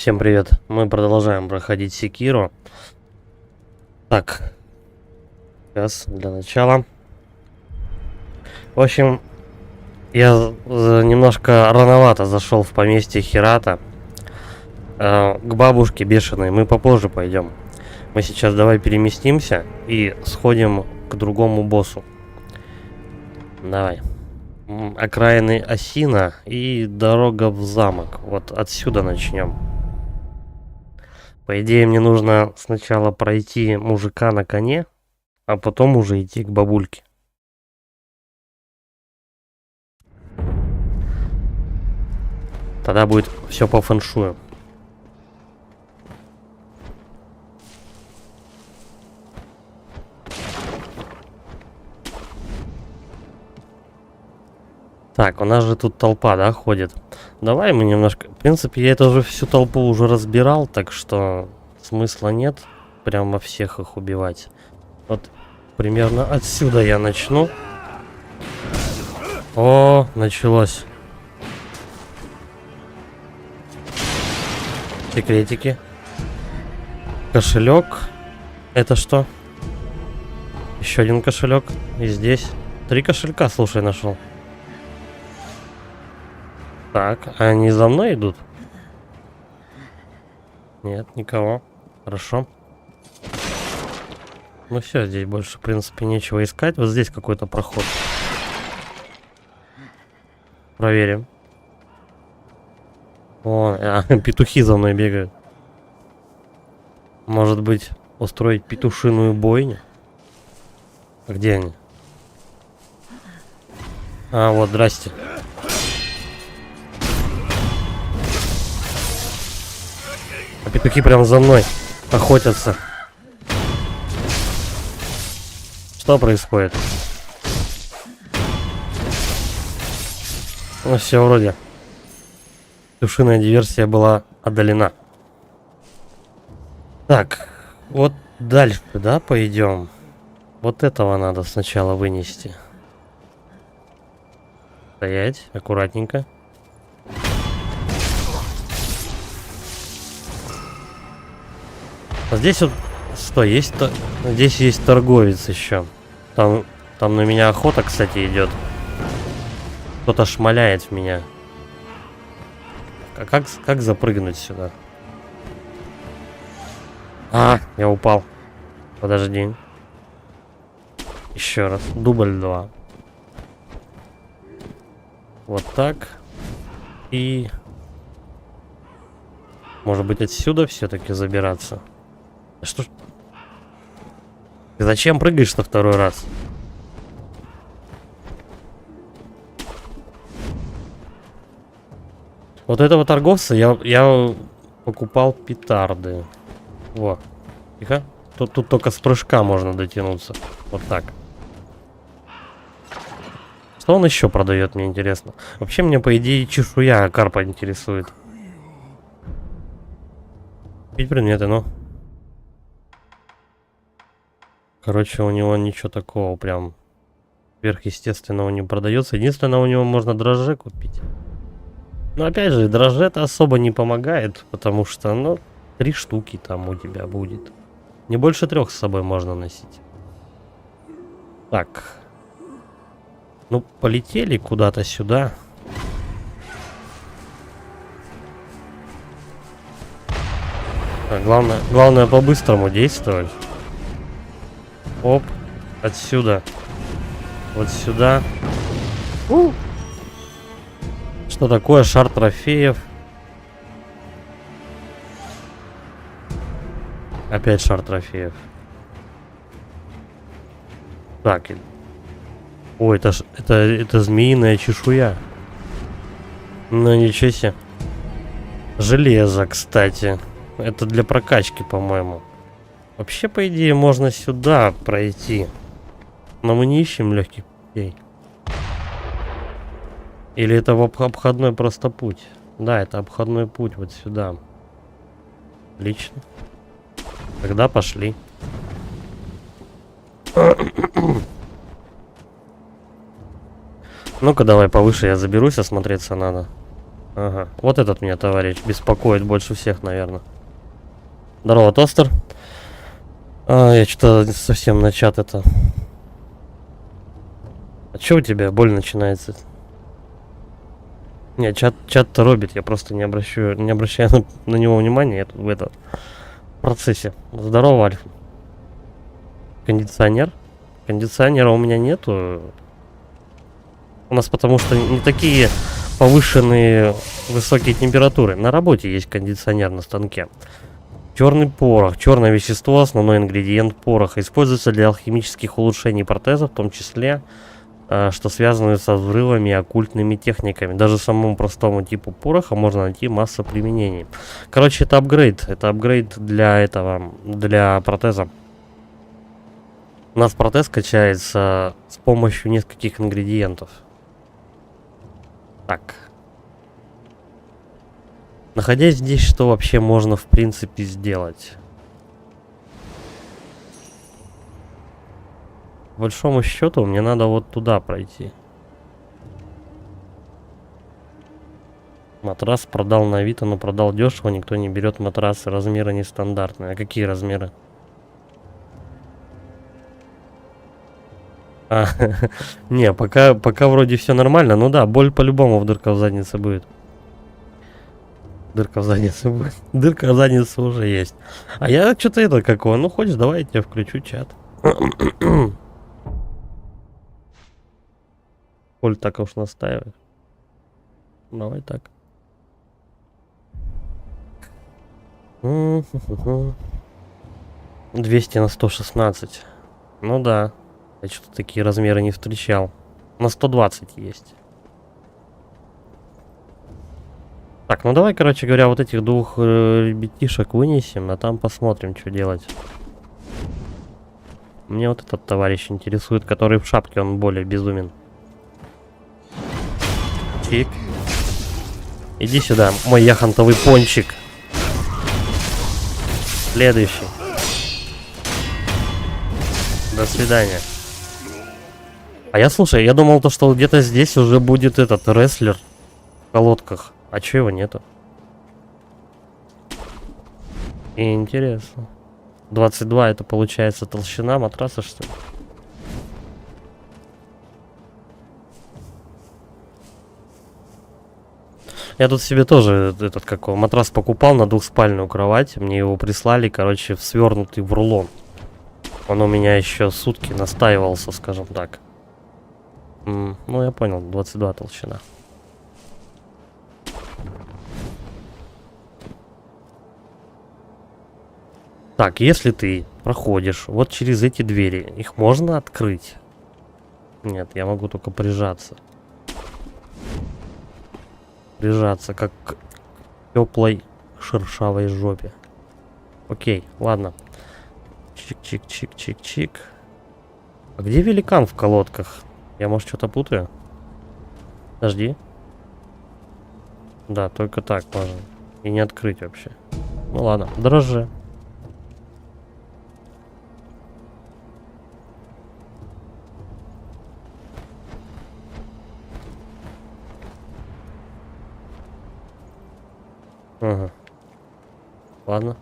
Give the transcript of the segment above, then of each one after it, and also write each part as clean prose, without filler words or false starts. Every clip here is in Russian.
Всем привет. Мы продолжаем проходить Секиро. Так, сейчас для начала. В общем, я немножко рановато зашел в поместье Хирата. К бабушке бешеной мы попозже пойдем. Мы сейчас давай переместимся и сходим к другому боссу. Давай. Окраины Осина и дорога в замок. Вот отсюда начнем. По идее, мне нужно сначала пройти мужика на коне, а потом уже идти к бабульке. Тогда будет все по фэншую. Так, у нас же тут толпа, да, ходит. Давай мы немножко... В принципе, я эту же всю толпу уже разбирал, так что смысла нет прямо всех их убивать. Вот примерно отсюда я начну. О, началось. Секретики. Кошелек. Это что? Еще один кошелек. И здесь 3 кошелька, слушай, нашел. Так, они за мной идут? Нет, никого. Хорошо. Ну все, здесь больше, в принципе, нечего искать. Вот здесь какой-то проход. Проверим. О, петухи за мной бегают. Может быть, устроить петушиную бойню? А где они? А, вот, здрасте. А петухи прям за мной охотятся. Что происходит? Ну все, вроде. Петушиная диверсия была одолена. Так, вот дальше, да, пойдем. Вот этого надо сначала вынести. Стоять, аккуратненько. А здесь вот что есть-то? Здесь есть торговец еще. Там на меня охота, кстати, идет. Кто-то шмаляет в меня. А как запрыгнуть сюда? А, я упал. Подожди. Еще раз. Дубль 2. Вот так. И... Может быть, отсюда все-таки забираться? Что ж... Ты зачем прыгаешь-то второй раз? Вот этого торговца я покупал петарды. Во. Тихо. Тут только с прыжка можно дотянуться. Вот так. Что он еще продает, мне интересно. Вообще, мне, по идее, чешуя карпа интересует. Купить предметы, ну. Короче, у него ничего такого прям сверхъестественного не продается. Единственное, у него можно дрожжи купить. Но опять же, дрожжи это особо не помогает, потому что, ну, 3 штуки там у тебя будет. Не больше 3 с собой можно носить. Так. Ну, полетели куда-то сюда. А, главное по-быстрому действовать. Оп, отсюда. Вот сюда. Что такое шар трофеев? Опять шар трофеев. Так. Ой, это змеиная чешуя. Ну ничего себе. Железо, кстати. Это для прокачки, по-моему. Вообще, по идее, можно сюда пройти. Но мы не ищем легких путей. Или это обходной просто путь? Да, это обходной путь вот сюда. Отлично. Тогда пошли. Ну-ка, давай повыше я заберусь, осмотреться надо. Ага, вот этот меня товарищ беспокоит больше всех, наверное. Здорово, тостер. Я что-то совсем на чат это... А чё у тебя боль начинается? Не, чат-то робит, я просто не обращаю на него внимания, я тут в этом процессе. Здорово, Альф. Кондиционер? Кондиционера у меня нету. У нас потому что не такие повышенные высокие температуры. На работе есть кондиционер на станке. Черный порох. Черное вещество, основной ингредиент пороха. Используется для алхимических улучшений протезов, в том числе, что связано со взрывами и оккультными техниками. Даже самому простому типу пороха можно найти массу применений. Короче, это апгрейд. Это апгрейд для этого, для протеза. У нас протез качается с помощью нескольких ингредиентов. Так. Находясь здесь, что вообще можно в принципе сделать? По большому счету, мне надо вот туда пройти. Матрас продал на Авито, но продал дешево. Никто не берет матрасы. Размеры нестандартные. А какие размеры? Не, пока вроде все нормально. Ну да, боль по-любому в дырка в заднице будет. Дырка в заднице будет. Дырка в заднице уже есть. А я что-то это какого? Ну хочешь, давай я тебе включу чат. Коль так уж настаивает. Давай так. 200 на 116. Ну да. Я что-то такие размеры не встречал. На 120 есть. Так, ну давай, короче говоря, вот этих двух ребятишек вынесем, а там посмотрим, что делать. Мне вот этот товарищ интересует, который в шапке, он более безумен. Чик. Иди сюда, мой яхонтовый пончик. Следующий. До свидания. А я, слушай, я думал, то, что где-то здесь уже будет этот рестлер в колодках. А чё его нету? Интересно. 22 это получается толщина матраса, что ли? Я тут себе тоже этот какой матрас покупал на двухспальную кровать. Мне его прислали, короче, свернутый в рулон. Он у меня еще сутки настаивался, скажем так. Ну, я понял, 22 толщина. Так, если ты проходишь вот через эти двери, их можно открыть? Нет, я могу только прижаться. Прижаться, как к теплой шершавой жопе. Окей, ладно. Чик-чик-чик-чик-чик. А где великан в колодках? Я, может, что-то путаю? Подожди. Да, только так можно. И не открыть вообще. Ну ладно, дрожжи. Ага. Ладно.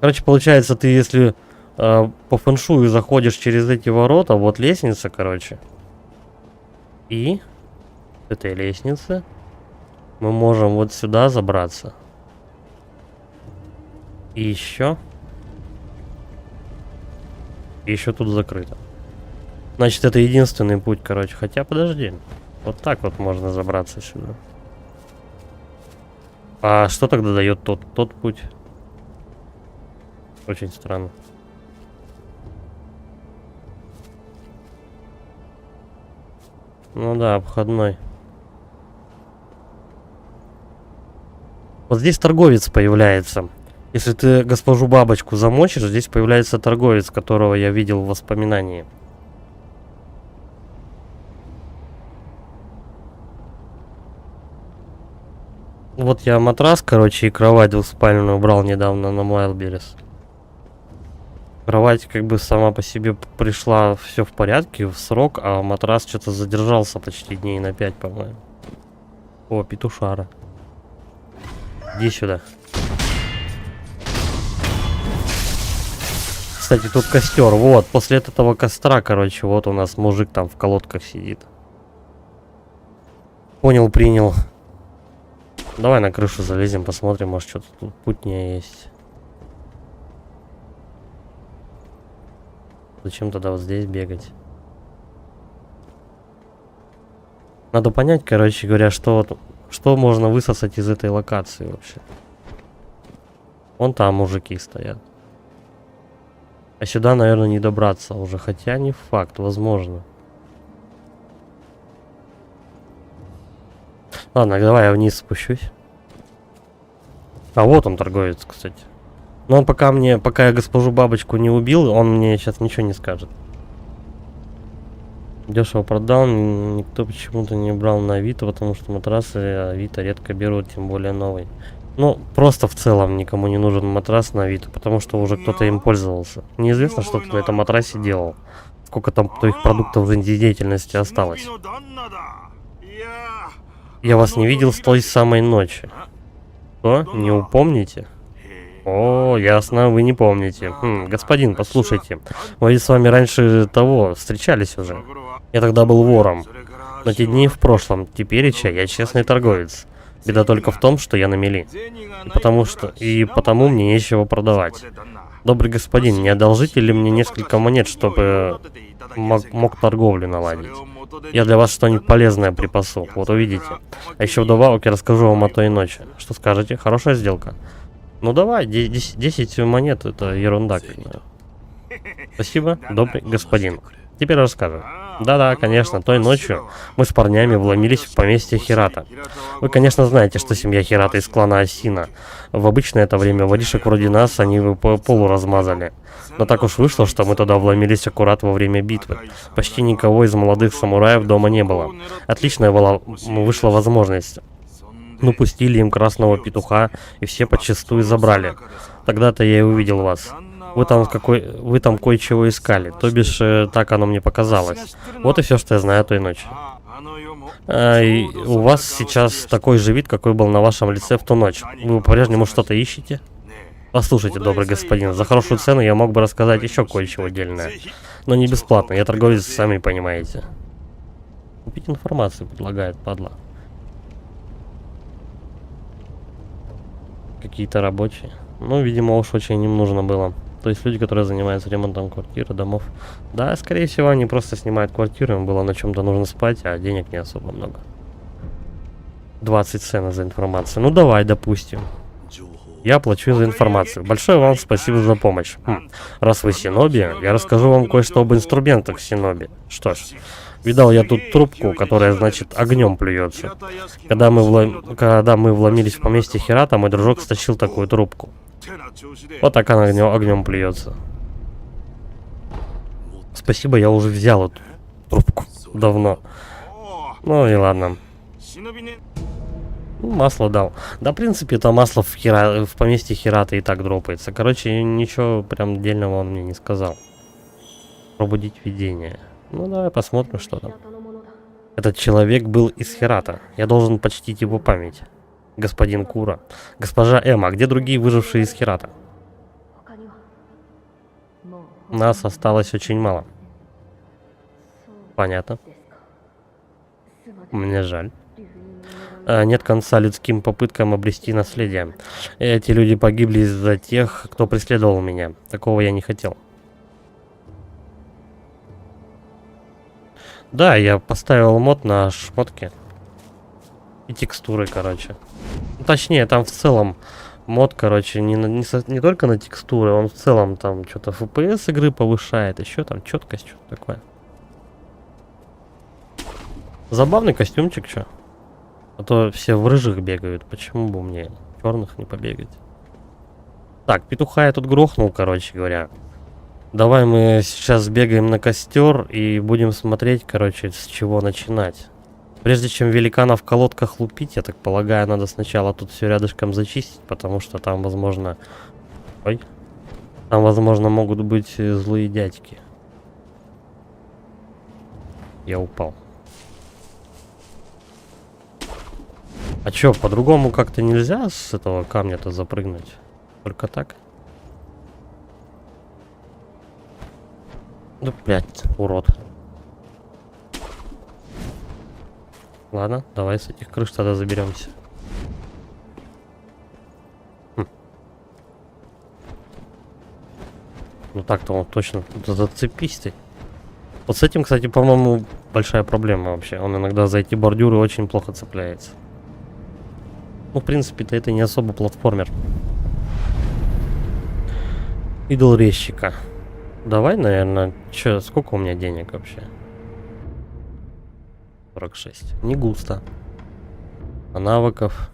Короче, получается, ты если по фэншую заходишь через эти ворота, вот лестница, короче. И с этой лестницы мы можем вот сюда забраться. И еще. И еще тут закрыто. Значит, это единственный путь, короче. Хотя, подожди. Вот так вот можно забраться сюда. А что тогда дает тот путь? Очень странно. Ну да, обходной. Вот здесь торговец появляется. Если ты госпожу бабочку замочишь, здесь появляется торговец, которого я видел в воспоминании. Вот я матрас, короче, и кровать двухспальную брал недавно на Майлберрис. Кровать как бы сама по себе пришла, все в порядке, в срок, а матрас что-то задержался почти дней на 5, по-моему. О, петушара. Иди сюда. Кстати, тут костер. Вот, после этого костра, короче, вот у нас мужик там в колодках сидит. Понял, принял. Давай на крышу залезем, посмотрим, может что-то тут путнее есть. Зачем тогда вот здесь бегать? Надо понять, короче говоря, что можно высосать из этой локации вообще. Вон там мужики стоят. А сюда, наверное, не добраться уже. Хотя не факт, возможно. Ладно, давай я вниз спущусь. А вот он, торговец, кстати. Но он пока я госпожу бабочку не убил, он мне сейчас ничего не скажет. Дешево продал, никто почему-то не брал на Авито, потому что матрасы Авито редко берут, тем более новый. Ну, просто в целом никому не нужен матрас на Авито, потому что уже кто-то им пользовался. Неизвестно, что ты на этом матрасе делал. Сколько там твоих продуктов жизнедеятельности осталось. Я вас не видел с той самой ночи. Что? Не упомните? О, ясно, вы не помните. Господин, послушайте. Мы ведь с вами раньше того встречались уже. Я тогда был вором. Но те дни в прошлом. Тепереча я честный торговец. Беда только в том, что я на мели. Потому мне нечего продавать. Добрый господин, не одолжите ли мне несколько монет, чтобы мог торговлю наладить? Я для вас что-нибудь полезное припасу, вот увидите. А еще вдобавок я расскажу вам о той ночи. Что скажете? Хорошая сделка? Ну давай, 10 монет, это ерунда. Спасибо, добрый господин. Теперь расскажу. Да-да, конечно, той ночью мы с парнями вломились в поместье Хирата. Вы, конечно, знаете, что семья Хирата из клана Асина. В обычное это время воришек вроде нас они по полу размазали. Но так уж вышло, что мы туда вломились аккурат во время битвы. Почти никого из молодых самураев дома не было. Отличная вышла возможность. Ну, пустили им красного петуха, и все подчистую забрали. Тогда-то я и увидел вас. Вы там кое-чего искали, то бишь, так оно мне показалось. Вот и все, что я знаю о той ночи. И у вас сейчас такой же вид, какой был на вашем лице в ту ночь. Вы по-прежнему что-то ищете? Послушайте, добрый господин, за хорошую цену я мог бы рассказать еще кое-чего отдельное. Но не бесплатно, я торговец, сами понимаете. Купить информацию предлагает, падла. Какие-то рабочие. Ну, видимо, уж очень им нужно было. То есть люди, которые занимаются ремонтом квартир, домов. Да, скорее всего, они просто снимают квартиру, им было на чем-то нужно спать, а денег не особо много. 20 цен за информацию. Ну, давай, допустим. Я плачу за информацию. Большое вам спасибо за помощь. Раз вы синоби, я расскажу вам кое-что об инструментах синоби. Что ж, видал я тут трубку, которая, значит, огнем плюется. Когда мы вломились в поместье Хирата, мой дружок стащил такую трубку. Вот так она огнем плюется. Спасибо, я уже взял эту трубку давно. Ну и ладно. Масло дал. Да, в принципе, это масло в поместье Хирата и так дропается. Короче, ничего прям дельного он мне не сказал. Пробудить видение. Ну, давай посмотрим, что там. Этот человек был из Хирата. Я должен почтить его память. Господин Кура. Госпожа Эмма, где другие выжившие из Хирата? Нас осталось очень мало. Понятно. Мне жаль. Нет конца людским попыткам обрести наследие. Эти люди погибли из-за тех, кто преследовал меня. Такого я не хотел. Да, я поставил мод на шмотки. И текстуры, короче. Точнее, там в целом мод, короче, не только на текстуры, он в целом там что-то FPS игры повышает, еще там четкость, что-то такое. Забавный костюмчик, что? А то все в рыжих бегают, почему бы мне в черных не побегать? Так, петуха я тут грохнул, короче говоря. Давай мы сейчас сбегаем на костер и будем смотреть, короче, с чего начинать. Прежде чем великана в колодках лупить, я так полагаю, надо сначала тут все рядышком зачистить, потому что там, возможно... Ой. Там, возможно, могут быть злые дядьки. Я упал. А чё, по-другому как-то нельзя с этого камня-то запрыгнуть? Только так? Да, блядь, урод. Ладно, давай с этих крыш тогда заберемся. Ну так-то он точно. Да зацепись ты. Вот с этим, кстати, по-моему, большая проблема вообще. Он иногда за эти бордюры очень плохо цепляется. Ну, в принципе-то это не особо платформер. Идол резчика. Давай, наверное, чё, сколько у меня денег вообще? 46. Не густо. А навыков?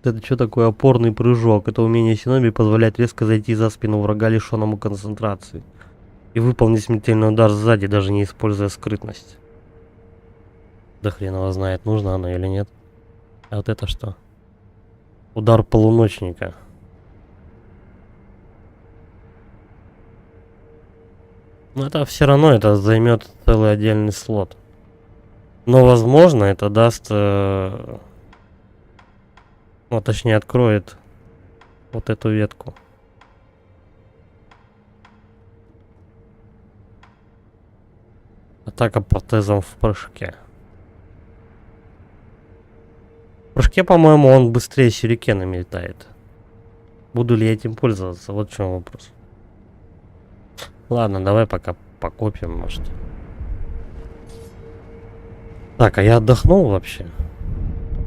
Это что такое опорный прыжок? Это умение Синоби позволяет резко зайти за спину врага, лишенному концентрации. И выполнить смертельный удар сзади, даже не используя скрытность. Да хрен его знает, нужно оно или нет. А вот это что? Удар полуночника. Но это все равно это займет целый отдельный слот. Но возможно это даст... ну, точнее откроет вот эту ветку. Атака протезом в прыжке. В прыжке, по-моему, он быстрее сюрикенами летает. Буду ли я этим пользоваться? Вот в чем вопрос. Ладно, давай пока покопим, может. Так, а я отдохнул вообще?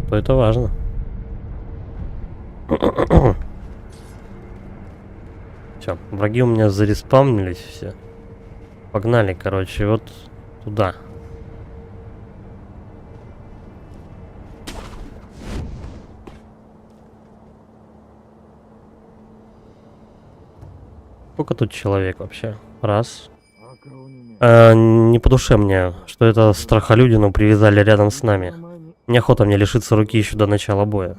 То это важно. Все, враги у меня зареспавнились все. Погнали, короче, вот туда. Сколько тут человек вообще? Раз. Не по душе мне, что это страхолюдину привязали рядом с нами. Неохота мне лишиться руки еще до начала боя.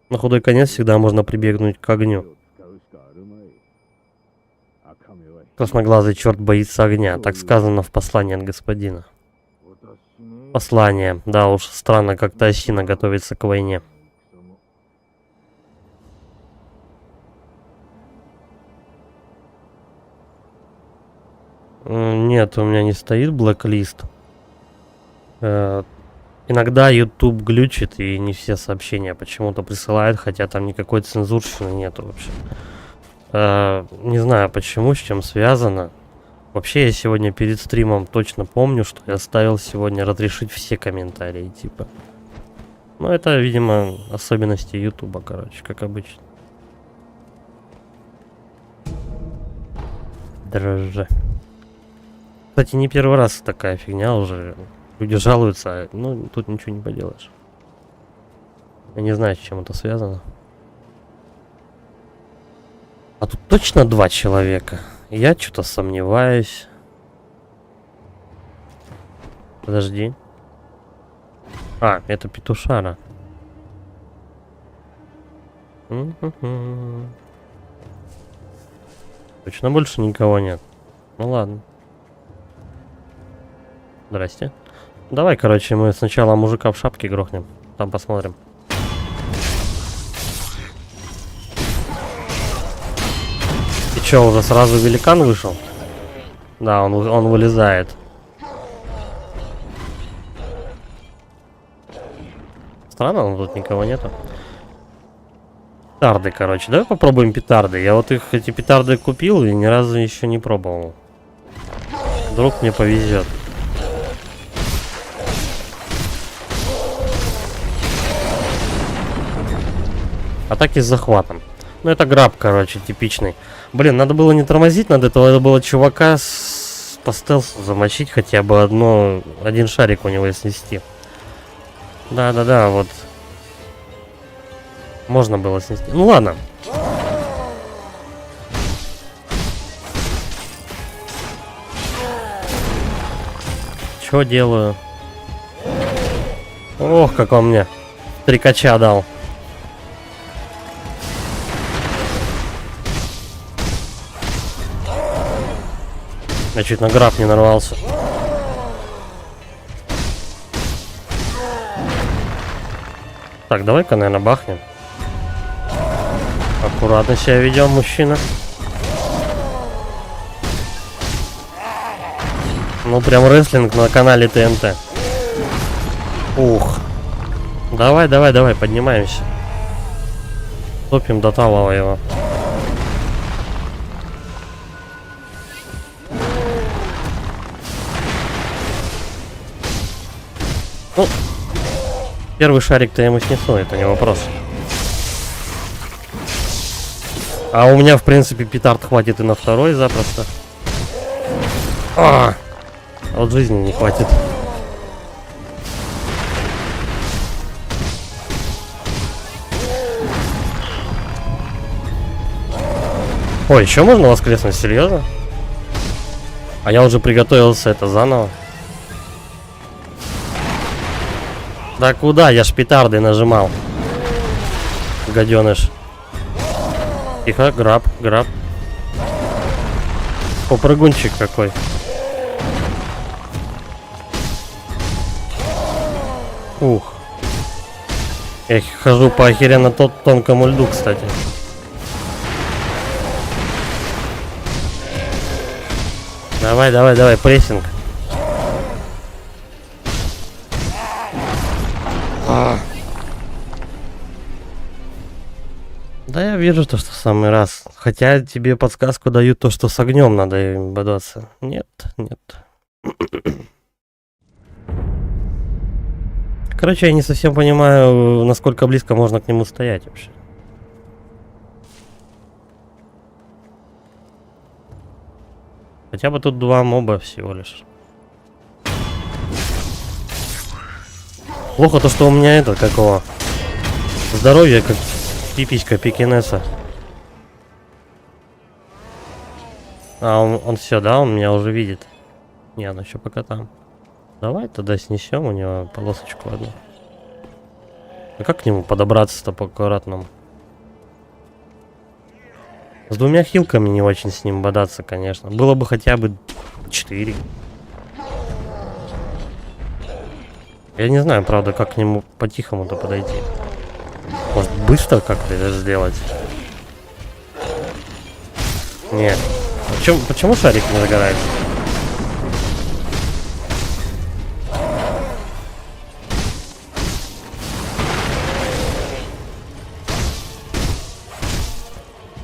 На худой конец всегда можно прибегнуть к огню. Красноглазый черт боится огня, так сказано в послании от господина. Послание, да уж, странно, как-то Осина готовится к войне. Нет, у меня не стоит блэклист. Иногда YouTube глючит и не все сообщения почему-то присылает, хотя там никакой цензурщины нету вообще. Не знаю почему, с чем связано. Вообще я сегодня перед стримом точно помню, что я ставил сегодня разрешить все комментарии, типа. Ну это, видимо, особенности Ютуба, короче, как обычно. Дрожжи. Кстати, не первый раз такая фигня уже. Люди жалуются, ну тут ничего не поделаешь. Я не знаю, с чем это связано. А тут точно 2 человека. Я что-то сомневаюсь. Подожди. А, это петушара. Точно больше никого нет. Ну ладно. Здрасте. Давай, короче, мы сначала мужика в шапке грохнем. Там посмотрим. И чё, уже сразу великан вышел? Да, он вылезает. Странно, но тут никого нету. Петарды, короче. Давай попробуем петарды. Я вот эти петарды купил и ни разу еще не пробовал. Вдруг мне повезет. Атаки с захватом. Ну это граб, короче, типичный. Блин, надо было не тормозить, надо было чувака по стелсу замочить, хотя бы один шарик у него снести. Да, вот. Можно было снести. Ну ладно. Чё делаю? Ох, как он мне трикача дал. Я чуть на граб не нарвался. Так, давай-ка, наверное, бахнем. Аккуратно себя ведем, мужчина. Ну, прям рестлинг на канале ТНТ. Ух. Давай, давай, давай, поднимаемся. Топим до талого его. Ну, первый шарик-то я ему снесу, это не вопрос. А у меня, в принципе, петард хватит и на второй запросто. А вот жизни не хватит. Ой, еще можно воскреснуть, серьезно? А я уже приготовился это заново. Да куда? Я ж петарды нажимал. Гаденыш. Тихо, граб, граб. Попрыгунчик какой. Ух. Я хожу по охеренно тонкому льду, кстати. Давай, давай, давай, прессинг. Да, я вижу то, что в самый раз. Хотя тебе подсказку дают то, что с огнем надо им бодаться. Нет, нет. Короче, я не совсем понимаю, насколько близко можно к нему стоять вообще. Хотя бы тут два моба всего лишь. Плохо то, что у меня это, какого здоровье, как пиписька пекинеса. А он все, да, он меня уже видит. Не, он еще пока там. Давай тогда снесем у него полосочку одну. А как к нему подобраться-то по-аккуратному? С двумя хилками не очень с ним бодаться, конечно. Было бы хотя бы 4. Я не знаю, правда, как к нему по-тихому-то подойти. Может, быстро как-то это сделать? Нет. Почему шарик не загорается?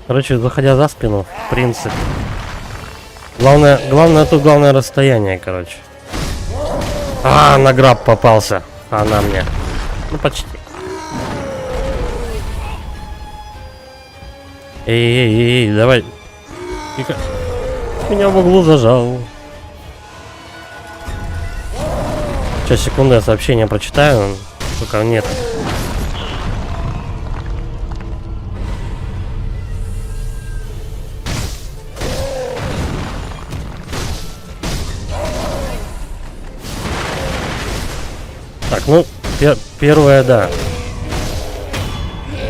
Короче, заходя за спину, в принципе. Главное расстояние, короче. А, на граб попался. Она мне. Ну, почти. Эй, давай. Тихо. Меня в углу зажал. Сейчас, секунду, я сообщение прочитаю. Пока нет. Так, ну, первое, да.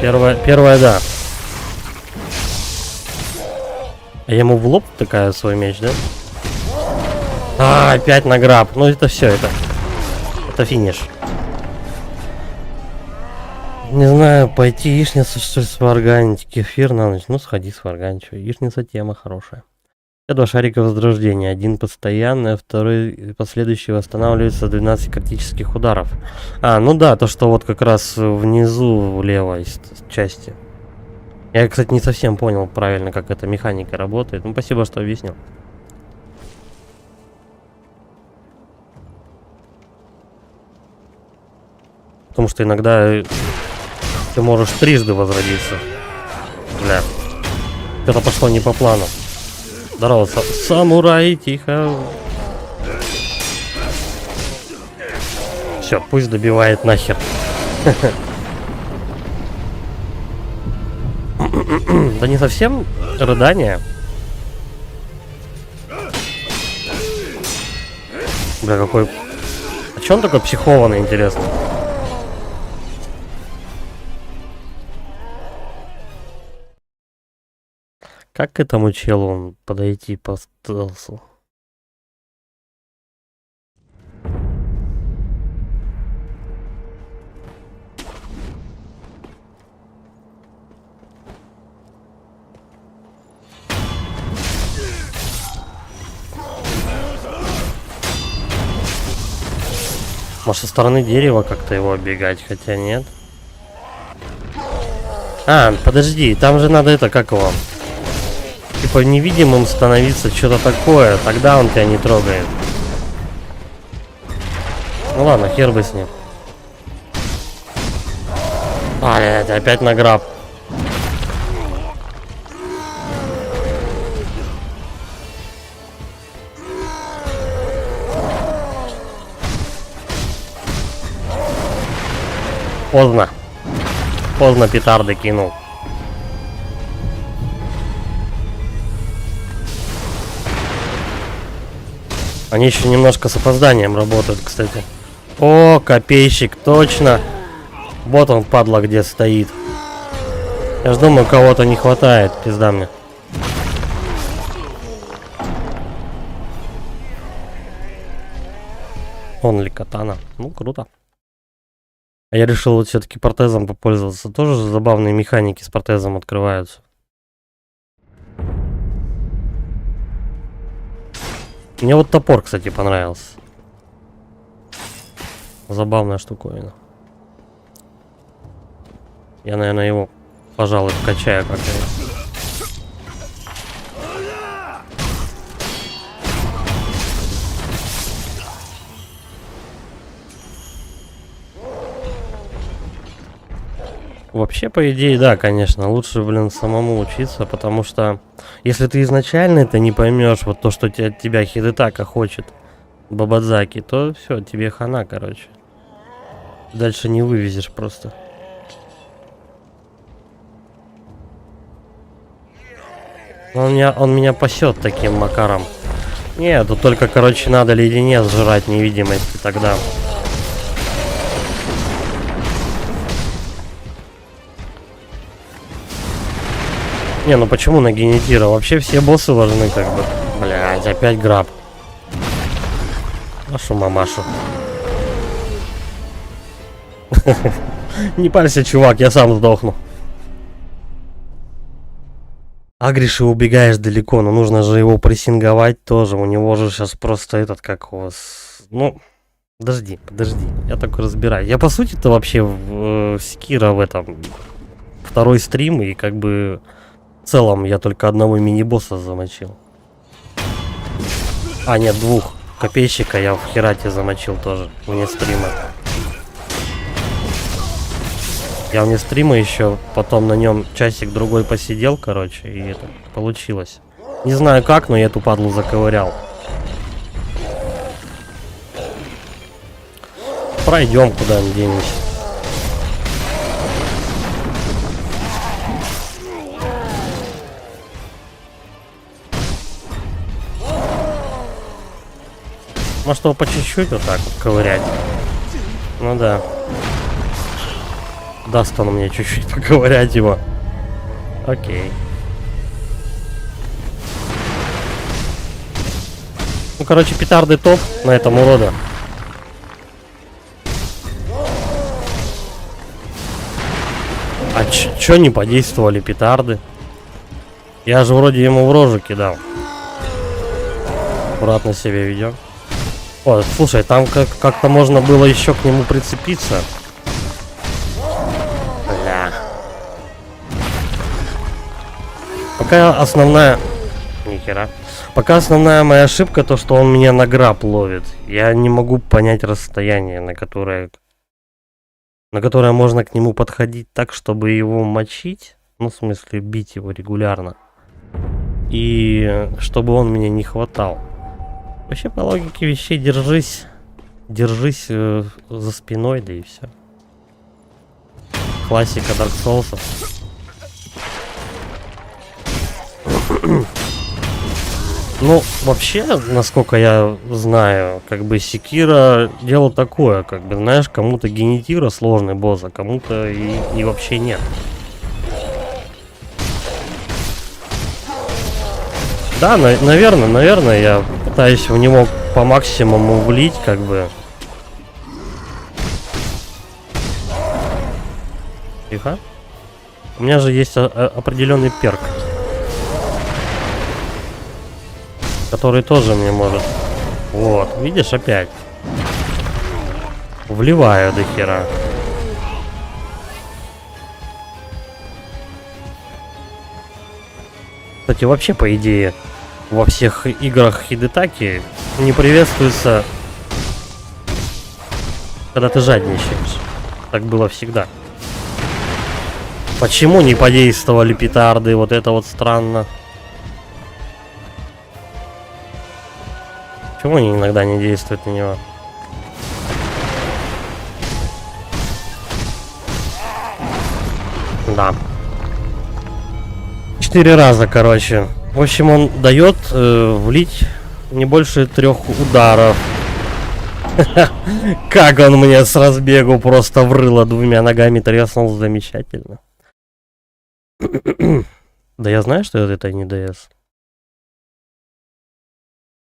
Первое, да. А я ему в лоб такая свой меч, да? А, опять на граб. Ну, это все, это финиш. Не знаю, пойти яичницу, что ли, сварганить. Кефир на ночь. Ну, сходи сварганить. Яичница тема хорошая. 2 шарика возрождения. Один постоянный, а второй последующий восстанавливается с 12 критических ударов. А, ну да, то, что вот как раз внизу, в левой части. Я, кстати, не совсем понял правильно, как эта механика работает. Ну, спасибо, что объяснил. Потому что иногда ты можешь трижды возродиться. Бля. Это пошло не по плану. Здорово, самурай, тихо. Все, пусть добивает нахер. Да не совсем рыдание. Бля, какой... А чё он такой психованный, интересно? Как к этому челу подойти по стелсу? Может, со стороны дерева как-то его оббегать, хотя нет. А, подожди, там же надо это, как его? Типа невидимым становиться, что-то такое, тогда он тебя не трогает. Ну ладно, хер бы с ним. Блядь, опять на граб. Поздно. Поздно петарды кинул. Они еще немножко с опозданием работают, кстати. О, копейщик, точно. Вот он, падла, где стоит. Я ж думаю, кого-то не хватает, пизда мне. Он ли катана? Ну, круто. А я решил вот все-таки протезом попользоваться. Тоже забавные механики с протезом открываются. Мне вот топор, кстати, понравился. Забавная штуковина. Я, наверное, его, пожалуй, вкачаю как-то. Вообще, по идее, да, конечно, лучше, блин, самому учиться, потому что если ты изначально это не поймешь, вот то, что от тебя Хидетака хочет, Бабадзаки, то все, тебе хана, короче. Дальше не вывезешь просто. Он меня пасет таким макаром. Не, тут только, короче, надо леденец жрать невидимости тогда. Не, ну почему на генетира? Вообще все боссы важны, как бы. Блядь, опять граб. Нашу мамашу. Не парься, чувак, я сам сдохну. Агришь и убегаешь далеко, но нужно же его прессинговать тоже. У него же сейчас просто этот, как у вас... Ну, подожди. Я только разбираюсь. Я, по сути-то, вообще в Секиро в этом... Второй стрим, и как бы... В целом, я только одного мини-босса замочил. А, нет, двух. Копейщика я в Херате замочил тоже, вне стрима. Я вне стрима еще потом на нем часик-другой посидел, короче, и это получилось. Не знаю как, но я эту падлу заковырял. Пройдем куда-нибудь денемся. Может его по чуть-чуть вот так вот ковырять? Ну да. Даст он мне чуть-чуть поковырять его. Окей. Ну, короче, петарды топ на этом урода. А чё не подействовали петарды? Я же вроде ему в рожу кидал. Аккуратно себя ведем. О, слушай, там как-то можно было еще к нему прицепиться. Бля. Пока основная... Нихера. Пока основная моя ошибка то, что он меня на граб ловит. Я не могу понять расстояние, на которое можно к нему подходить так, чтобы его мочить. Ну, в смысле, бить его регулярно. И чтобы он меня не хватал. Вообще, по логике вещей, держись за спиной, да и все. Классика Dark Souls. Ну, вообще, насколько я знаю, как бы Секиро дело такое, как бы, знаешь, кому-то генетира сложный босс, а кому-то и вообще нет. Да, наверное, я пытаюсь в него по максимуму влить, как бы. Тихо. У меня же есть определенный перк, который тоже мне может. Вот, видишь, опять. Вливаю до хера. Кстати, вообще, по идее, во всех играх Хидетаки не приветствуется, когда ты жадничаешь. Так было всегда. Почему не подействовали петарды? Вот это вот странно. Почему они иногда не действуют на него? Да. 4 раза, короче. В общем, он дает влить не больше 3 ударов. Как он мне с разбегу просто врыло 2 ногами треснул. Замечательно. Да я знаю, что это не ДС.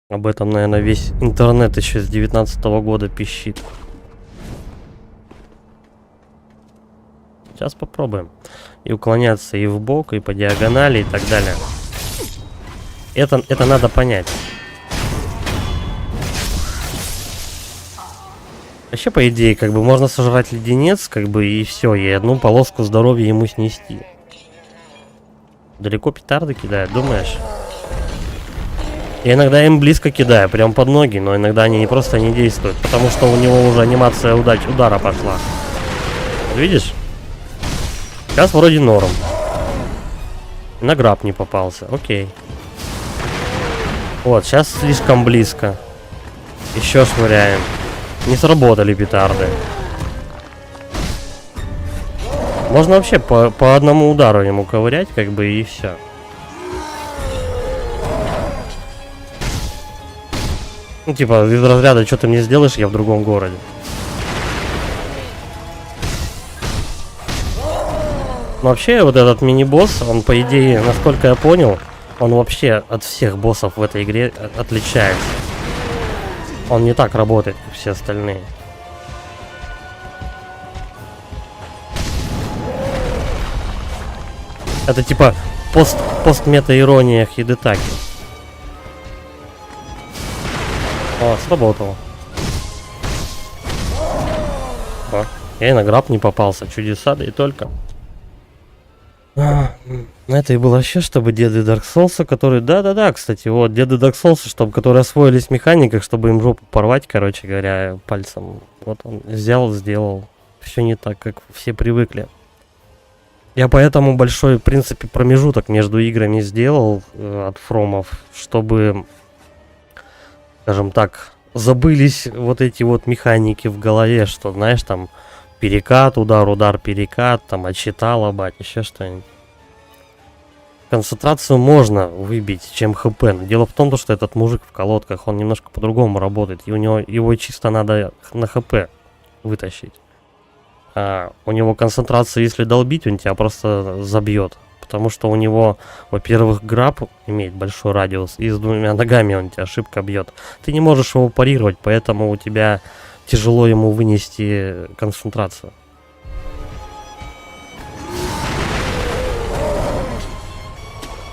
Об этом, наверное, весь интернет еще с 19-го года пищит. Сейчас попробуем. И уклоняться и в бок, и по диагонали, и так далее. Это надо понять. Вообще, по идее, как бы можно сожрать леденец, как бы, и все, и одну полоску здоровья ему снести. Далеко петарды кидает, думаешь? Я иногда им близко кидаю, прям под ноги, но иногда они просто не действуют, потому что у него уже анимация удара пошла. Видишь? Сейчас вроде норм. На граб не попался, окей. Вот, сейчас слишком близко. Еще швыряем. Не сработали петарды. Можно вообще по одному удару ему ковырять, как бы, и все. Ну, типа, из разряда, что ты мне сделаешь, я в другом городе. Но вообще, вот этот мини-босс, он, по идее, насколько я понял, он вообще от всех боссов в этой игре отличается. Он не так работает, как все остальные. Это типа пост-мета-ирония Хидетаки. О, сработало. О, я и на граб не попался. Чудеса, да и только. Это и было вообще, чтобы деды Dark Souls, которые... Да-да-да, кстати, вот, деды Dark Souls, чтобы, которые освоились в механиках, чтобы им жопу порвать, короче говоря, пальцем. Вот он взял, сделал. Все не так, как все привыкли. Я поэтому большой, в принципе, промежуток между играми сделал от фромов, чтобы, скажем так, забылись вот эти вот механики в голове, что, знаешь, там, перекат, удар, удар, перекат, там, отсчитала, бать, еще что-нибудь. Концентрацию можно выбить, чем ХП. Но дело в том, что этот мужик в колодках, он немножко по-другому работает, и у него его чисто надо на ХП вытащить. А у него концентрация, если долбить, он тебя просто забьет. Потому что у него, во-первых, граб имеет большой радиус, и с 2 ногами он тебя ошибка бьет. Ты не можешь его парировать, поэтому у тебя тяжело ему вынести концентрацию.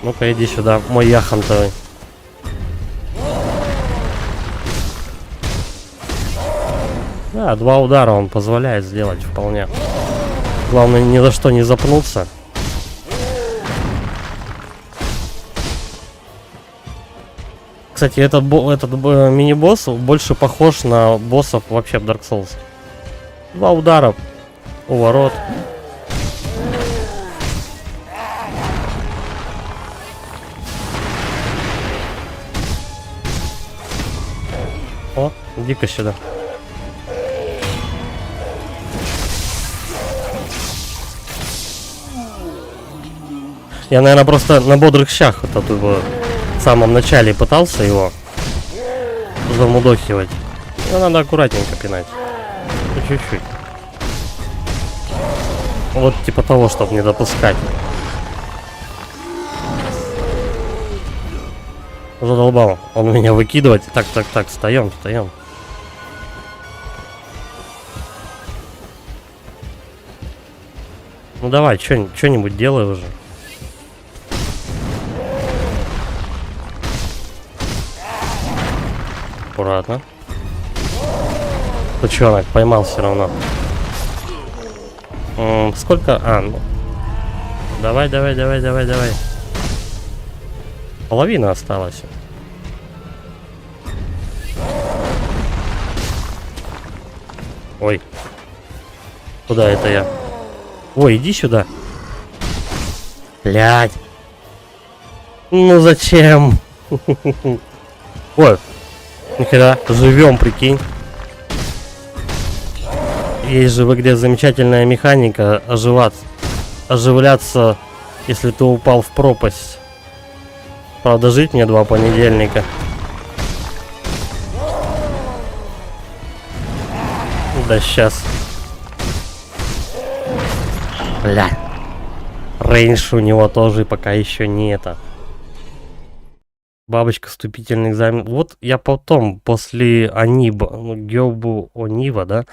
Ну-ка, иди сюда, мой яхонтовый. Да, 2 удара он позволяет сделать вполне. Главное, ни за что не запнуться. Кстати, этот мини-босс больше похож на боссов вообще в Dark Souls. 2 удара, уворот. О, иди-ка сюда. Я, наверное, просто на бодрых щах вот тут его в самом начале пытался его замудохивать. Но надо аккуратненько пинать. Ну, чуть-чуть. Вот типа того, чтобы не допускать. Задолбал. Он меня выкидывать. Так, встаем. Ну давай, что-нибудь делай уже. Аккуратно. Сучонок поймал все равно. Сколько? Ну. Давай. Половина осталась. Ой. Куда это я? Ой, иди сюда. Блядь. Ну зачем? Ой. Нихера. Живем, прикинь. Есть же в игре замечательная механика оживляться, если ты упал в пропасть. Правда, жить мне 2 понедельника. Да сейчас. Бля. Рейндж у него тоже пока еще не это. Бабочка, вступительный экзамен. Вот я потом, после Аниба, Гёбу Онива, да?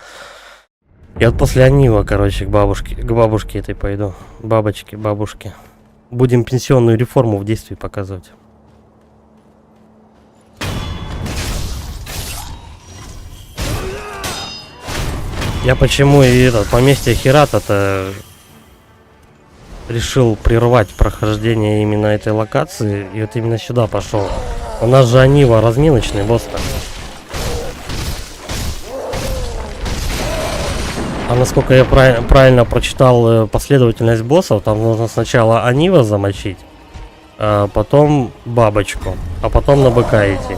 Я вот после Анива, короче, к бабушке этой пойду. Бабушке. Будем пенсионную реформу в действии показывать. Я почему и это поместье Хирата-то решил прервать прохождение именно этой локации. И вот именно сюда пошел. У нас же Анива разминочный босс-то. А насколько я правильно прочитал последовательность боссов, там нужно сначала Анива замочить, а потом бабочку, а потом на быка идти.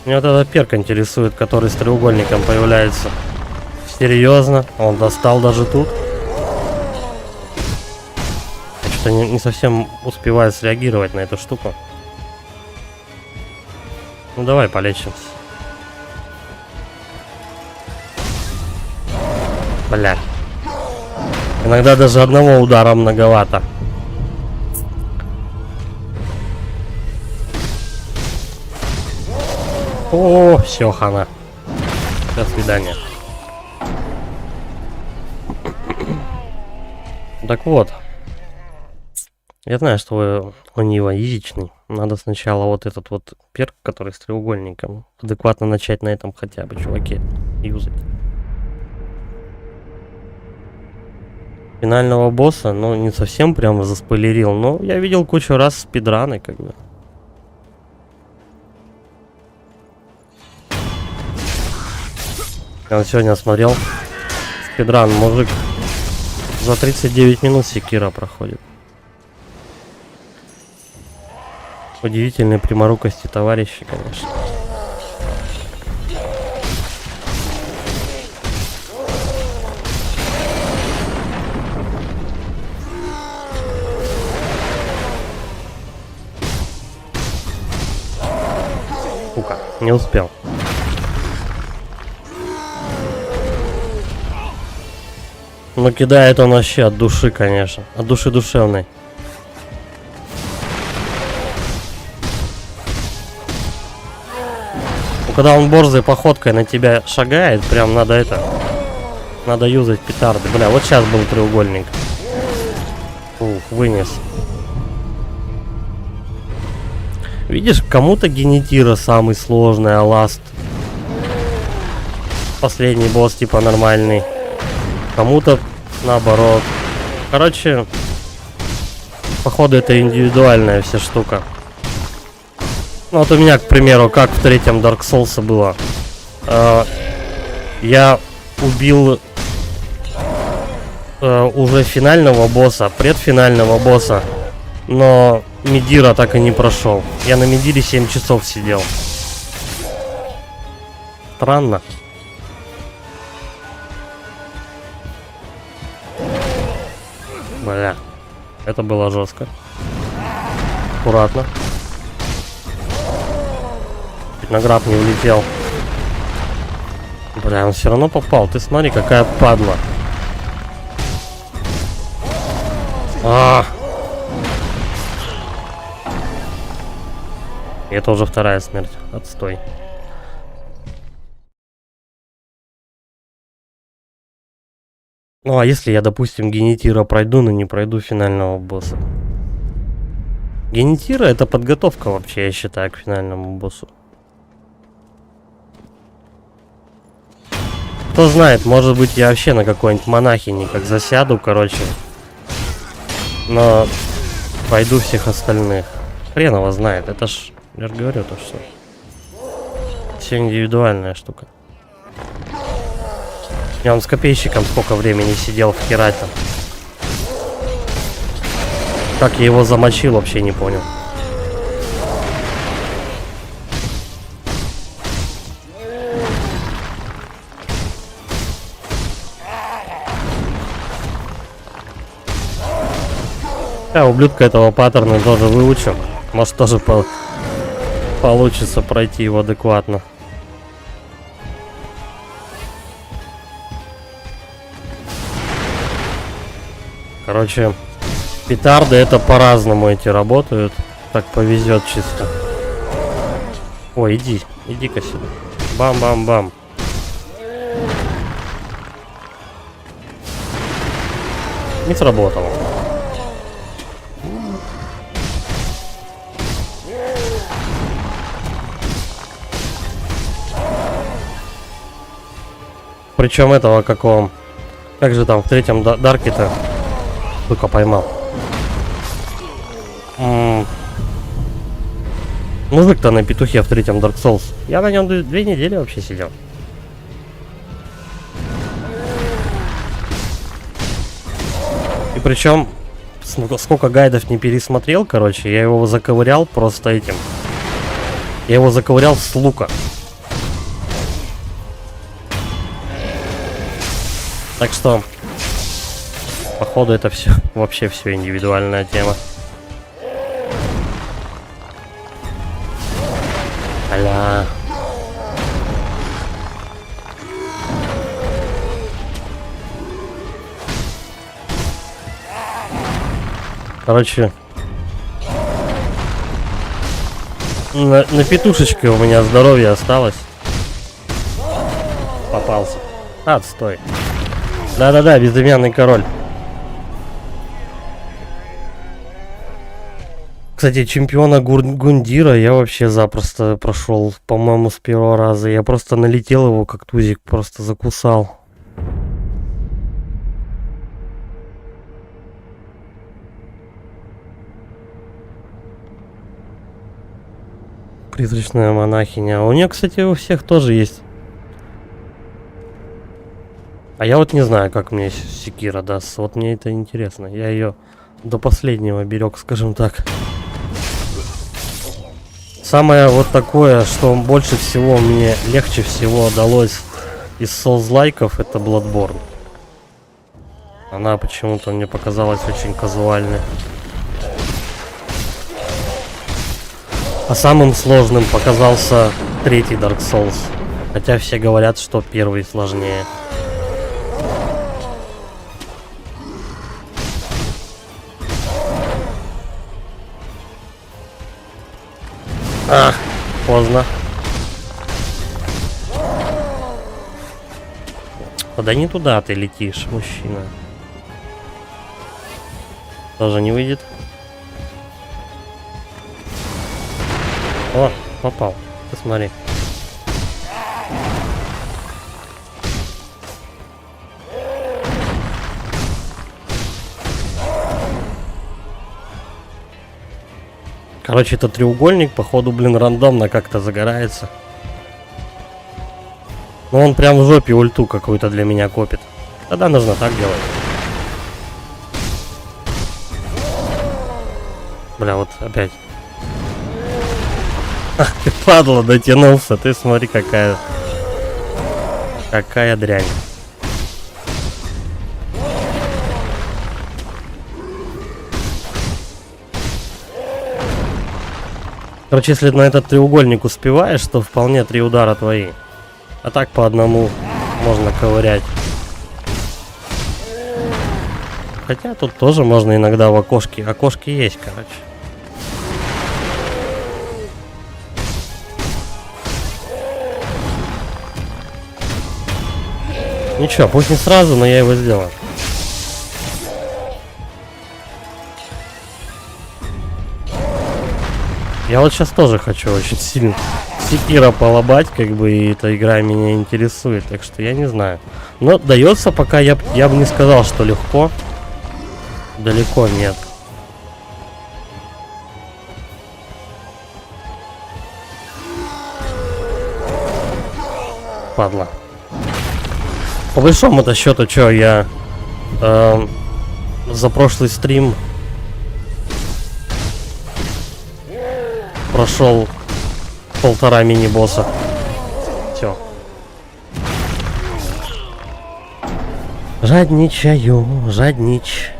Меня вот этот перк интересует, который с треугольником появляется. Серьезно? Он достал даже тут? Я что-то не совсем успеваю среагировать на эту штуку. Ну давай полечимся. Бля. Иногда даже одного удара многовато. О, все, хана. До свидания. Так вот. Я знаю, что у него яичный. Надо сначала вот этот вот перк, который с треугольником, адекватно начать на этом хотя бы, чуваки, юзать. Финального босса, ну, не совсем прям заспойлерил, но я видел кучу раз спидраны, как бы. Я вот сегодня смотрел спидран, мужик за 39 минут секира проходит. Удивительные пряморукости товарищи, конечно. Сука, не успел. Но кидает он вообще от души, конечно. От души душевной. Когда он борзой походкой на тебя шагает, прям надо это... Надо юзать петарды. Бля, вот сейчас был треугольник. Ух, вынес. Видишь, кому-то генетира самый сложный, а ласт последний босс типа нормальный. Кому-то наоборот. Короче, походу это индивидуальная вся штука. Ну вот у меня, к примеру, как в третьем Dark Souls было. Я убил уже финального босса, предфинального босса, но Медира так и не прошел. Я на Медире 7 часов сидел. Странно. Бля, это было жестко. Аккуратно. Чуть на граб не улетел. Бля, он все равно попал. Ты смотри, какая падла. Это уже вторая смерть. Отстой. Ну а если я, допустим, генетира пройду, но не пройду финального босса? Генетира это подготовка вообще, я считаю, к финальному боссу. Кто знает, может быть я вообще на какой-нибудь монахине как засяду, короче. Но пойду всех остальных. Хрен его знает, это ж, я же говорю, то что все индивидуальная штука. Я он с копейщиком сколько времени сидел в Херате. Как я его замочил, вообще не понял. Я ублюдка этого паттерна тоже выучу. Может тоже получится пройти его адекватно. Короче, петарды это по-разному эти работают. Так повезет чисто. Ой, иди-ка сюда. Бам-бам-бам. Не сработало. Причем этого какого? Как же там в третьем Дарке-то? Сука, поймал. Мужик-то на петухе в третьем Dark Souls. Я на нем 2 недели вообще сидел. И причем, сколько гайдов не пересмотрел, короче, я его заковырял просто этим. Я его заковырял с лука. Так что, походу, это все вообще все индивидуальная тема. Аля. Короче, на петушечке у меня здоровье осталось. Попался. Отстой. Да-да-да, безымянный король. Кстати, чемпиона Гундира я вообще запросто прошел, по-моему, с первого раза. Я просто налетел его, как тузик, просто закусал. Призрачная монахиня. У нее, кстати, у всех тоже есть. А я вот не знаю, как мне секира даст. Вот мне это интересно. Я ее до последнего берег, скажем так. Самое вот такое, что больше всего мне легче всего удалось из Souls-лайков, это Bloodborne. Она почему-то мне показалась очень казуальной. А самым сложным показался третий Dark Souls. Хотя все говорят, что первый сложнее. Ах, поздно. Да не туда ты летишь, мужчина. Тоже не выйдет. О, попал. Посмотри. Короче, этот треугольник, походу, блин, рандомно как-то загорается. Но он прям в жопе ульту какую-то для меня копит. Тогда нужно так делать. Бля, вот опять. Ах ты, падла, дотянулся. Ты смотри, какая дрянь. Короче, если на этот треугольник успеваешь, то вполне 3 удара твои. А так по одному можно ковырять. Хотя тут тоже можно иногда в окошке. Окошки есть, короче. Ничего, пусть не сразу, но я его сделаю. Я вот сейчас тоже хочу очень сильно Секиро полобать, как бы, и эта игра меня интересует, так что я не знаю. Но дается пока, я бы не сказал, что легко. Далеко нет. Падла. По большому-то счету, что я за прошлый стрим прошел 1,5 мини-босса. Все. Жадничаю, жаднич.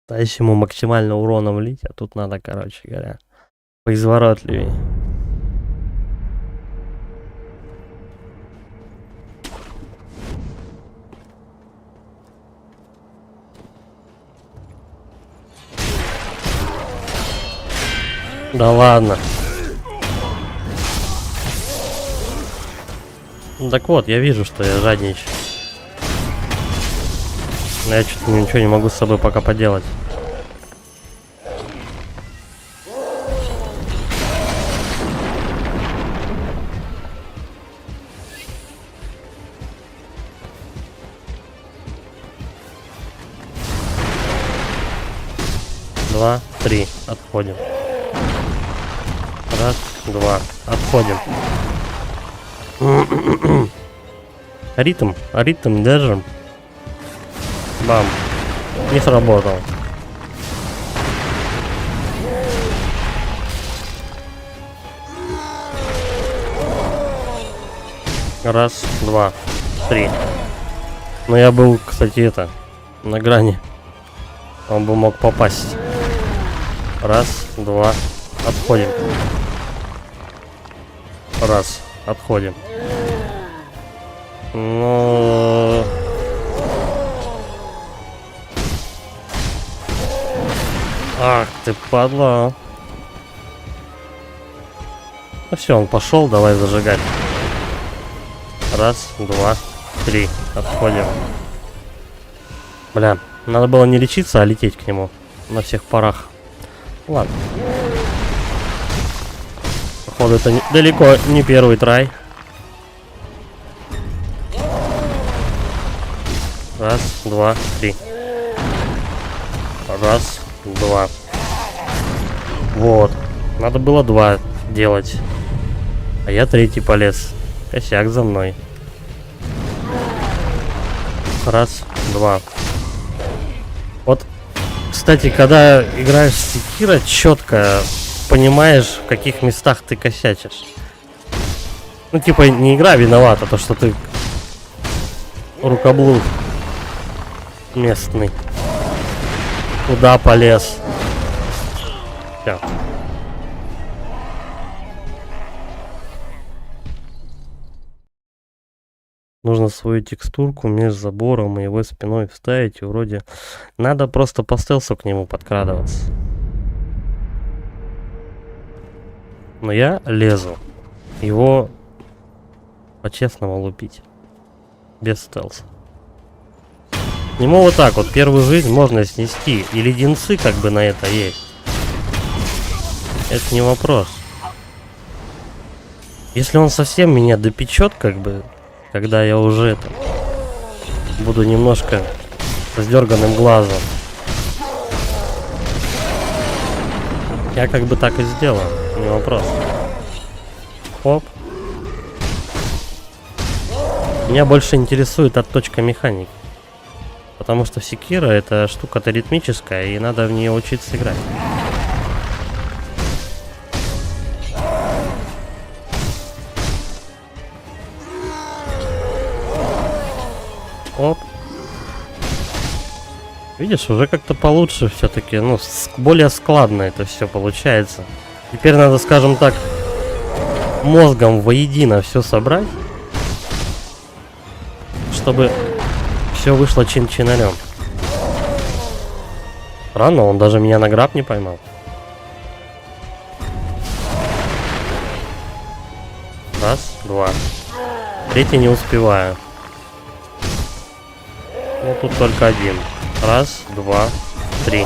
Пытаюсь ему максимально урона влить, а тут надо, короче говоря, поизворотливее. Да ладно. Ну, так вот, я вижу, что я жадничаю. Но я что-то ничего не могу с собой пока поделать. Два, три, отходим. Раз, два, отходим. Ритм держим. Бам. Не сработал. Раз, два, три. Но я был, кстати, это, на грани. Он бы мог попасть. Раз, два, отходим. Раз, отходим. Ну... Ах ты, падла. Ну все, он пошел, давай зажигать. Раз, два, три, отходим. Бля, надо было не лечиться, а лететь к нему на всех парах. Ладно. Походу это далеко не первый трай. Раз, два, три. Раз, два. Вот. Надо было два делать. А я третий полез. Косяк за мной. Раз, два. Вот, кстати, когда играешь в Секиро, четко понимаешь, в каких местах ты косячишь. Ну, типа, не игра виновата, то, что ты рукоблуд местный. Куда полез? Всё. Нужно свою текстурку между забором и его спиной вставить, и вроде надо просто по стелсу к нему подкрадываться. Но я лезу его по-честному лупить. Без стелса. К нему вот так вот первую жизнь можно снести. И леденцы как бы на это есть. Это не вопрос. Если он совсем меня допечет, как бы, когда я уже это буду немножко с дерганым глазом, я как бы так и сделаю, не вопрос. Хоп. Меня больше интересует отточка механики. Потому что в Секиро эта штука-то ритмическая, и надо в нее учиться играть. Оп. Видишь, уже как-то получше все-таки, ну, более складно это все получается. Теперь надо, скажем так, мозгом воедино все собрать, чтобы все вышло чин-чинарем. Странно, он даже меня на граб не поймал. Раз, два. Третий не успеваю. Ну, тут только один. Раз, два, 3.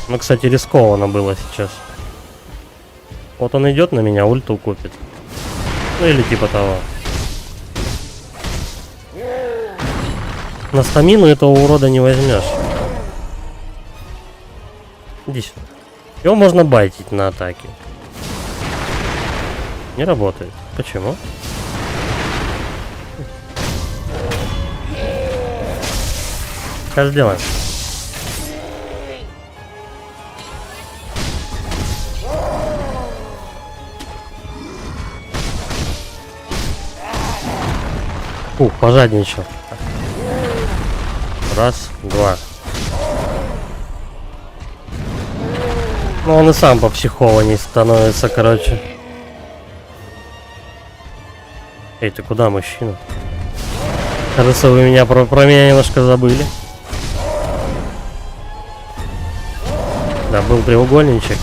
Ну, кстати, рискованно было сейчас. Вот он идет на меня, ульту купит. Ну или типа того. На стамину этого урода не возьмешь. Иди сюда. Его можно байтить на атаке. Не работает. Почему? Сейчас сделаем. Пожадничал. Раз, два. Ну он и сам по психованней становится, короче. Эй, ты куда, мужчина? Кажется, вы меня про меня немножко забыли. Да, был треугольничек.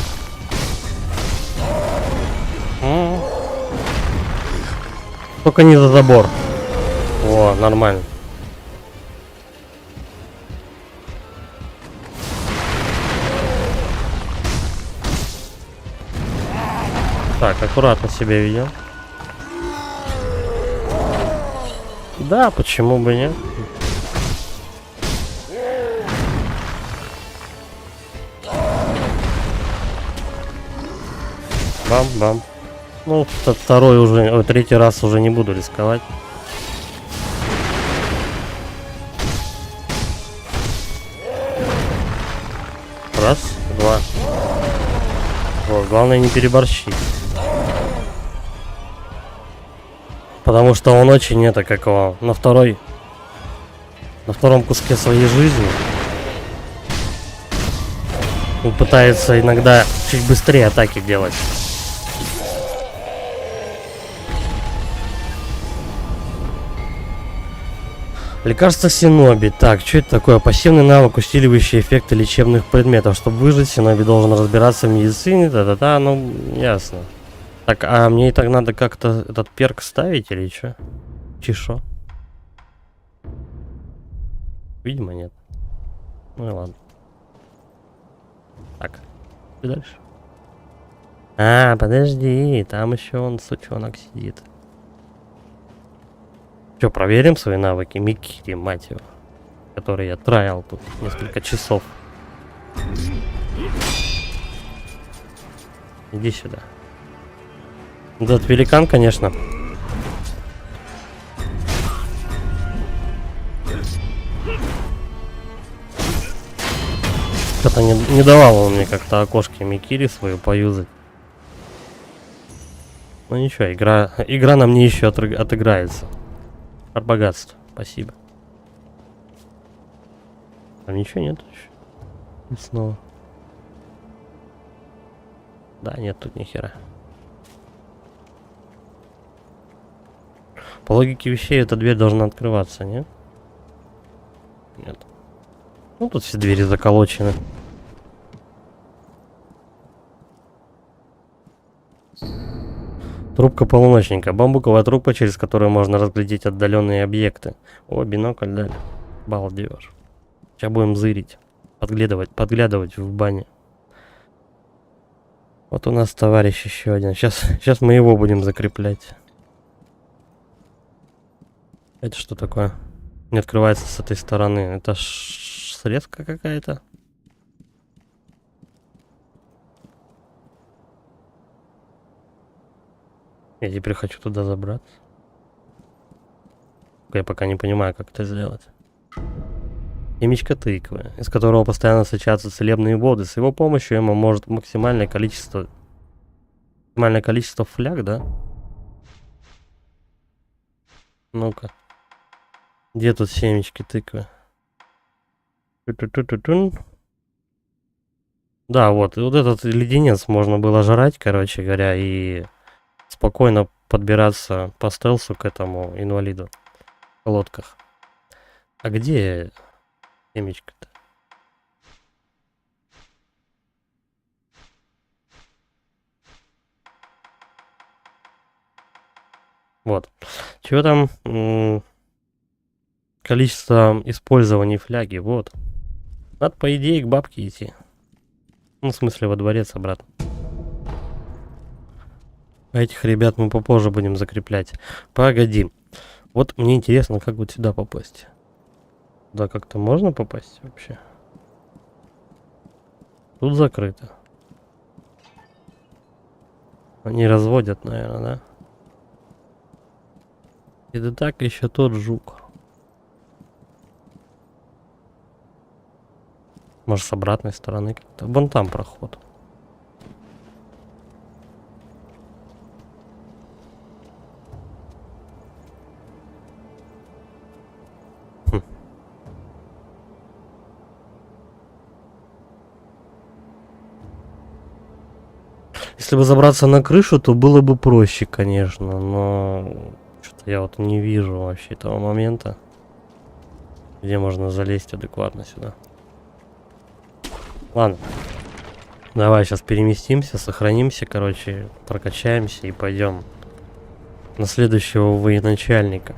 Только не за забор. О, нормально. Так, аккуратно себя ведем. Да, почему бы нет? Бам-бам. Ну, второй уже, третий раз уже не буду рисковать. Раз, два. Вот, главное не переборщить. Потому что он очень это как его на втором куске своей жизни. Он пытается иногда чуть быстрее атаки делать. Лекарство Синоби. Так, что это такое? Пассивный навык, усиливающий эффекты лечебных предметов. Чтобы выжить, Синоби должен разбираться в медицине. Да-да-да, ну, ясно. Так, а мне и так надо как-то этот перк ставить или что? Чешо? Видимо, нет. Ну и ладно. Так, и дальше. А, подожди, там еще он, сучонок, сидит. Че, проверим свои навыки? Микири, мать его. Который я траял тут несколько часов. Иди сюда. Этот великан, конечно. Что-то не давал он мне как-то окошки Микири свою поюзать. Ну ничего, игра на мне еще отыграется. От богатства. Спасибо. А ничего нет еще. И снова. Да, нет тут ни хера. По логике вещей эта дверь должна открываться, нет? Нет. Ну тут все двери заколочены. Трубка полуночника. Бамбуковая трубка, через которую можно разглядеть отдаленные объекты. О, бинокль дали. Балдеж. Сейчас будем зырить. Подглядывать в бане. Вот у нас товарищ еще один. Сейчас мы его будем закреплять. Это что такое? Не открывается с этой стороны. Это срезка какая-то. Я теперь хочу туда забраться. Я пока не понимаю, как это сделать. Семечко тыквы, из которого постоянно сочатся целебные воды. С его помощью Эмма может максимальное количество фляг, да? Ну-ка. Где тут семечки тыквы? Да, вот этот леденец можно было жрать, короче говоря, и спокойно подбираться по стелсу к этому инвалиду в лодках. А где семечко-то? Вот. Чего там? Количество использований фляги, вот. Надо, по идее, к бабке идти. Ну, в смысле, во дворец обратно. А этих ребят мы попозже будем закреплять. Погоди. Вот мне интересно, как вот сюда попасть. Да, как-то можно попасть вообще? Тут закрыто. Они разводят, наверное, да? Это так еще тот жук. Может, с обратной стороны как-то. Вон там проход. Хм. Если бы забраться на крышу, то было бы проще, конечно, но что-то я вот не вижу вообще этого момента, где можно залезть адекватно сюда. Ладно. Давай сейчас переместимся, сохранимся, короче, прокачаемся и пойдем на следующего военачальника.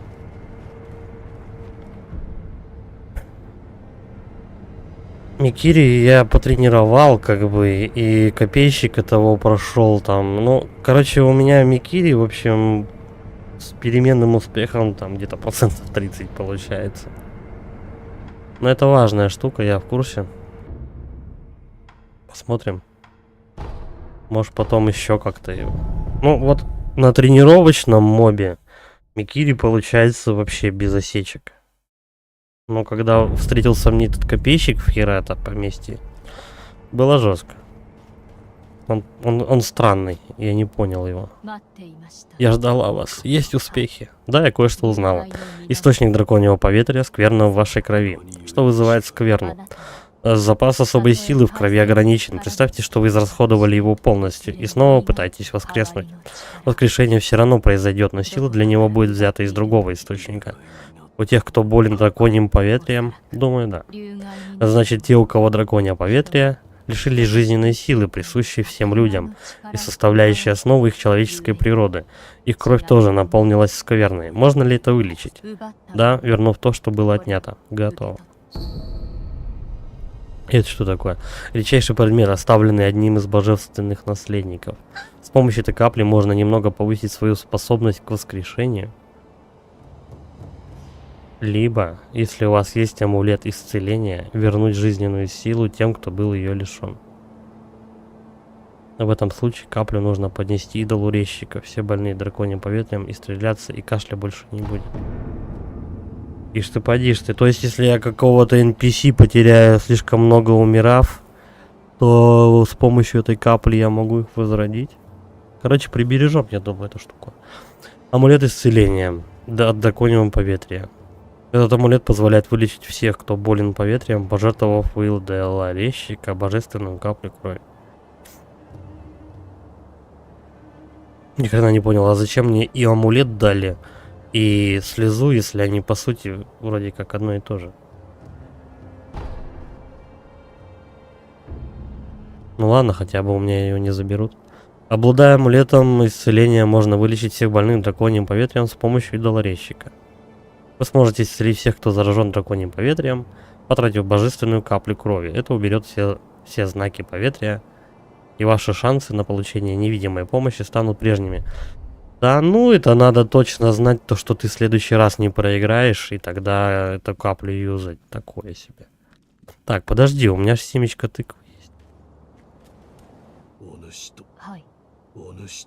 Микири я потренировал, как бы, и копейщика того прошел там. Ну, короче, у меня Микири, в общем, с переменным успехом там где-то процентов 30 получается. Но это важная штука, я в курсе. Посмотрим. Может, потом еще как-то его. Ну, вот на тренировочном мобе Микири получается вообще без осечек. Но когда встретился мне этот копейщик в Хирата поместье, было жестко. Он странный, я не понял его. Я ждала вас. Есть успехи. Да, я кое-что узнала. Источник драконьего поветрия скверно в вашей крови. Что вызывает скверну? Запас особой силы в крови ограничен. Представьте, что вы израсходовали его полностью. И снова пытаетесь воскреснуть. Воскрешение все равно произойдет, но сила для него будет взята из другого источника. У тех, кто болен драконьим поветрием, думаю, да. Значит, те, у кого драконье поветрие, лишились жизненной силы, присущей всем людям, и составляющей основу их человеческой природы. Их кровь тоже наполнилась скверной. Можно ли это вылечить? Да, вернув то, что было отнято. Готово. Это что такое? Редчайший предмет, оставленный одним из божественных наследников. С помощью этой капли можно немного повысить свою способность к воскрешению. Либо, если у вас есть амулет исцеления, вернуть жизненную силу тем, кто был ее лишен. В этом случае каплю нужно поднести идолу резчика. Все больные драконьим поветрием и стреляться, и кашля больше не будет. Ишь ты, подишь ты. То есть, если я какого-то NPC потеряю слишком много умирав, то с помощью этой капли я могу их возродить. Короче, прибережем, я думаю, эту штуку. Амулет исцеления. Да, от драконьего поветрия. Этот амулет позволяет вылечить всех, кто болен поветрием, пожертвовав Уилдела резчика божественную каплю крови. Никогда не понял, а зачем мне и амулет дали, и слезу, если они по сути вроде как одно и то же. Ну ладно, хотя бы у меня ее не заберут. Обладая амулетом исцеления, можно вылечить всех больных драконьим поветрием с помощью идолорезчика. Вы сможете исцелить всех, кто заражен драконьим поветрием, потратив божественную каплю крови. Это уберет все знаки поветрия, и ваши шансы на получение невидимой помощи станут прежними. Да ну, это надо точно знать, то, что ты в следующий раз не проиграешь, и тогда эту каплю юзать. Такое себе. Так, подожди, у меня же семечко тыквы есть.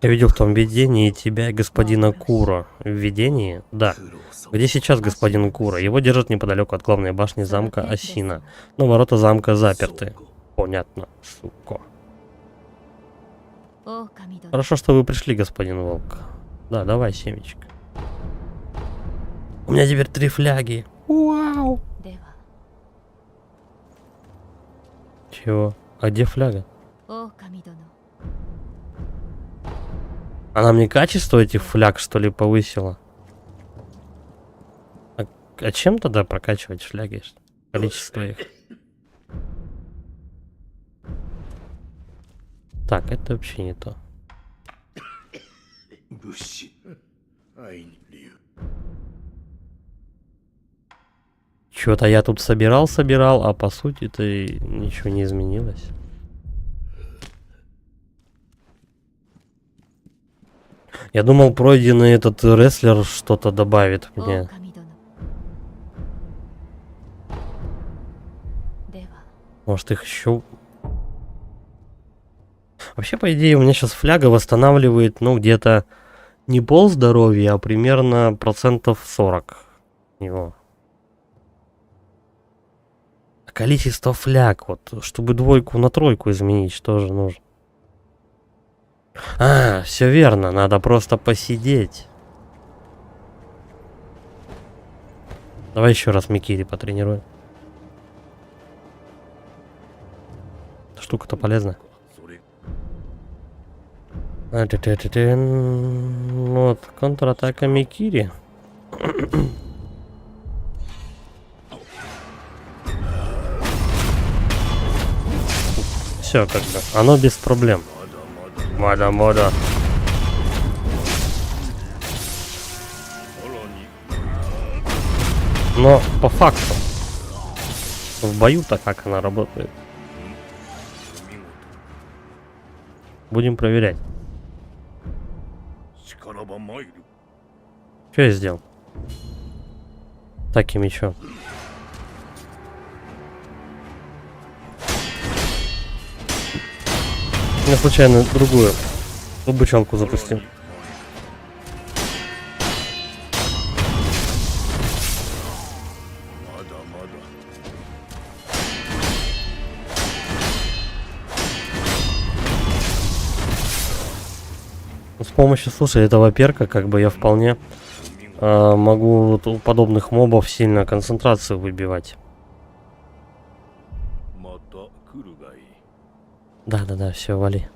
Я видел в том видении тебя и господина Куро. В видении? Да. Где сейчас господин Куро? Его держат неподалеку от главной башни замка Асина. Но ворота замка заперты. Понятно, сука. Хорошо, что вы пришли, господин Волк. Да, давай, семечко. У меня теперь 3 фляги. Вау! Чего? А где фляга? Она мне качество этих фляг, что ли, повысила? А чем тогда прокачивать фляги? Количество их. Так, это вообще не то. Что-то я тут собирал, а по сути-то ничего не изменилось. Я думал, пройденный этот рестлер что-то добавит мне. Может, их еще... Вообще, по идее, у меня сейчас фляга восстанавливает, ну, где-то не пол здоровья, а примерно процентов 40 его. А количество фляг, вот, чтобы 2 на 3 изменить, что же нужно? А, все верно, надо просто посидеть. Давай еще раз Микири потренируем. Штука-то полезная. Вот, контратака Микири. Все, как бы, оно без проблем. Мода. Но по факту, в бою-то как она работает? Будем проверять. Что я сделал? Так и мечом. Я случайно другую обучалку запустил. С помощью, слушай, этого перка, как бы я вполне могу вот у подобных мобов сильно концентрацию выбивать. Да, все, вали.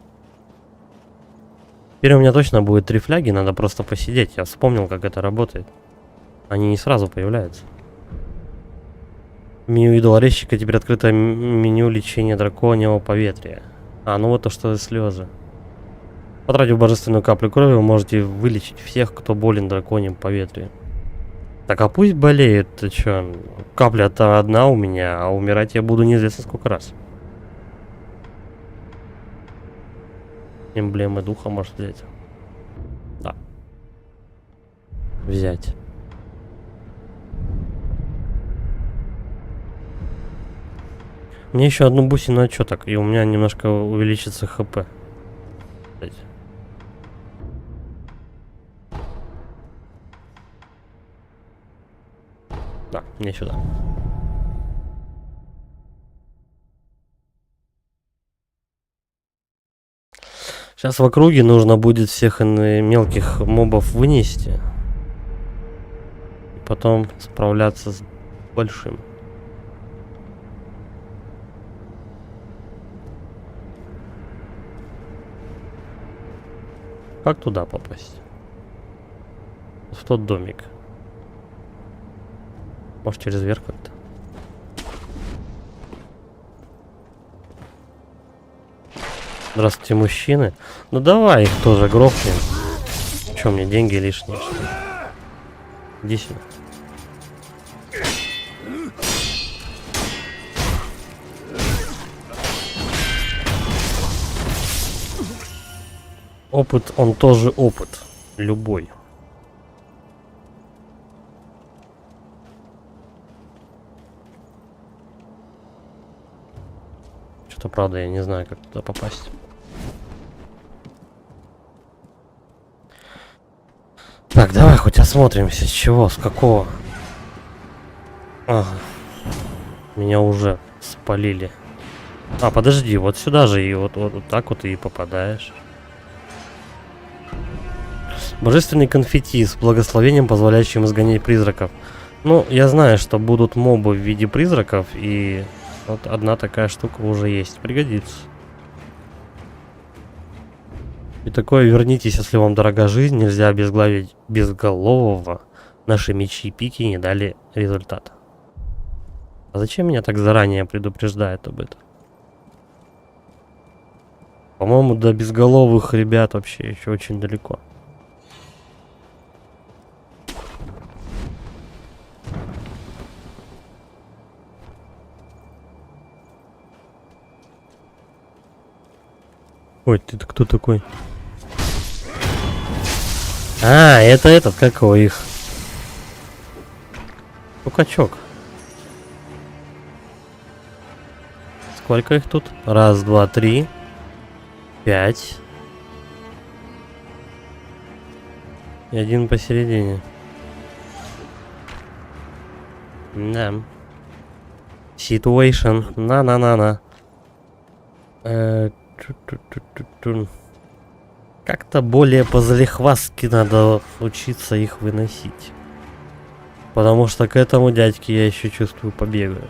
Теперь у меня точно будет 3 фляги, надо просто посидеть. Я вспомнил, как это работает. Они не сразу появляются. В меню идолорезчика теперь открыто меню лечения драконьего поветрия. А, ну вот то, что слезы. Потратив божественную каплю крови, вы можете вылечить всех, кто болен драконьим поветрием. Так, а пусть болеет, ты чё? Капля-то одна у меня, а умирать я буду неизвестно сколько раз. Эмблемы духа может взять. Да. Взять. Мне еще одну бусину отчеток, и у меня немножко увеличится хп. Да, мне сюда. Сейчас в округе нужно будет всех мелких мобов вынести. И потом справляться с большим. Как туда попасть? В тот домик. Может, через верх как-то? Здравствуйте, мужчины. Ну давай их тоже грохнем. Че, мне деньги лишние, что ли? Иди сюда. Опыт, он тоже опыт. Любой. Что-то, правда, я не знаю, как туда попасть. Так, давай хоть осмотримся, с чего, с какого. Ага. Меня уже спалили. А, подожди, вот сюда же и вот так вот и попадаешь. Божественный конфетти с благословением, позволяющим изгонять призраков. Ну, я знаю, что будут мобы в виде призраков, и вот одна такая штука уже есть. Пригодится. И такое вернитесь, если вам дорога жизнь, нельзя обезглавить безголового. Наши мечи и пики не дали результата. А зачем меня так заранее предупреждают об этом? По-моему, до безголовых ребят вообще еще очень далеко. Ой, ты кто такой? А, это этот, как его их? Качок. Сколько их тут? Раз, два, три. 5. И один посередине. Да. Situation. На-на-на-на. Как-то более по-залихвастски надо учиться их выносить. Потому что к этому дядьке я еще чувствую побегаю.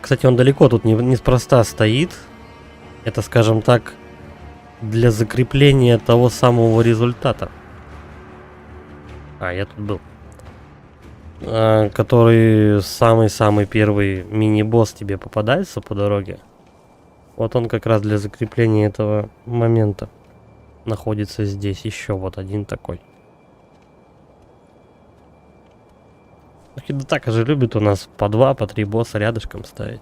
Кстати, он далеко тут неспроста стоит. Это, скажем так, для закрепления того самого результата. А, я тут был. Который самый-самый первый мини-босс тебе попадается по дороге. Вот он как раз для закрепления этого момента находится здесь. Еще вот один такой. Хидетака же любит у нас по 2, по 3 босса рядышком ставить.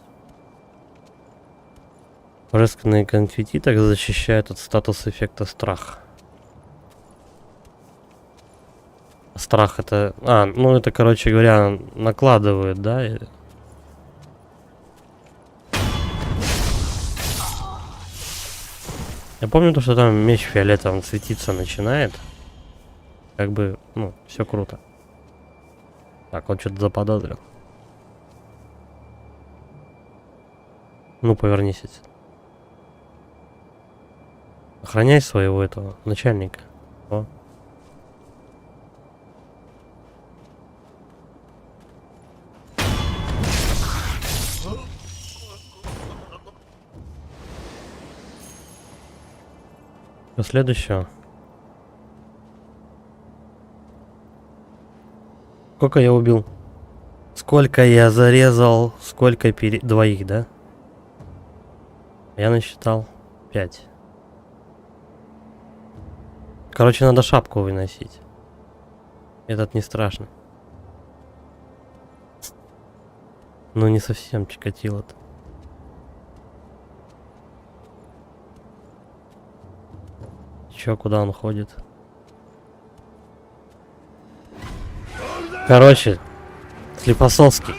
Божественные конфетти так защищают от статус эффекта страх. Страх это... А, ну это, короче говоря, накладывают, да? Я помню то, что там меч фиолетовым светиться начинает. Как бы, ну, все круто. Так, он что-то заподозрил. Ну, повернись. Охраняй своего этого начальника. О. До следующего. Сколько я убил? Сколько я зарезал? Сколько двоих, да? Я насчитал 5. Короче, надо шапку выносить. Этот не страшно. Ну, не совсем Чикатило-то. Чё, куда он ходит? Короче, Склифосовский.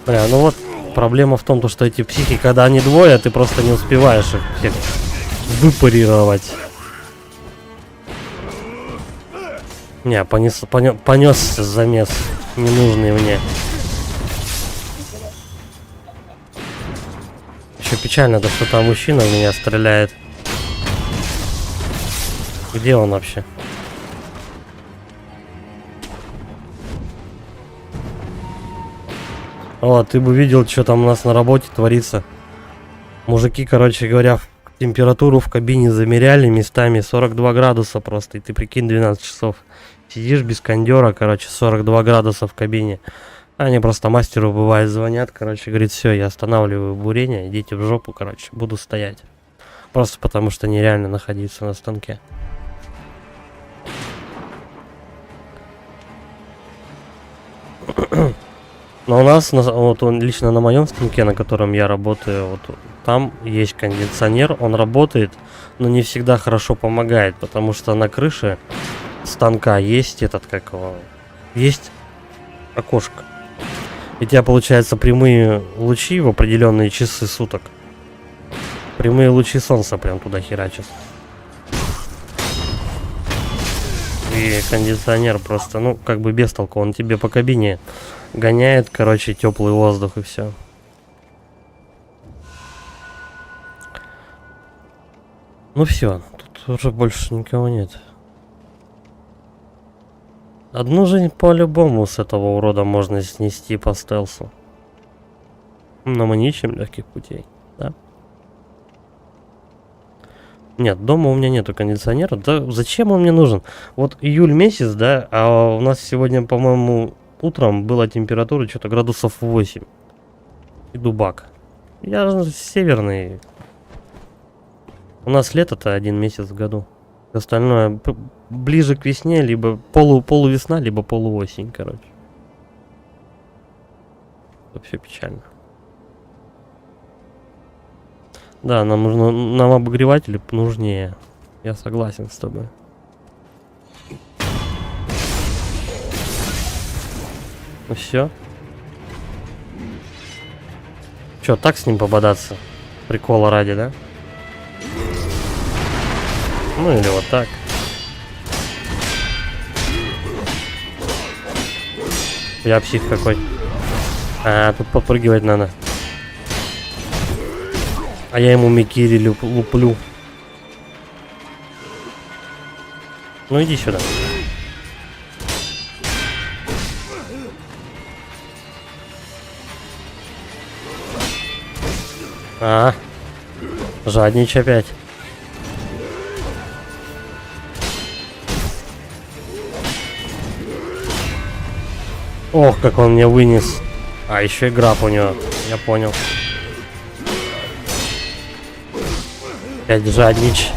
Бля, ну вот проблема в том, что эти психи, когда они двое, ты просто не успеваешь их всех выпарировать. Не, понесся замес ненужный мне. Еще печально, то что там мужчина в меня стреляет. Где он вообще? О, ты бы видел, что там у нас на работе творится. Мужики, короче говоря, температуру в кабине замеряли местами 42 градуса просто. И ты прикинь, 12 часов сидишь без кондера, короче, 42 градуса в кабине. Они просто мастеру бывает звонят, короче, говорит, все, я останавливаю бурение, идите в жопу, короче, буду стоять. Просто потому что нереально находиться на станке. Но у нас, вот лично на моем станке, на котором я работаю, вот там есть кондиционер, он работает, но не всегда хорошо помогает, потому что на крыше станка есть этот, как его, есть окошко. И у тебя, получается, прямые лучи в определенные часы суток. Прямые лучи солнца прям туда херачат. И кондиционер просто, ну, как бы без толку, он тебе по кабине гоняет, короче, теплый воздух и все. Ну все, тут уже больше никого нет. Одну жизнь по-любому с этого урода можно снести по стелсу. Но мы не ищем легких путей, да? Нет, дома у меня нету кондиционера. Да зачем он мне нужен? Вот июль месяц, да, а у нас сегодня, по-моему, утром была температура что-то градусов 8. И дубак. Я же северный. У нас лето-то 1 месяц в году. Остальное ближе к весне, либо полувесна, либо полуосень, короче. Вообще печально. Да, нам обогреватели нужнее. Я согласен с тобой. Ну все. Чё, так с ним пободаться? Прикола ради, да? Ну или вот так. Я псих какой. А, тут подпрыгивать надо. А я ему микири луплю. Ну иди сюда. А, жадничай опять. Ох, как он меня вынес. А, еще и граб у него. Я понял. Опять жаднич.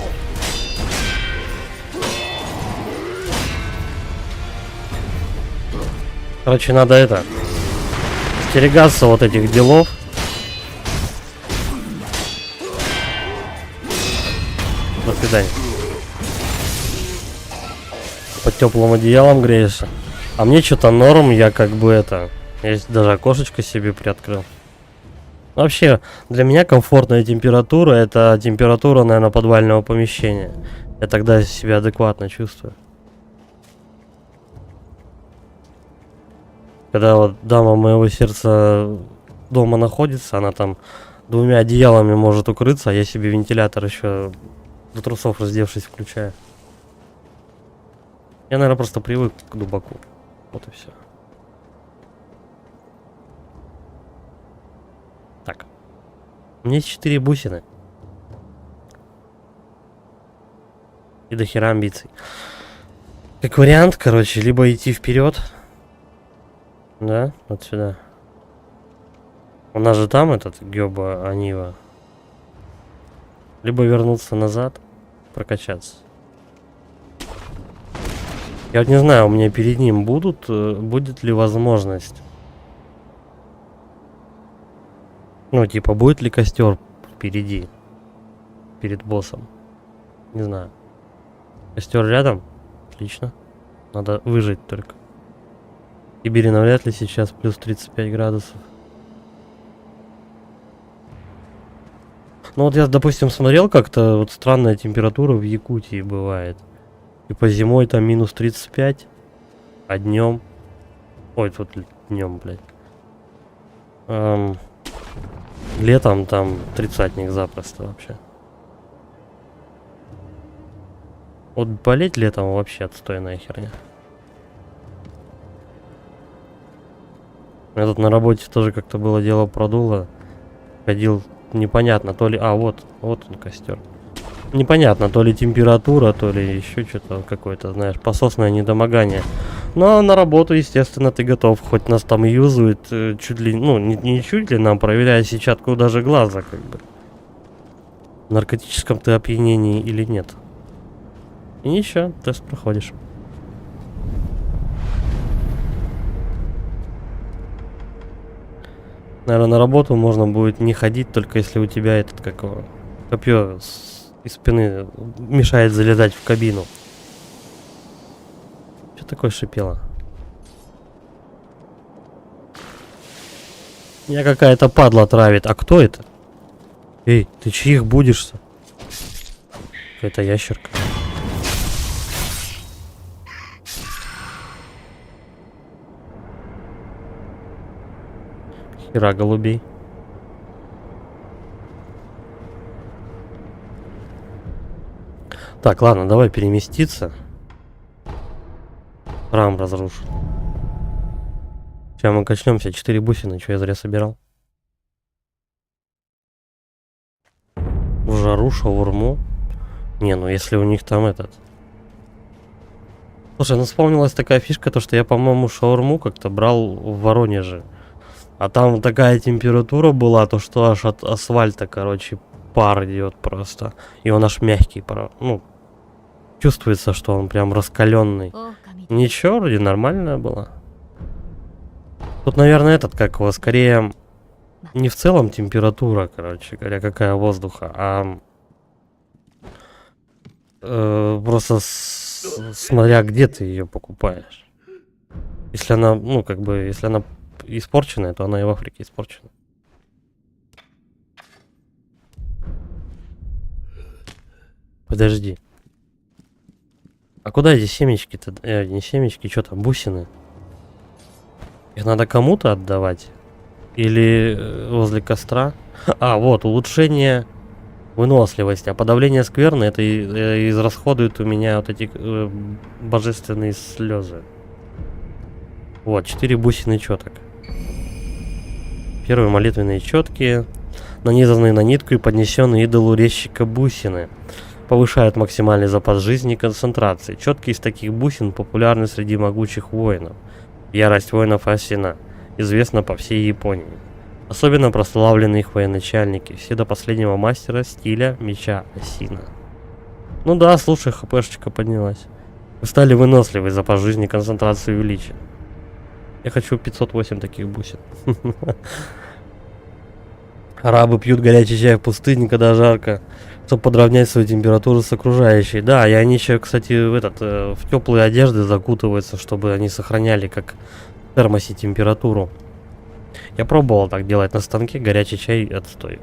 Короче, надо это... остерегаться вот этих делов. До свидания. Под теплым одеялом греешься. А мне что-то норм, я как бы это... Я даже окошечко себе приоткрыл. Вообще, для меня комфортная температура — это температура, наверное, подвального помещения. Я тогда себя адекватно чувствую. Когда вот дама моего сердца дома находится, она там двумя одеялами может укрыться, а я себе вентилятор еще до трусов раздевшись включаю. Я, наверное, просто привык к дубаку. Вот и все. Так. У меня есть 4 бусины. И до хера амбиций. Как вариант, короче, либо идти вперед. Да, вот сюда. У нас же там этот Гёба Анива. Либо вернуться назад, прокачаться. Я вот не знаю, у меня перед ним будет ли возможность. Ну, типа, будет ли костер впереди, перед боссом? Не знаю. Костер рядом? Отлично. Надо выжить только. В Сибири навряд ли сейчас плюс 35 градусов. Ну вот я, допустим, смотрел как-то, вот странная температура в Якутии бывает. Типа зимой там минус 35, а днем... Ой, тут днем, блядь. Летом там 30-ник запросто вообще. Вот болеть летом вообще отстойная херня. У меня тут на работе тоже как-то было дело продуло. Ходил непонятно, то ли... А, вот он костер. Непонятно, то ли температура, то ли еще что-то какое-то, знаешь, пососное недомогание. Но на работу, естественно, ты готов. Хоть нас там юзают чуть ли... Ну, не чуть ли, нам проверяя сетчатку даже глаза, как бы. В наркотическом ты опьянении или нет. И ничего, тест проходишь. Наверное, на работу можно будет не ходить, только если у тебя этот, как его, копье из спины мешает залезать в кабину. Что такое шипело? Меня какая-то падла травит. А кто это? Эй, ты чьих будешь-то? Какая-то ящерка. Хера голубей. Так, ладно, давай переместиться. Храм разрушу. Сейчас мы качнемся. 4 бусины, что я зря собирал. В жару, шаурму. Не, ну если у них там этот... Слушай, ну вспомнилась такая фишка, то что я, по-моему, шаурму как-то брал в Воронеже. А там такая температура была, то что аж от асфальта, короче, пар идет просто. И он аж мягкий, ну, чувствуется, что он прям раскаленный. Ничего, вроде нормальная была. Тут, наверное, этот, как его, скорее не в целом температура, короче говоря, какая воздуха, а просто смотря где ты ее покупаешь. Если она, ну, как бы, если она испорченная, то она и в Африке испорчена. Подожди. А куда эти семечки-то? Не семечки, что там, бусины? Их надо кому-то отдавать? Или возле костра? А, вот, улучшение выносливости. А подавление скверны, это израсходует у меня вот эти божественные слезы. Вот, 4 бусины четок. Первые молитвенные четки, нанизанные на нитку и поднесенные идолу резчика бусины. Повышают максимальный запас жизни и концентрации. Четки из таких бусин популярны среди могучих воинов. Ярость воинов Асина известна по всей Японии. Особенно прославлены их военачальники, все до последнего мастера стиля меча Асина. Ну да, слушай, хпшечка поднялась. Вы стали выносливы, запас жизни и концентрации увеличен. Я хочу 508 таких бусин. Арабы пьют горячий чай в пустыне, когда жарко, чтобы подровнять свою температуру с окружающей. Да, и они еще, кстати, в теплые одежды закутываются, чтобы они сохраняли как в термосе температуру. Я пробовал так делать на станке, горячий чай отстой.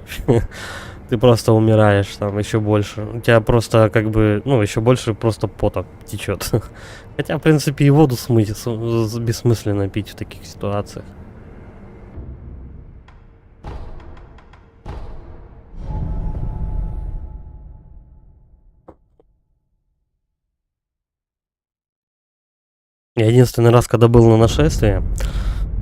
Ты просто умираешь там еще больше. У тебя просто как бы, ну, еще больше просто пота течет. Хотя, в принципе, и воду смыть бессмысленно пить в таких ситуациях. Я единственный раз, когда был на нашествии,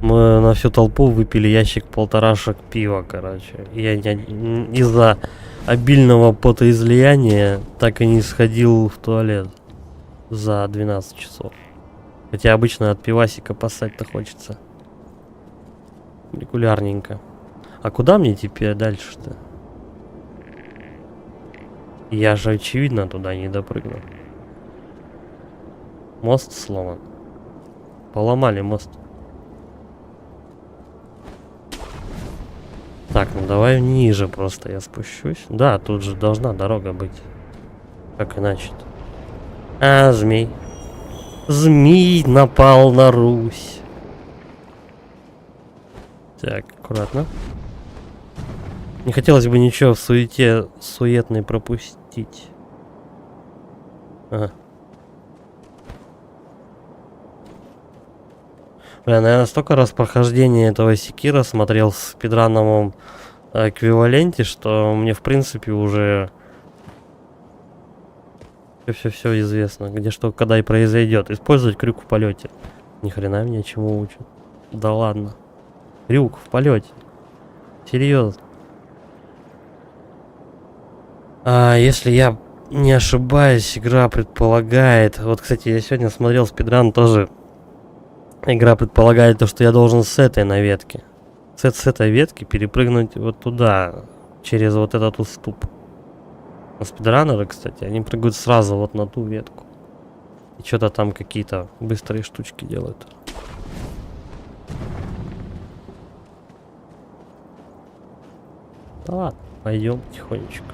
мы на всю толпу выпили ящик полторашек пива, короче. Я из-за обильного потоизлияния так и не сходил в туалет за 12 часов. Хотя обычно от пивасика поссать-то хочется. Регулярненько. А куда мне теперь дальше-то? Я же, очевидно, туда не допрыгну. Мост сломан. Поломали мост. Так, ну давай ниже просто я спущусь. Да, тут же должна дорога быть. Как иначе-то? А, змей. Змей напал на Русь. Так, аккуратно. Не хотелось бы ничего в суете суетной пропустить. Ага. Бля, наверное, столько раз прохождение этого Секира смотрел в спидранном эквиваленте, что мне, в принципе, уже все известно, где что, когда и произойдет. Использовать крюк в полете. Ни хрена меня чему учат. Да ладно. Крюк в полете. Серьезно. Если я не ошибаюсь, игра предполагает... Вот, кстати, я сегодня смотрел спидран тоже. Игра предполагает то, что я должен с этой на ветке. С этой ветки перепрыгнуть вот туда. Через вот этот уступ. А спидранеры, кстати, они прыгают сразу вот на ту ветку. И что-то там какие-то быстрые штучки делают. Да ладно, пойдем потихонечку.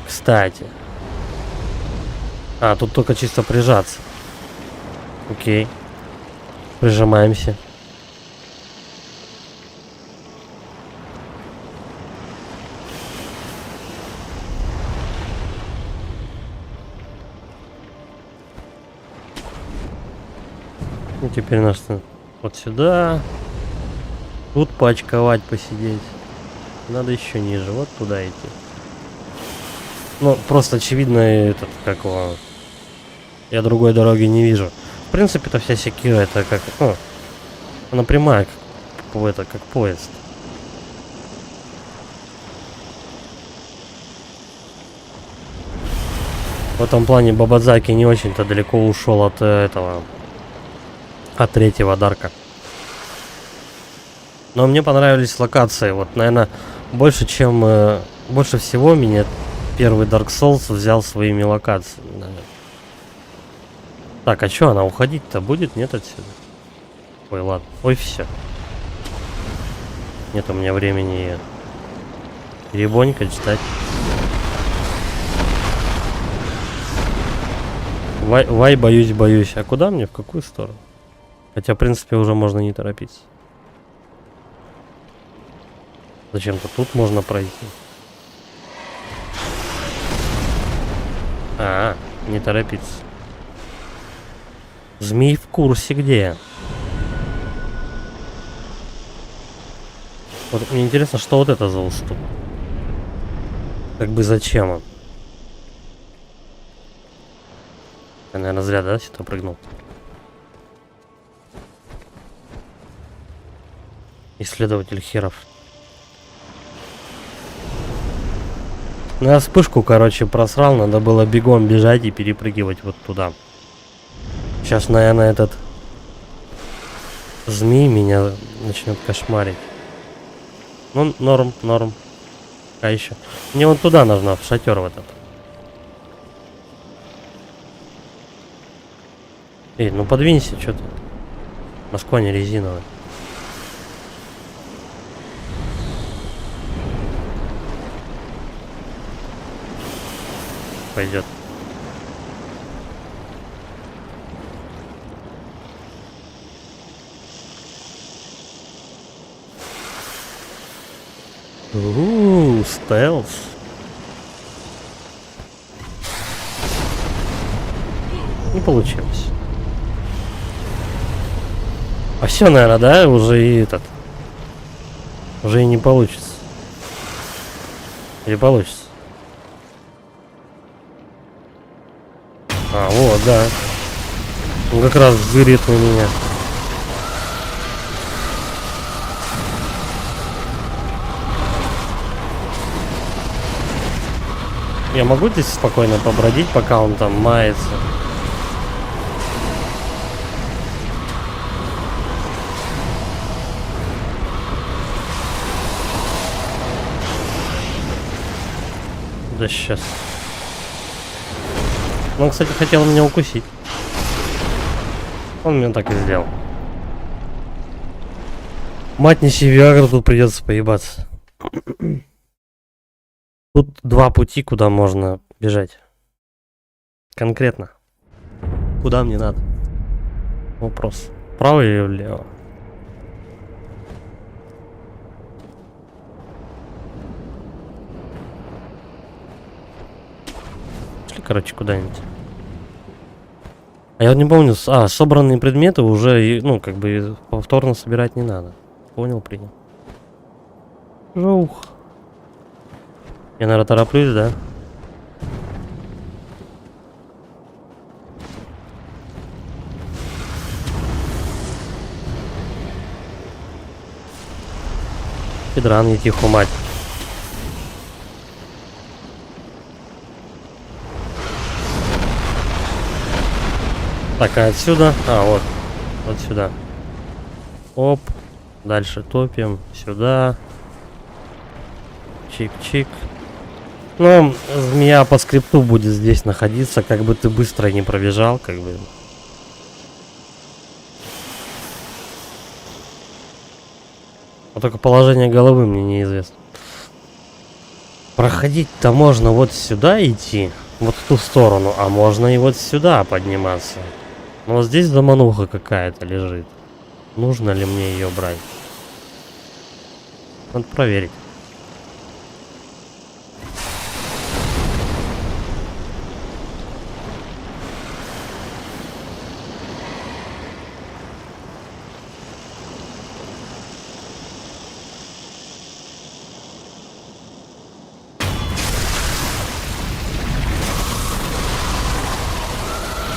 Кстати. Тут только чисто прижаться. Окей. Прижимаемся. Ну, теперь нас вот сюда. Тут поочковать, посидеть. Надо еще ниже, вот туда идти. Ну, просто очевидно, этот, как его... Я другой дороги не вижу. В принципе-то вся Секира это как, ну, она прямая, как поезд. В этом плане Бабадзаки не очень-то далеко ушел от этого, от третьего Дарка. Но мне понравились локации. Вот, наверное, больше всего меня первый Dark Souls взял своими локациями, наверное. Так, а чё, она уходить-то будет? Нет отсюда? Ой, ладно. Ой, все. Нет у меня времени её перебонькать, ждать. Вай, боюсь. А куда мне? В какую сторону? Хотя, в принципе, уже можно не торопиться. Зачем-то тут можно пройти. Не торопиться. Змей в курсе где. Вот мне интересно, что вот это за уступ. Как бы зачем он? Я, наверное, зря, да, сюда прыгнул. Исследователь херов. Ну, я вспышку, короче, просрал. Надо было бегом бежать и перепрыгивать вот туда. Сейчас, наверное, этот змей меня начнет кошмарить. Ну, норм. А еще. Мне вот туда нужно, в шатер в этот. Эй, ну подвинься, что ты. Москва не резиновая. Пойдет. Стелс. Не получилось. А все, наверное, да? Уже и этот. Уже и не получится. Или получится? А, вот, да. Он как раз вырит на меня. Я могу здесь спокойно побродить, пока он там мается? Да сейчас. Он, кстати, хотел меня укусить. Он меня так и сделал. Мать неси Виагру, тут придется поебаться. Тут два пути, куда можно бежать. Конкретно. Куда мне надо? Вопрос. Вправо или влево? Шли, короче, куда-нибудь. А я вот не помню. Собранные предметы уже, ну, как бы повторно собирать не надо. Понял, принял. Жух. Я, наверное, тороплюсь, да? Педран, не тихо, мать. Так, а отсюда? Вот. Вот сюда. Оп. Дальше топим. Сюда. Чик-чик. Ну, змея по скрипту будет здесь находиться, как бы ты быстро не пробежал, как бы. А только положение головы мне неизвестно. Проходить-то можно вот сюда идти, вот в ту сторону, а можно и вот сюда подниматься. Но вот здесь замануха какая-то лежит. Нужно ли мне ее брать? Надо проверить.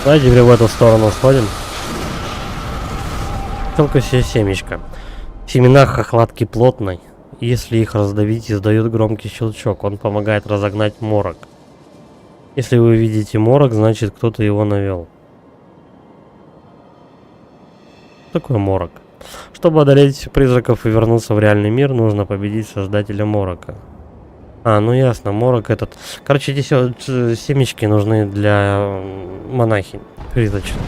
Давайте теперь в эту сторону сходим. Только все семечко. В семенах хохлатки плотной. Если их раздавить, издают громкий щелчок. Он помогает разогнать морок. Если вы видите морок, значит кто-то его навел. Что такое морок? Чтобы одолеть призраков и вернуться в реальный мир, нужно победить создателя морока. А, ну ясно, морок этот. Короче, эти семечки нужны для монахинь. Призрачных.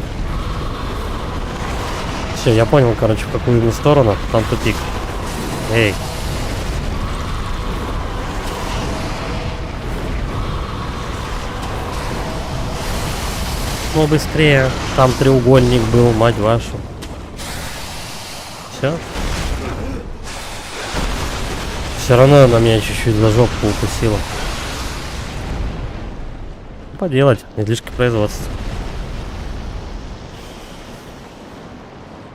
Все, я понял, короче, в какую именно сторону. Там тупик. Эй. Ну быстрее. Там треугольник был, мать вашу. Все. Все равно она меня чуть-чуть за жопку укусила. Поделать, излишки производства.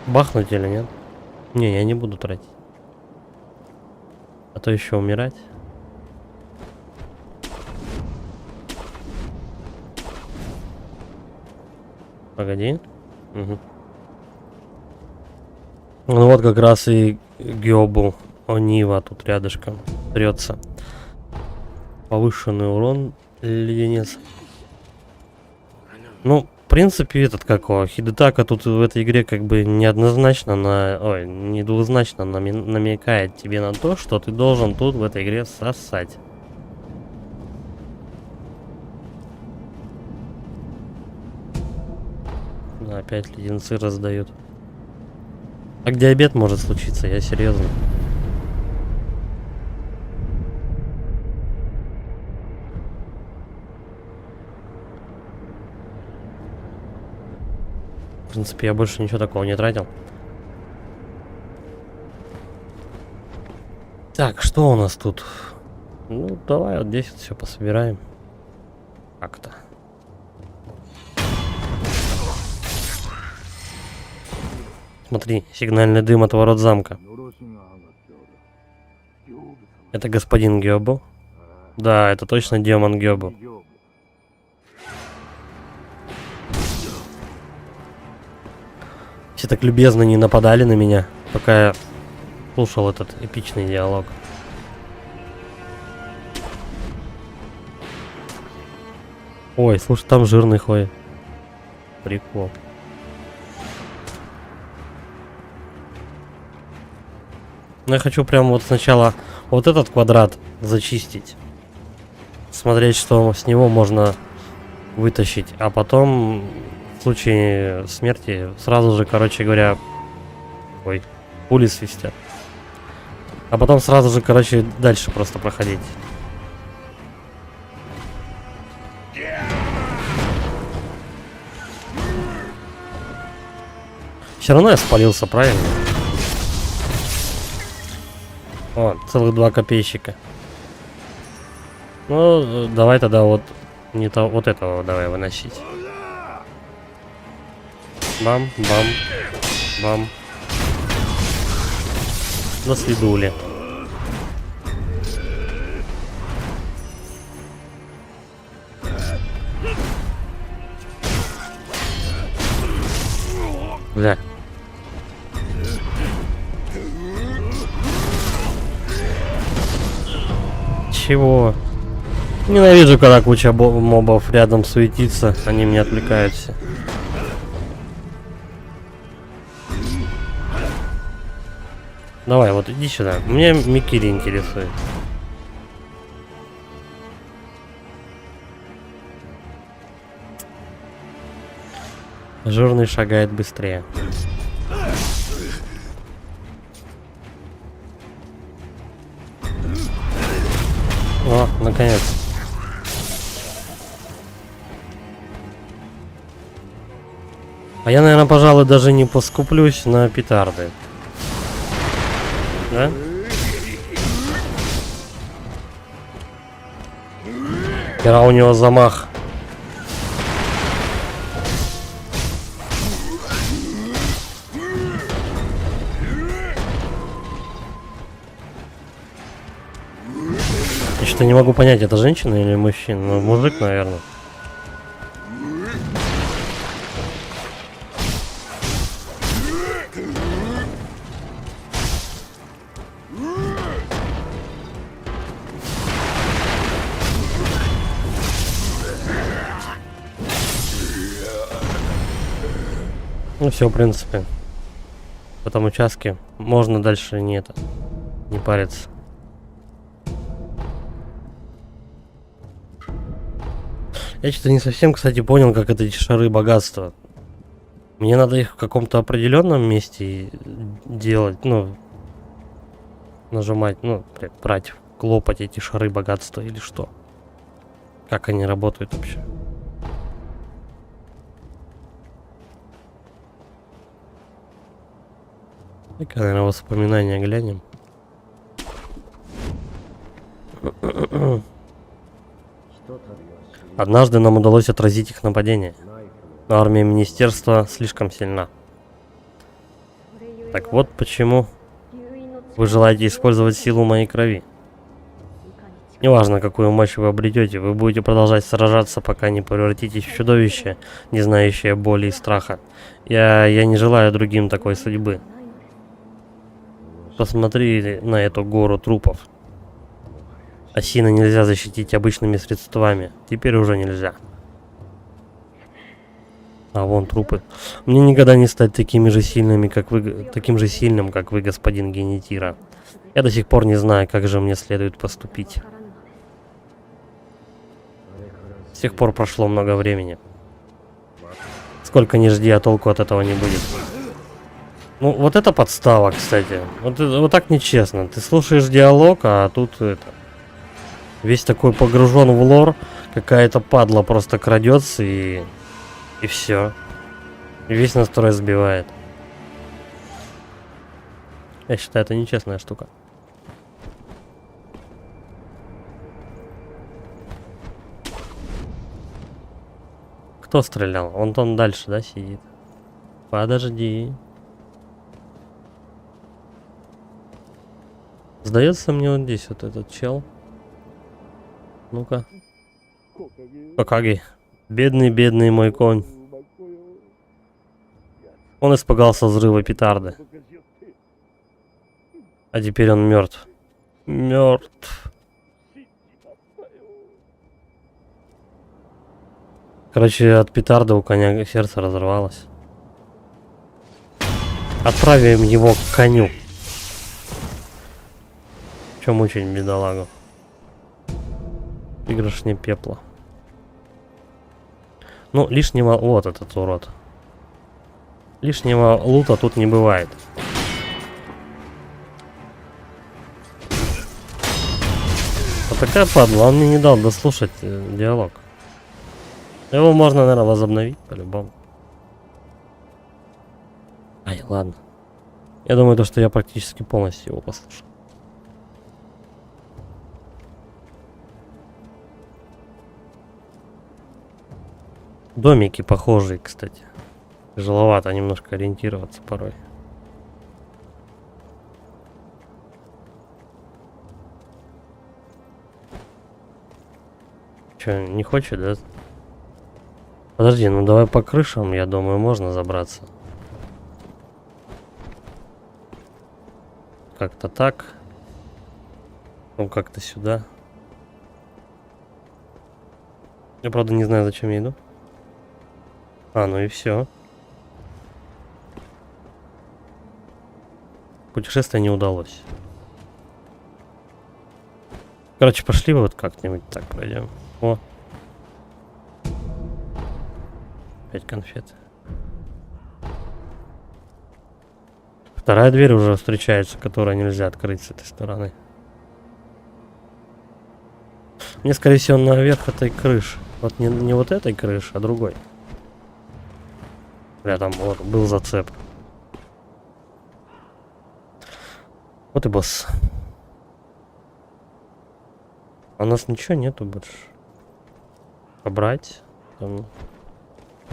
Бахнуть или нет? Не, я не буду тратить. А то еще умирать. Погоди. Угу. Ну вот как раз и Гёбу. Онива тут рядышком трется. Повышенный урон, леденец. Ну, в принципе, этот какого. Хидетака тут в этой игре как бы неоднозначно не двузначно намекает тебе на то, что ты должен тут в этой игре сосать. Да, опять леденцы раздают. Так диабет может случиться, я серьезно. В принципе, я больше ничего такого не тратил. Так, что у нас тут? Ну, давай вот здесь вот все пособираем. Как-то. Смотри, сигнальный дым от ворот замка. Это господин Гёбу. Да, это точно демон Гёбу. Все так любезно не нападали на меня, пока я слушал этот эпичный диалог. Ой, слушай, там жирный ходит. Прикол. Но я хочу прям вот сначала вот этот квадрат зачистить. Смотреть, что с него можно вытащить. А потом, в случае смерти, сразу же, короче говоря... Ой, пули свистят. А потом сразу же, короче, дальше просто проходить. Все равно я спалился, правильно? О, целых 2 копейщика. Ну, давай тогда вот не то, вот этого давай выносить. Бам, бам, бам. До свидули. Бля. Чего? Ненавижу, когда куча мобов рядом суетится, они меня отвлекают все. Давай, вот иди сюда. Мне Микири интересует. Жирный шагает быстрее. О, наконец. А я, наверное, пожалуй, даже не поскуплюсь на петарды. Да? Хера у него замах. Я что-то не могу понять, это женщина или мужчина? Ну, мужик, наверное. Ну все, в принципе. В этом участке можно дальше не париться. Я что-то не совсем, кстати, понял, как это эти шары богатства. Мне надо их в каком-то определенном месте делать, ну, нажимать, ну, брать, клопать эти шары богатства или что? Как они работают вообще? Так, наверное, воспоминания глянем. Однажды нам удалось отразить их нападение, но армия министерства слишком сильна. Так вот почему вы желаете использовать силу моей крови. Неважно, какую мощь вы обретете, вы будете продолжать сражаться, пока не превратитесь в чудовище, не знающее боли и страха. Я не желаю другим такой судьбы. Посмотри на эту гору трупов. Асина нельзя защитить обычными средствами. Теперь уже нельзя. А вон трупы. Мне никогда не стать таким же сильным, как вы, господин Генетира. Я до сих пор не знаю, как же мне следует поступить. С тех пор прошло много времени. Сколько ни жди, а толку от этого не будет. Ну, вот это подстава, кстати. Вот так нечестно. Ты слушаешь диалог, а тут это... Весь такой погружен в лор. Какая-то падла просто крадется и все. И весь настрой сбивает. Я считаю, это нечестная штука. Кто стрелял? Он там дальше, да, сидит? Подожди. Сдается мне вот здесь вот этот чел. Ну-ка. Хокаги. Бедный мой конь. Он испугался взрыва петарды. А теперь он мертв. Мертв. Короче, от петарды у коня сердце разорвалось. Отправим его к коню. Чем мучить бедолагу? Пригоршня пепла. Ну, лишнего... Вот этот урод. Лишнего лута тут не бывает. Вот такая падла. Он мне не дал дослушать диалог. Его можно, наверное, возобновить по-любому. Ай, ладно. Я думаю, то, что я практически полностью его послушал. Домики похожие, кстати. Тяжеловато немножко ориентироваться порой. Че, не хочет, да? Подожди, ну давай по крышам, я думаю, можно забраться. Как-то так. Ну, как-то сюда. Я, правда, не знаю, зачем я иду. А, ну и все. Путешествие не удалось. Короче, пошли вот как-нибудь так пройдем. О. 5 конфет. Вторая дверь уже встречается, которую нельзя открыть с этой стороны. Мне, скорее всего, наверх этой крыши. Вот не вот этой крыши, а другой. Бля, там вот был зацеп. Вот и босс. А у нас ничего нету больше. Побрать. Там...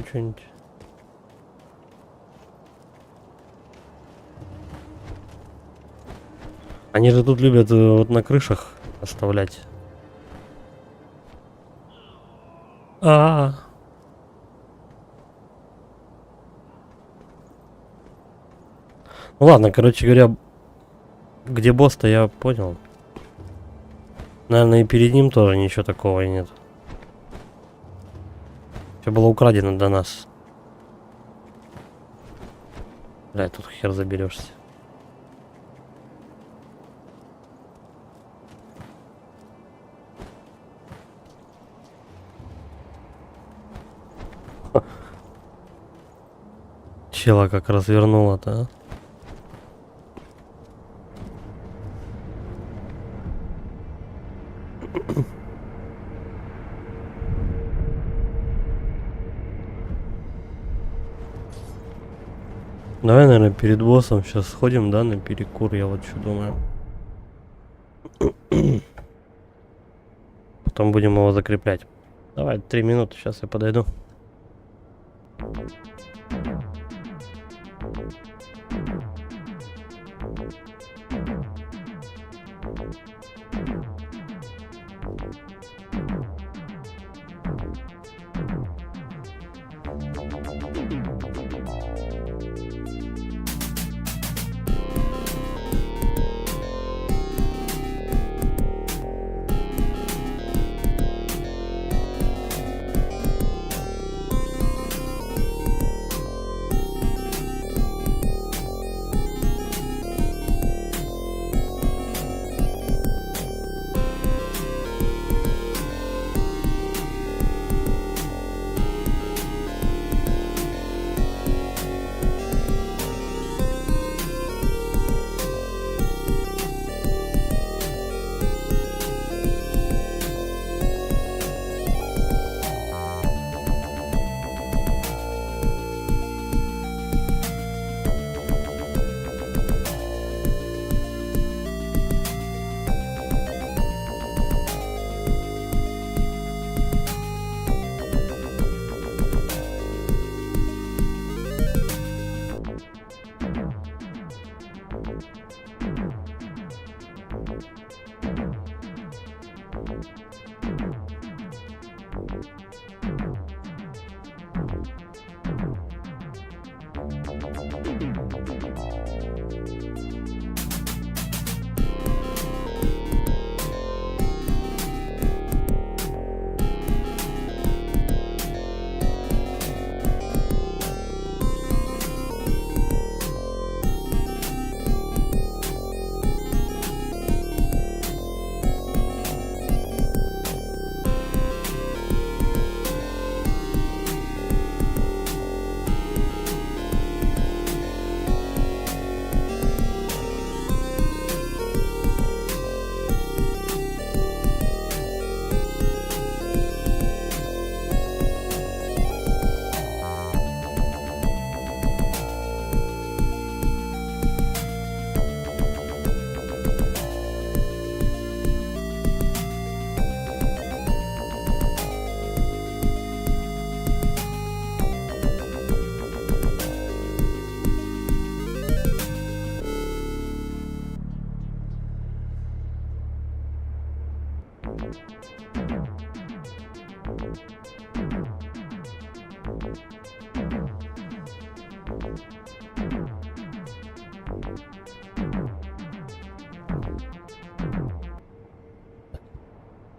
Что-нибудь. Они же тут любят вот на крышах оставлять. А-а-а. Ну ладно, короче говоря, где босс-то я понял. Наверное, и перед ним тоже ничего такого и нет. Все было украдено до нас. Бля, тут хер заберешься. Чела как развернула-то, а? Давай, наверное, перед боссом сейчас сходим, да, на перекур, я вот что думаю. Потом будем его закреплять. Давай, 3 минуты, сейчас я подойду.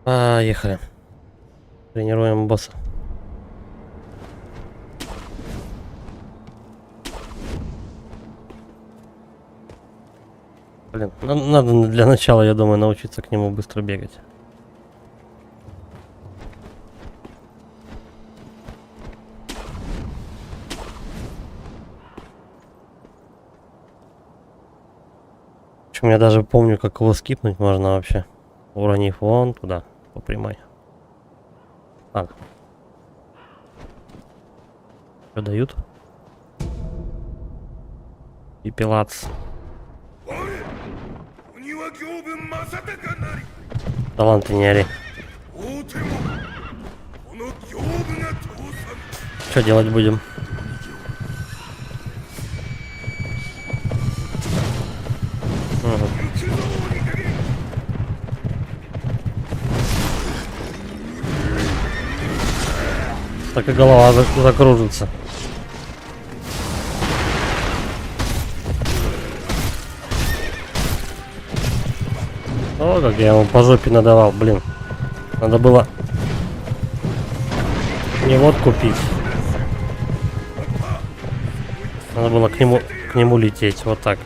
Поехали. Тренируем босса. Блин, надо для начала, я думаю, научиться к нему быстро бегать. В общем, я даже помню, как его скипнуть можно вообще. Уронив вон туда, по прямой. Ладно. Что дают? Пепелац. Таланты не ори. Что делать будем? Угу. Так и голова закружится. О, как я ему по жопе надавал, блин. Надо было не водку пить. Надо было к нему лететь, вот так.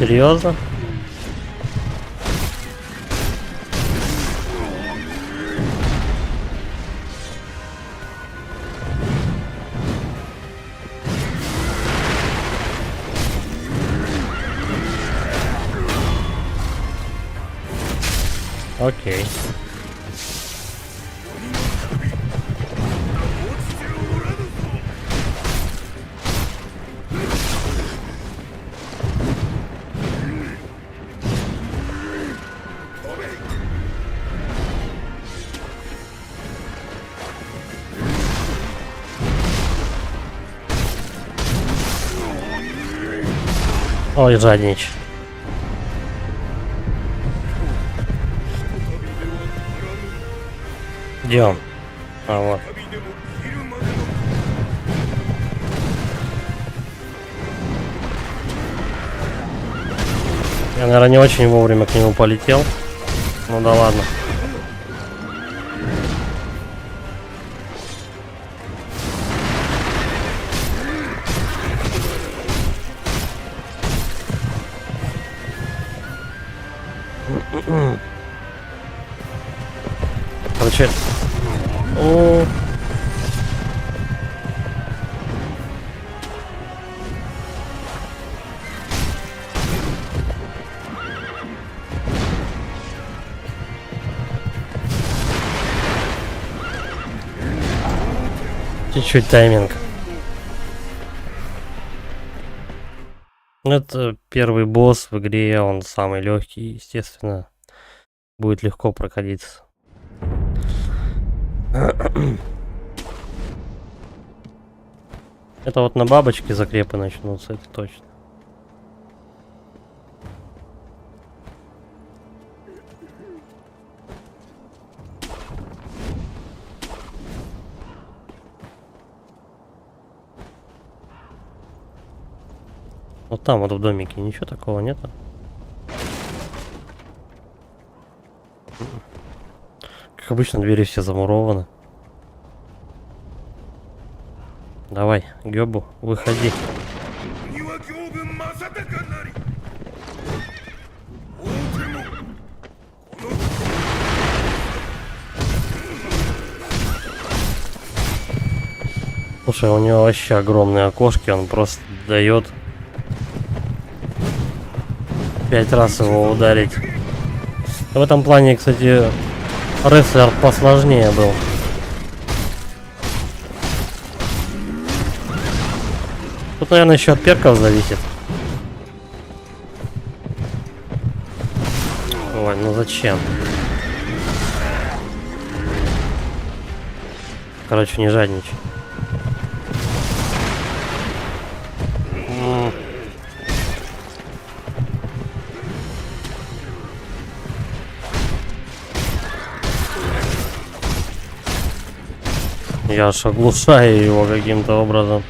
Серьезно? Окей. Ой, жадничь. Где он? А, вот. Я, наверное, не очень вовремя к нему полетел. Ну да ладно. Короче. О. Чуть-чуть тайминг. Это первый босс в игре, он самый легкий, естественно, будет легко проходиться. Это вот на бабочке закрепы начнутся, это точно. Вот там вот в домике ничего такого нету. Как обычно, двери все замурованы. Давай, Гёбу, выходи. Слушай, у него вообще огромные окошки, он просто дает 5 раз его ударить. В этом плане, кстати, рестлер посложнее был. Тут, наверное, еще от перков зависит. Ой, ну зачем? Короче, не жадничай. Я аж оглушаю его каким-то образом.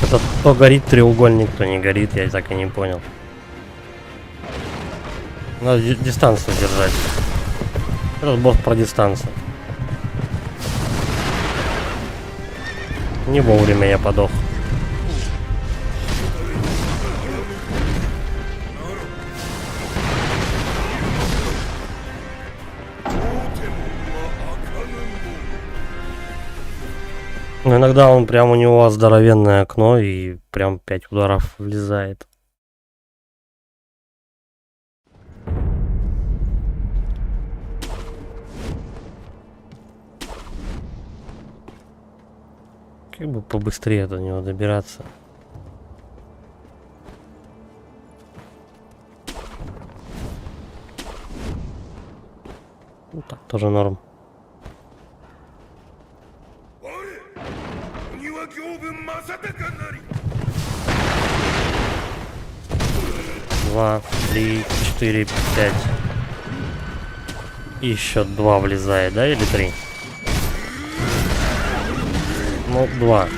Это то горит треугольник, то не горит, я так и не понял. Надо дистанцию держать. Этот босс про дистанцию. Не вовремя я подох. Но иногда он прям у него здоровенное окно и прям 5 ударов влезает. Как бы побыстрее до него добираться. Так, тоже норм. Два, три, четыре, пять. Еще два влезает, да, или три? Ну, два.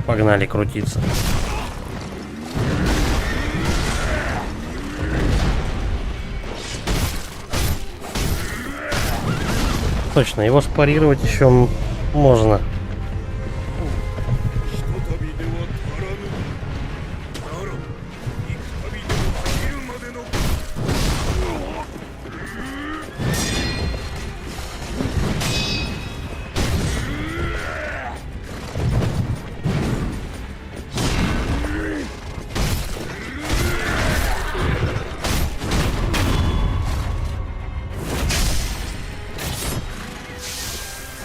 Погнали крутиться. Точно, его спарировать еще можно.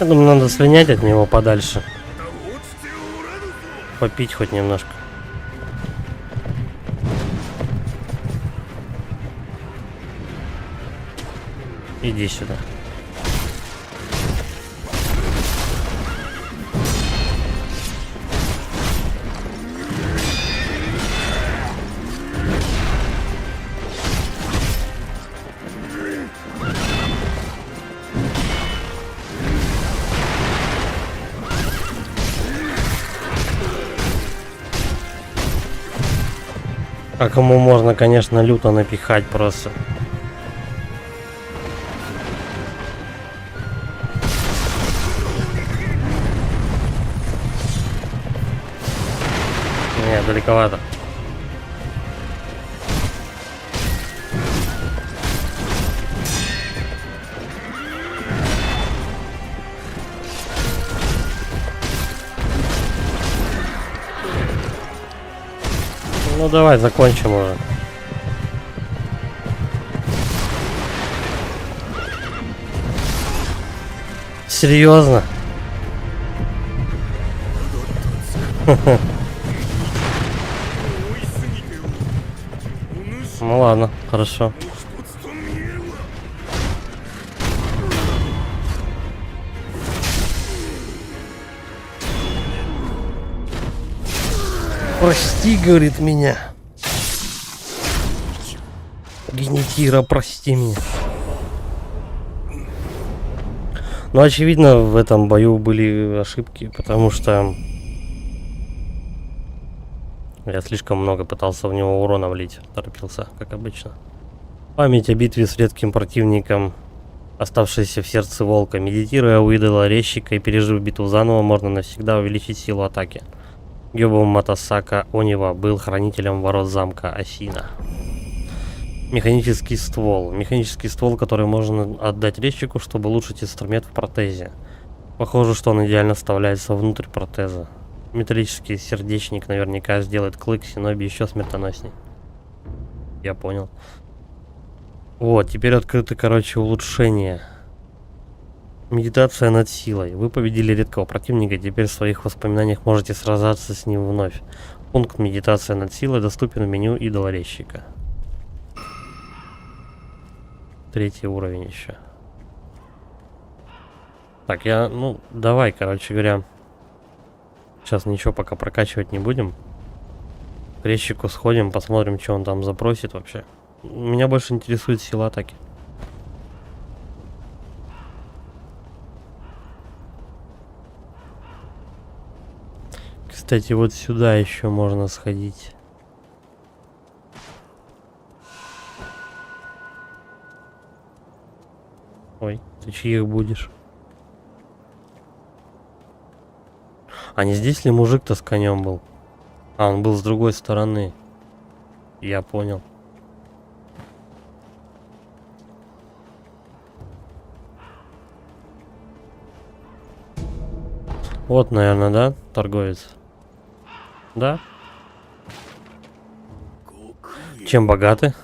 Я думаю, надо слинять от него подальше. Попить хоть немножко. Иди сюда. А кому можно, конечно, люто напихать просто. Не, далековато. Ну давай закончим уже. Серьезно? Ну ладно, хорошо. Прости, говорит меня. Генетира, прости меня. Ну, очевидно, в этом бою были ошибки, потому что я слишком много пытался в него урона влить. Торопился, как обычно. Память о битве с редким противником, оставшаяся в сердце волка. Медитируя у идола резчика и пережив битву заново, можно навсегда увеличить силу атаки. Гёбу Матасака Онива был хранителем ворот замка Асина. Механический ствол. Механический ствол, который можно отдать резчику, чтобы улучшить инструмент в протезе. Похоже, что он идеально вставляется внутрь протеза. Металлический сердечник наверняка сделает клык Синоби еще смертоносней. Я понял. Вот, теперь открыты, короче, улучшения. Медитация над силой. Вы победили редкого противника, теперь в своих воспоминаниях можете сражаться с ним вновь. Пункт медитация над силой доступен в меню идола резчика. 3-й уровень еще. Так, давай, короче говоря. Сейчас ничего пока прокачивать не будем. К резчику сходим, посмотрим, что он там запросит вообще. Меня больше интересует сила атаки. Кстати, вот сюда еще можно сходить. Ой, ты чьих будешь? А не здесь ли мужик-то с конем был? А, он был с другой стороны. Я понял. Вот, наверное, да, торговец? Да? Чем богаты?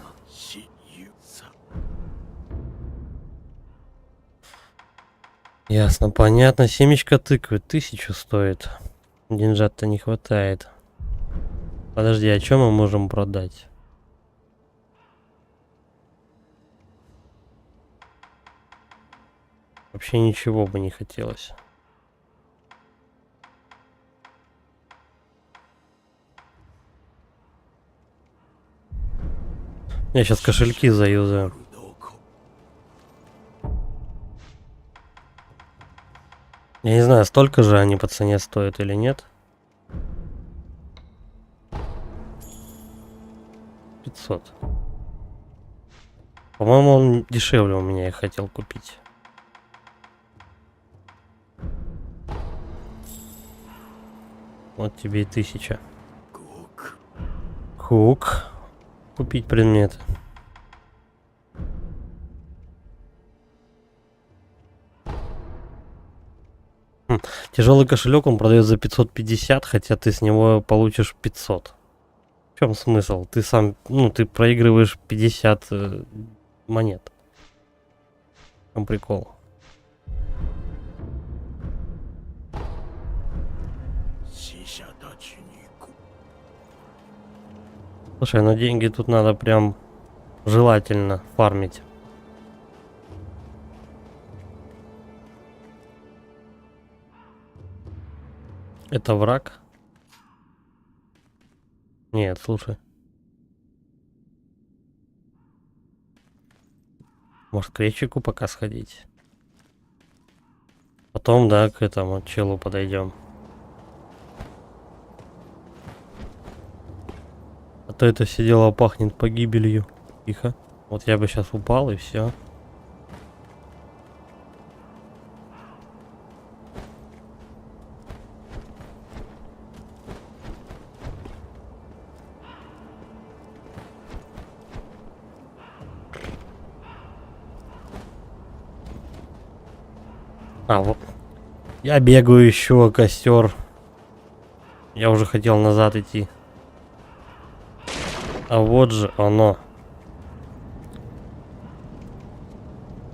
Ясно, понятно. Семечко тыквы 1000 стоит. Деньжат-то не хватает. Подожди, а что мы можем продать? Вообще ничего бы не хотелось. Я сейчас кошельки заюзаю. Я не знаю, столько же они по цене стоят или нет. 500. По-моему, он дешевле у меня, я хотел купить. Вот тебе и 1000. Хук. Купить предмет. Тяжелый кошелек он продает за 550, хотя ты с него получишь 500. В чем смысл? Ты сам, ну, ты проигрываешь 50 монет. Там прикол. Слушай, ну деньги тут надо прям желательно фармить. Это враг? Нет, слушай. Может, к речику пока сходить? Потом, да, к этому челу подойдем. А то это все дело пахнет погибелью. Тихо. Вот я бы сейчас упал и все. А, вот. Я бегаю еще, костер. Я уже хотел назад идти. А вот же оно.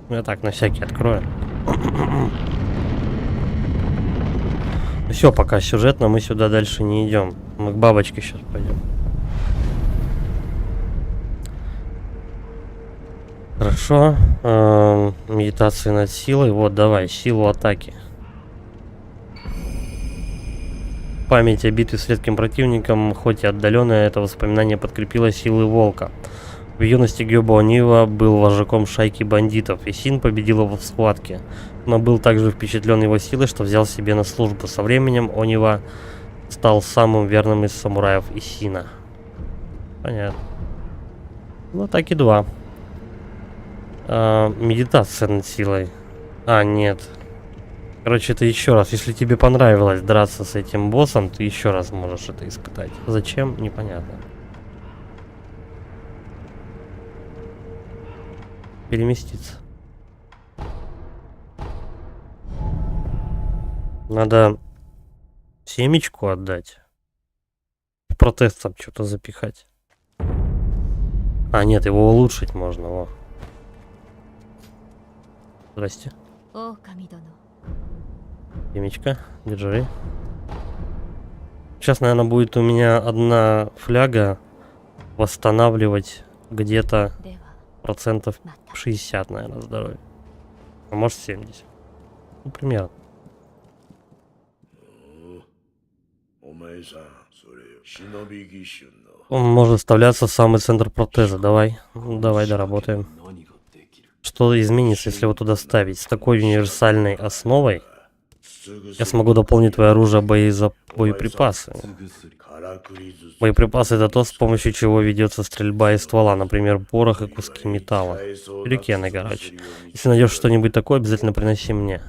Я так на всякий открою. Все, пока сюжетно, мы сюда дальше не идем. Мы к бабочке сейчас пойдем. Хорошо. Медитация над силой. Вот, давай, силу атаки. Память о битве с редким противником, хоть и отдаленная, это воспоминание подкрепило силы волка. В юности Гёбо Онива был вожаком шайки бандитов, и Син победил его в схватке. Но был также впечатлен его силой, что взял себе на службу. Со временем Онива стал самым верным из самураев Исина. Понятно. Ну, так и два. Медитация над силой. А, нет. Короче, это еще раз. Если тебе понравилось драться с этим боссом, ты еще раз можешь это испытать. Зачем? Непонятно. Переместиться. Надо семечку отдать. В протез там что-то запихать. А, нет, его улучшить можно. О. Здрасте. Семечка, держи. Сейчас, наверное, будет у меня одна фляга восстанавливать где-то процентов 60, наверное, здоровья. А может 70. Ну, примерно. Он может вставляться в самый центр протеза. Давай, давай доработаем. Что изменится, если его туда ставить? С такой универсальной основой я смогу дополнить твое оружие боеприпасы. Боеприпасы — это то, с помощью чего ведется стрельба из ствола, например, порох и куски металла. Сюрикены, короче. Если найдешь что-нибудь такое, обязательно приноси мне.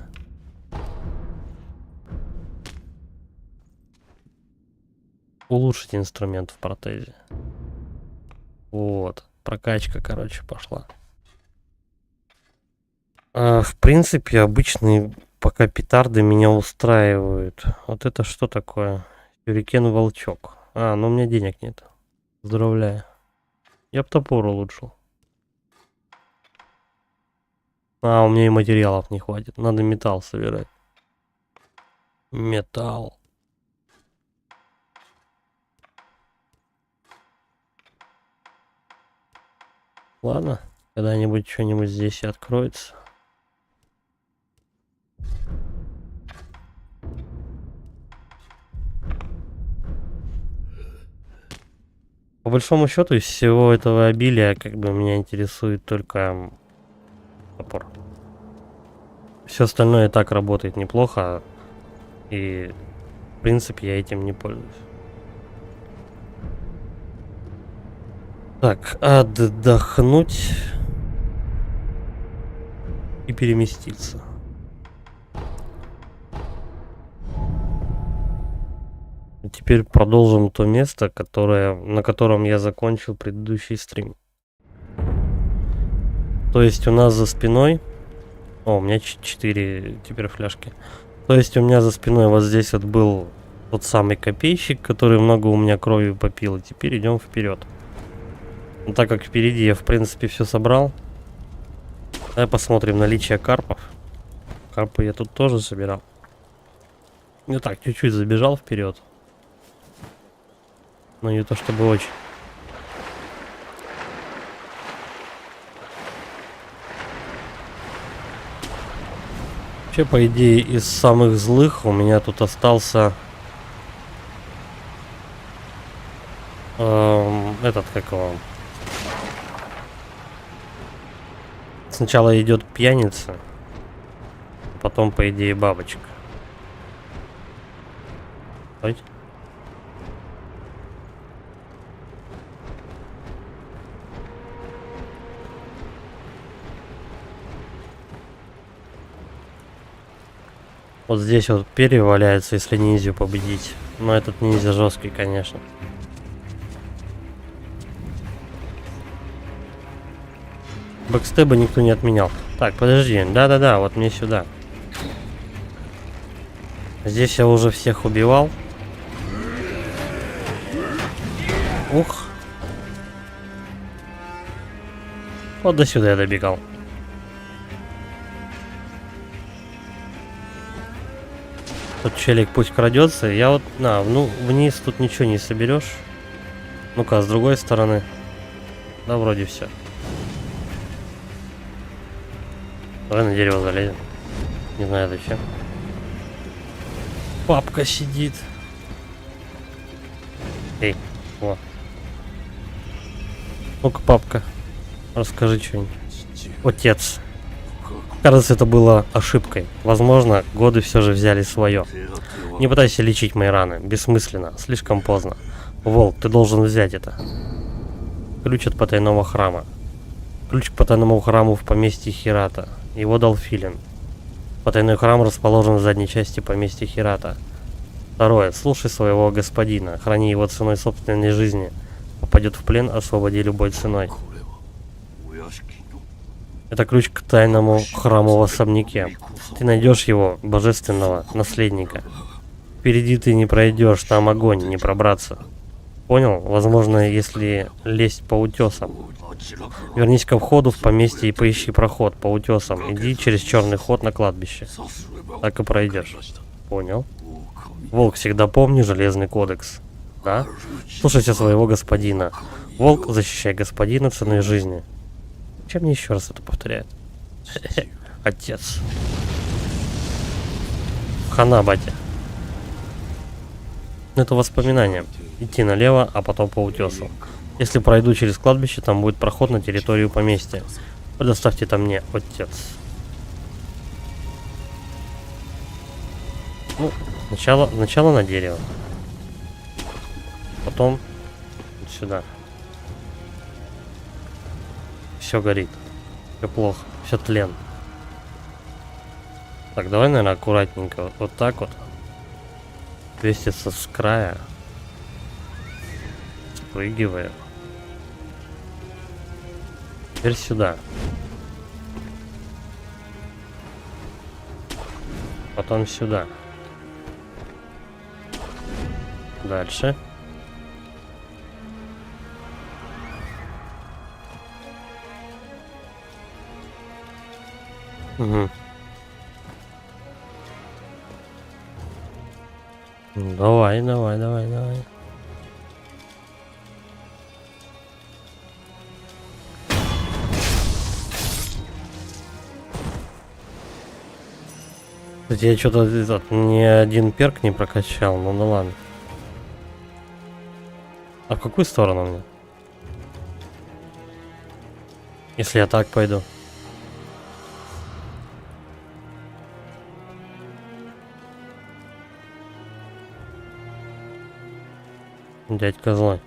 Улучшить инструмент в протезе. Вот. Прокачка, короче, пошла. В принципе, обычные пока петарды меня устраивают. Вот это что такое? Сюрикен-волчок. А, ну у меня денег нет. Поздравляю. Я б топор улучшил. А, у меня и материалов не хватит. Надо металл собирать. Металл. Ладно, когда-нибудь что-нибудь здесь и откроется. По большому счету, из всего этого обилия, как бы меня интересует только топор. Все остальное и так работает неплохо, и в принципе я этим не пользуюсь. Так, отдохнуть и переместиться. Теперь продолжим то место, на котором я закончил предыдущий стрим. То есть у нас за спиной... О, у меня 4 теперь фляжки. То есть у меня за спиной вот здесь вот был тот самый копейщик, который много у меня крови попил. И теперь идем вперед. Но так как впереди я в принципе все собрал. Давай посмотрим наличие карпов. Карпы я тут тоже собирал. Ну так, чуть-чуть забежал вперед. Но не то чтобы очень. Вообще, по идее, из самых злых у меня тут остался... этот, как его... Сначала идет пьяница, потом, по идее, бабочка. Ой. Вот здесь вот перья валяются, если ниндзю победить. Но этот ниндзя жесткий, конечно. Бэкстеба никто не отменял. Так, подожди. Да-да-да, вот мне сюда. Здесь я уже всех убивал. Ух. Вот до сюда я добегал. Тут челик пусть крадется. Я вот... ну, вниз тут ничего не соберешь. Ну-ка, с другой стороны. Да, вроде все. Давай на дерево залезем. Не знаю зачем. Папка сидит. Эй, вот. Ну-ка, папка, расскажи что-нибудь. Отец. Кажется, это было ошибкой. Возможно, годы все же взяли свое. Не пытайся лечить мои раны. Бессмысленно. Слишком поздно. Волк, ты должен взять это. Ключ от потайного храма. Ключ к потайному храму в поместье Хирата. Его дал Филин. Потайной храм расположен в задней части поместья Хирата. Второе. Слушай своего господина. Храни его ценой собственной жизни. Попадет в плен, освободи любой ценой. Это ключ к тайному храму в особняке. Ты найдешь его, божественного наследника. Впереди ты не пройдешь, там огонь, не пробраться. Понял? Возможно, если лезть по утесам. Вернись ко входу в поместье и поищи проход по утесам. Иди через черный ход на кладбище. Так и пройдешь. Понял? Волк, всегда помни железный кодекс. Да? Слушайся своего господина. Волк, защищай господина ценой жизни. Чем мне еще раз это повторяет? Отец. Хана, батя. Это воспоминание. Идти налево, а потом по утесу. Если пройду через кладбище, там будет проход на территорию поместья. Предоставьте это мне, отец. Ну, сначала на дерево. Потом вот сюда. Все горит. Все плохо. Все тлен. Так, давай, наверное, аккуратненько. Вот так вот. Весится с края. Спрыгиваем. Теперь сюда. Потом сюда. Дальше. Угу. Давай. Кстати, я что-то ни один перк не прокачал, ну да ладно. А в какую сторону мне? Если я так пойду. Дядька злой.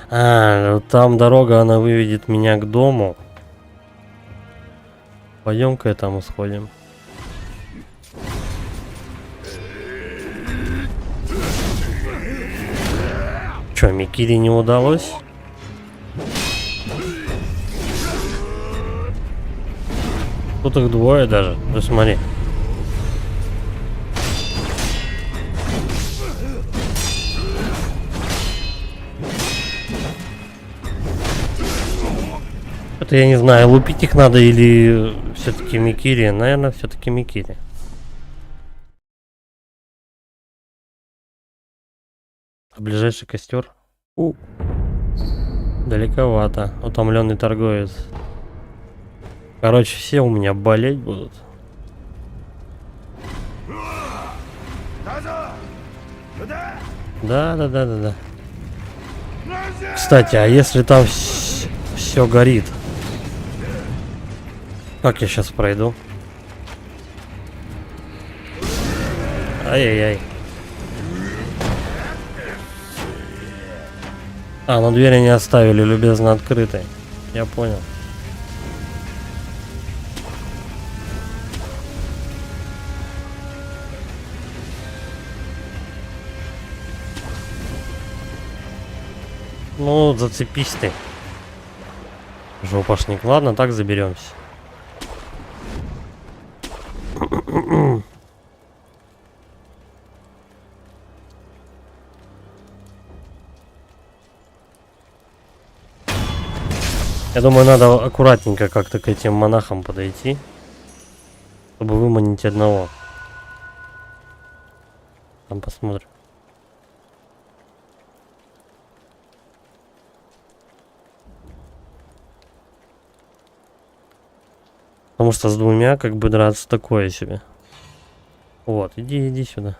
А, там дорога, она выведет меня к дому. Пойдем-ка там сходим. Чё, Микири не удалось? Тут их двое даже. Ты смотри. Это я не знаю, лупить их надо или все-таки Микири? Наверное, все-таки Микири. А ближайший костер? Далековато. Утомленный торговец. Короче, все у меня болеть будут. Да. Кстати, а если там все горит? Как я сейчас пройду? Ай-яй-яй. А, ну двери не оставили любезно открытой. Я понял. Ну, зацепись ты. Жопашник. Ладно, так заберемся. Я думаю, надо аккуратненько как-то к этим монахам подойти, чтобы выманить одного. Там посмотрим. Потому что с двумя как бы драться такое себе. Вот, иди сюда.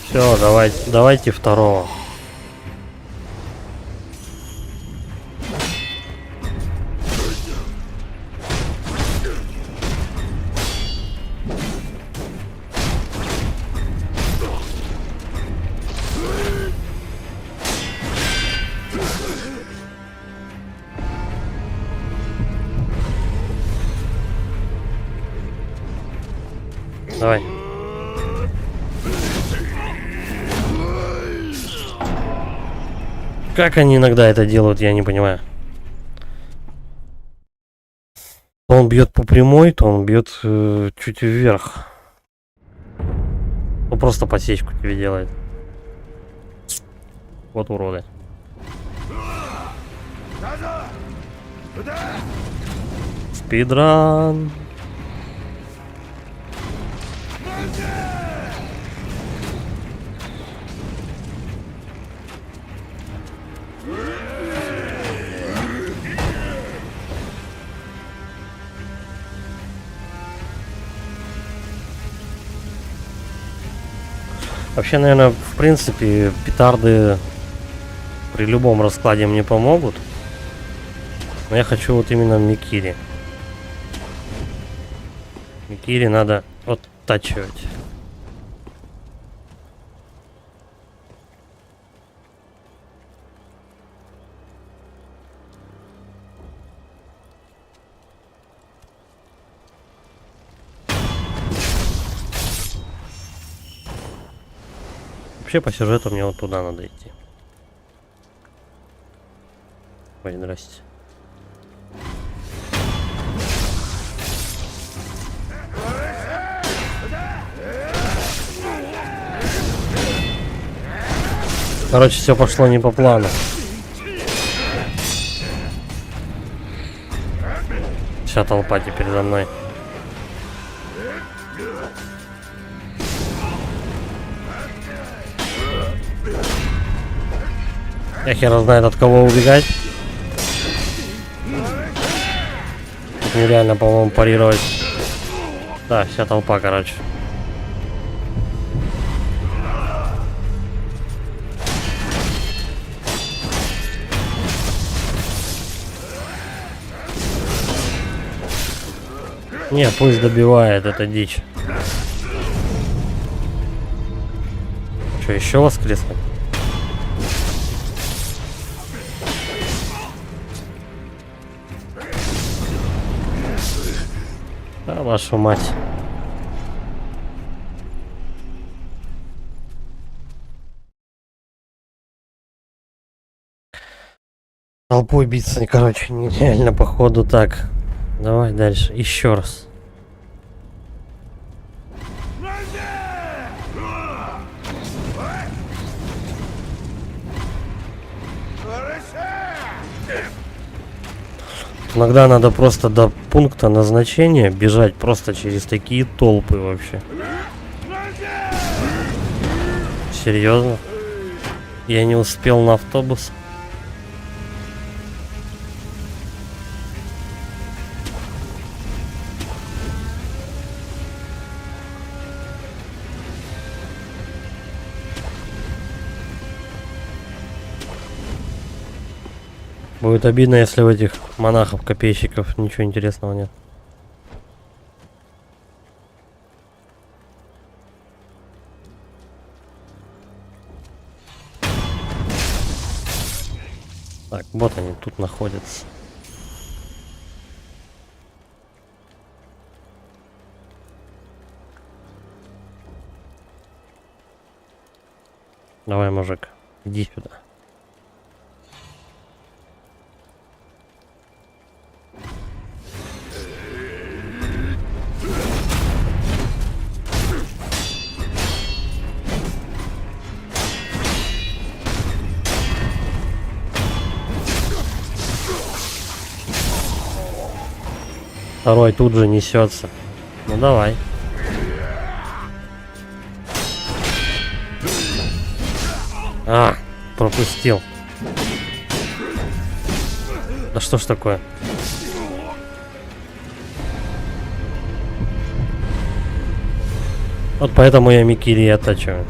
Все, давайте второго. Давай. Как они иногда это делают, я не понимаю. То он бьет по прямой, то он бьет чуть вверх. Ну просто подсечку тебе делает. Вот уроды. Спидран. Вообще, наверное, в принципе, петарды при любом раскладе мне помогут. Но я хочу вот именно Микири. Микири надо оттачивать. Вообще по сюжету мне вот туда надо идти. Ой, здрасте. Короче, все пошло не по плану. Вся толпа теперь за мной. Я хер знает, от кого убегать. Тут нереально, по-моему, парировать. Да, вся толпа, короче. Не, пусть добивает, это дичь. Что, еще воскреснуть? Да, вашу мать. Толпой биться, короче, нереально, походу. Так, давай дальше, еще раз. Иногда надо просто до пункта назначения бежать просто через такие толпы вообще. Серьезно? Я не успел на автобус. Будет обидно, если у этих монахов-копейщиков ничего интересного нет. Так, вот они тут находятся. Давай, мужик, иди сюда. Второй тут же несется. Ну давай. А, пропустил. Да что ж такое? Вот поэтому я Микири и оттачиваю.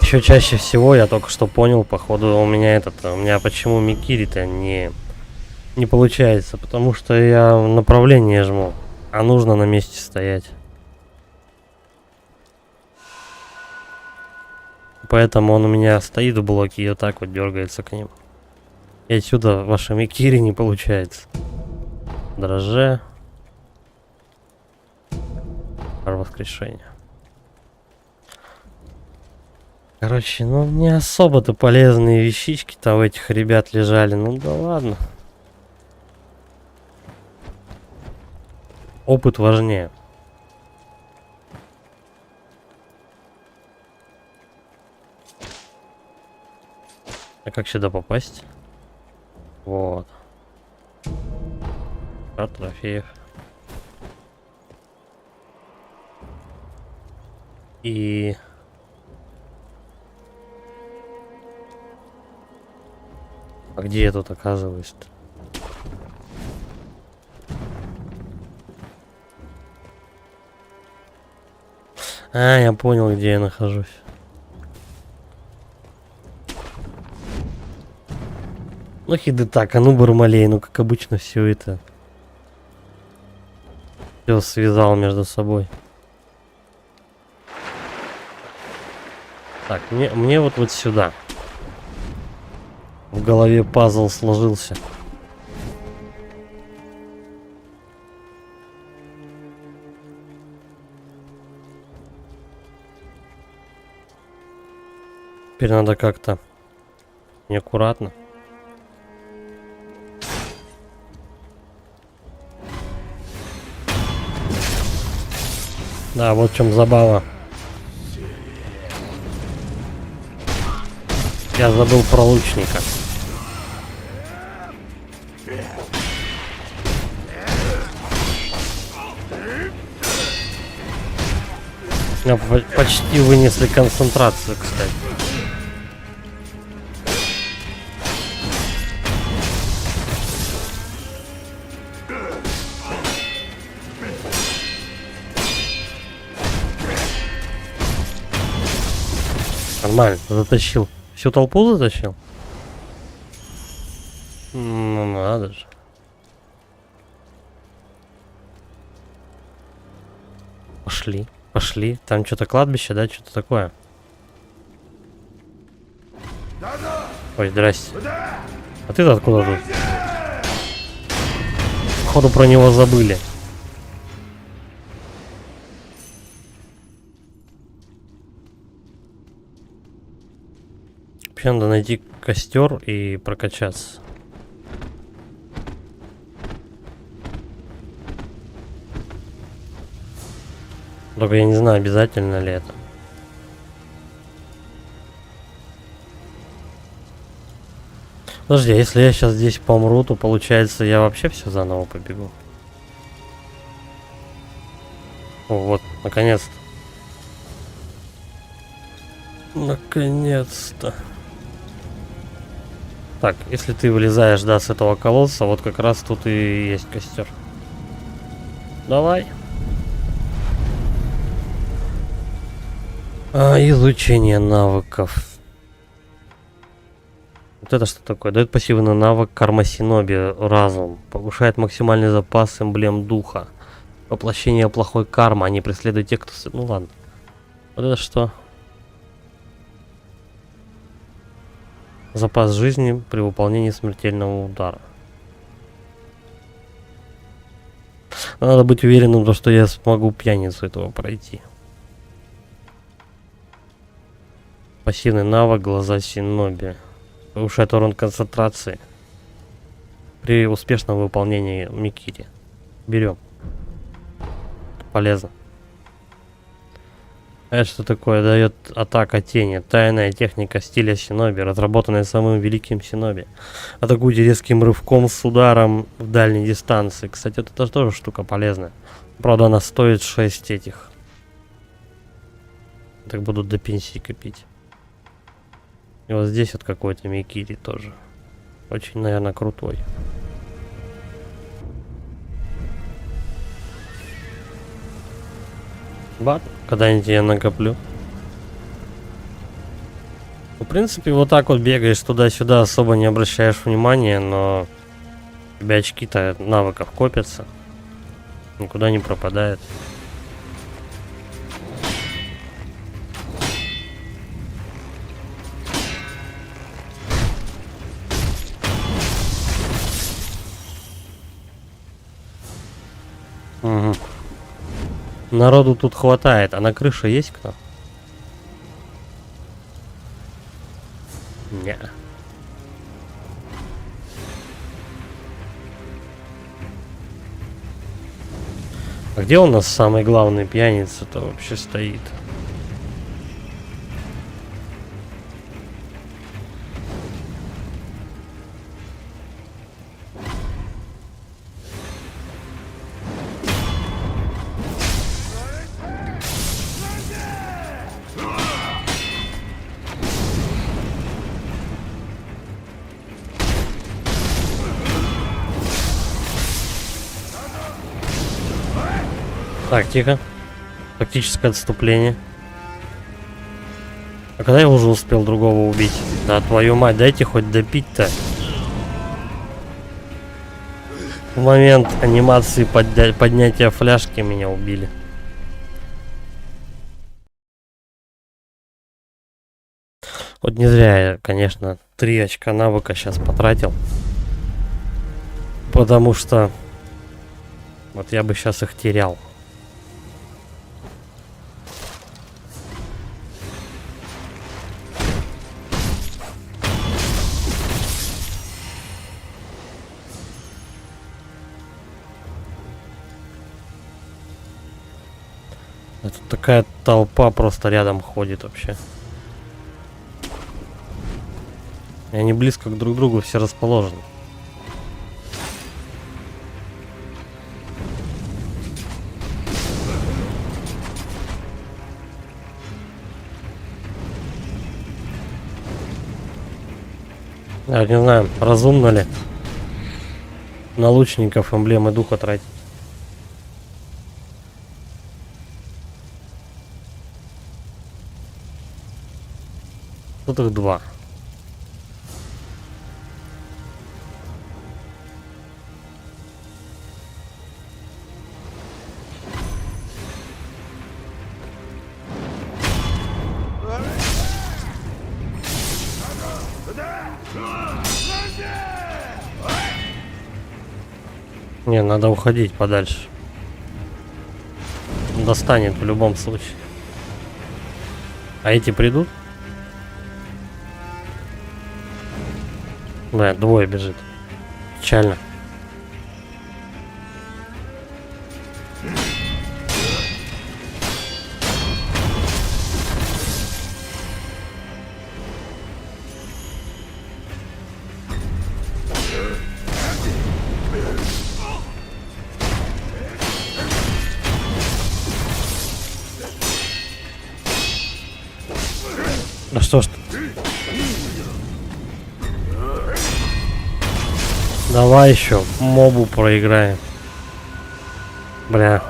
Еще чаще всего я только что понял, походу, у меня почему Микири-то не получается, потому что я направление жму, а нужно на месте стоять. Поэтому он у меня стоит в блоке и вот так вот дергается к ним. И отсюда ваша Микири не получается. Дрожже. Пар воскрешения. Короче, ну не особо-то полезные вещички-то у этих ребят лежали. Ну да ладно. Опыт важнее. А как сюда попасть? Вот. От трофеев. И... А где я тут оказываюсь-то? А, я понял, где я нахожусь. Ну хиды так, а ну Бармалей, ну как обычно все это. Все связал между собой. Так, мне вот сюда. В голове пазл сложился. Теперь надо как-то Неаккуратно. Да, вот в чем забава. Я забыл про лучника. Меня почти вынесли концентрацию, кстати. Нормально, затащил. Всю толпу затащил? Ну надо же. Пошли, пошли. Там что-то кладбище, да? Что-то такое. Ой, здрасте. А ты-то откуда тут? Походу про него забыли. Вообще надо найти костер и прокачаться. Только я не знаю, обязательно ли это. Подожди, а если я сейчас здесь помру, то получается я вообще все заново побегу. О, вот, наконец-то. Наконец-то. Так, если ты вылезаешь, да, с этого колодца, вот как раз тут и есть костер. Давай. Изучение навыков. Вот это что такое? Дает пассивный навык карма синоби, разум. Повышает максимальный запас эмблем духа. Воплощение плохой кармы. Они преследуют тех, кто... Ну ладно. Вот это что? Запас жизни при выполнении смертельного удара. Надо быть уверенным, что я смогу пьяницу этого пройти. Пассивный навык глаза синоби. Повышает урон концентрации при успешном выполнении микири. Берем. Полезно. А это что такое? Дает атака тени. Тайная техника стиля синоби, разработанная самым великим синоби. Атакуйте резким рывком с ударом в дальней дистанции. Кстати, вот это тоже штука полезная. Правда, она стоит 6 этих. Так будут до пенсии копить. И вот здесь вот какой-то микири тоже. Очень, наверное, крутой. Бат, когда-нибудь я накоплю. В принципе, вот так вот бегаешь туда-сюда, особо не обращаешь внимания, но у тебя очки-то навыков копятся. Никуда не пропадает. Угу. Народу тут хватает, а на крыше есть кто? Не. А где у нас самый главный пьяница-то вообще стоит? Так, тихо. Тактическое отступление. А когда я уже успел другого убить? Да твою мать, дайте хоть допить-то. В момент анимации поднятия фляжки меня убили. Вот не зря я, конечно, 3 очка навыка сейчас потратил. Потому что вот я бы сейчас их терял. Это такая толпа просто рядом ходит вообще. И они близко к друг другу все расположены. Я не знаю, разумно ли на лучников эмблемы духа тратить. Тут их два. Не, надо уходить подальше. Достанет в любом случае. А эти придут? Да, двое бежит. Печально. Да что ж ты? Давай еще мобу проиграем. Бля.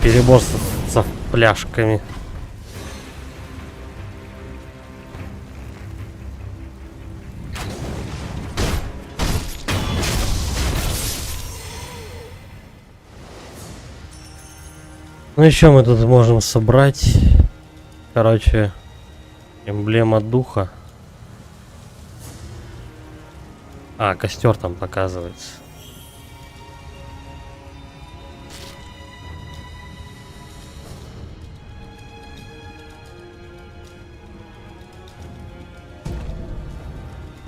Перебор со пляшками. Ну еще мы тут можем собрать. Короче, эмблема духа. А, костер там показывается.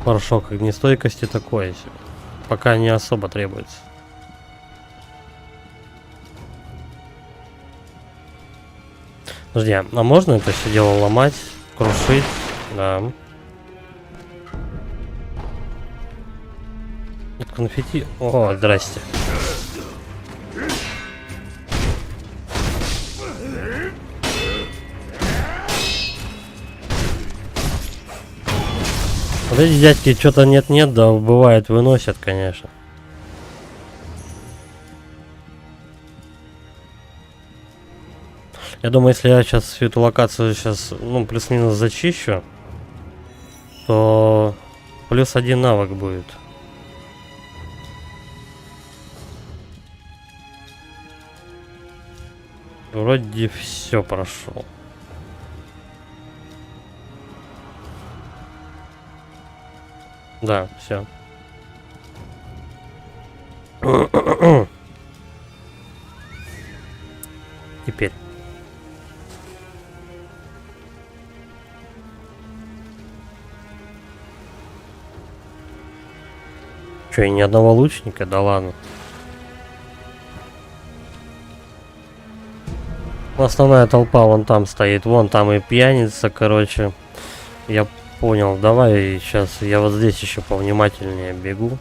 Порошок огнестойкости такой себе. Пока не особо требуется. Подожди, а можно это все дело ломать, крушить? Да. Конфетти. О, здрасте. Вот эти дядьки что-то нет-нет, да бывает выносят, конечно. Я думаю, если я сейчас всю эту локацию сейчас, ну, плюс-минус зачищу, то плюс 1 навык будет. Вроде все прошел. Да, все. Теперь. Че, и ни одного лучника? Да ладно. Основная толпа вон там стоит. Вон там и пьяница, короче. Я понял. Давай сейчас я вот здесь еще повнимательнее бегу.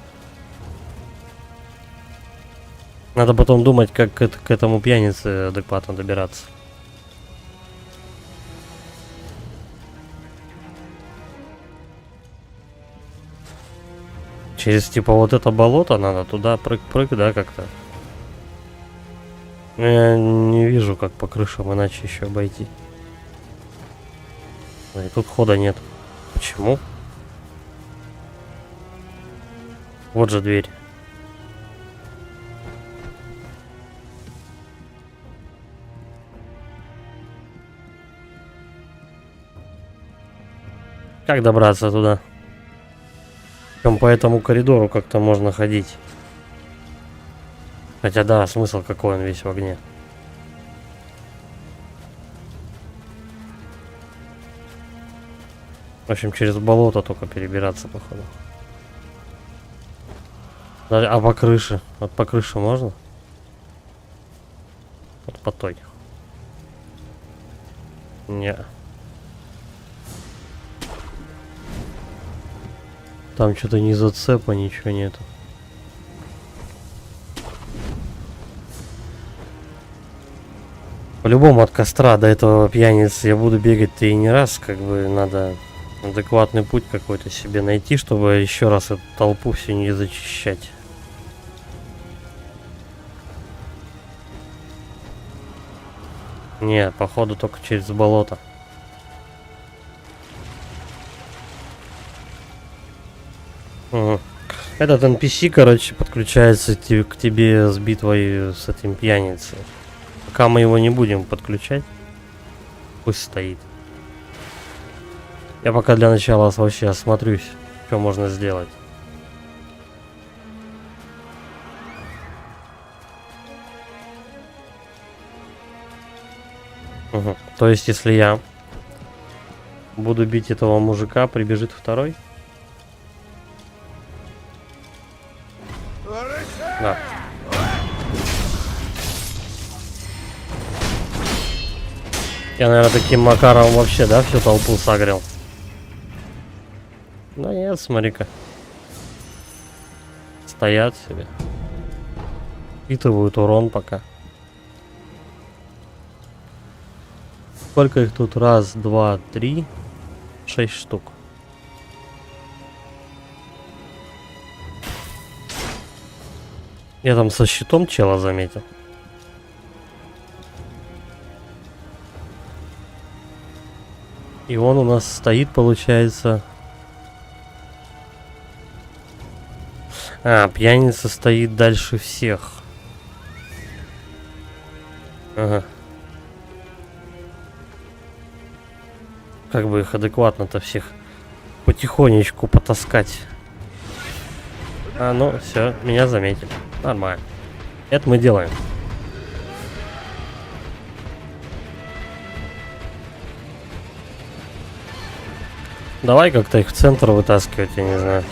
Надо потом думать, как к этому пьянице адекватно добираться. Через типа вот это болото надо туда прыг-прыг, да, как-то? Я не вижу, как по крышам иначе еще обойти. И тут хода нет. Почему? Вот же дверь. Как добраться туда? Причем по этому коридору как-то можно ходить. Хотя да, смысл какой, он весь в огне. В общем, через болото только перебираться, походу. А по крыше? Вот по крыше можно? Вот по той. Не. Там что-то ни зацепа, ничего нету. По-любому от костра до этого пьяницы я буду бегать-то и не раз, как бы надо адекватный путь какой-то себе найти, чтобы еще раз эту толпу всю не зачищать. Не, походу только через болото. Угу. Этот NPC, короче, подключается к тебе с битвой с этим пьяницей. Пока мы его не будем подключать, пусть стоит. Я пока для начала вообще осмотрюсь, что можно сделать. Угу. То есть, если я буду бить этого мужика, прибежит второй? Да. Я, наверное, таким макаром вообще, да, всю толпу сагрил. Да нет, смотри-ка. Стоят себе. Впитывают урон пока. Сколько их тут? Раз, два, три. 6 штук. Я там со щитом чела заметил. И он у нас стоит, получается. А, пьяница стоит дальше всех. Ага. Как бы их адекватно-то всех потихонечку потаскать. А, ну, все, меня заметили. Нормально. Это мы делаем. Давай как-то их в центр вытаскивать, я не знаю.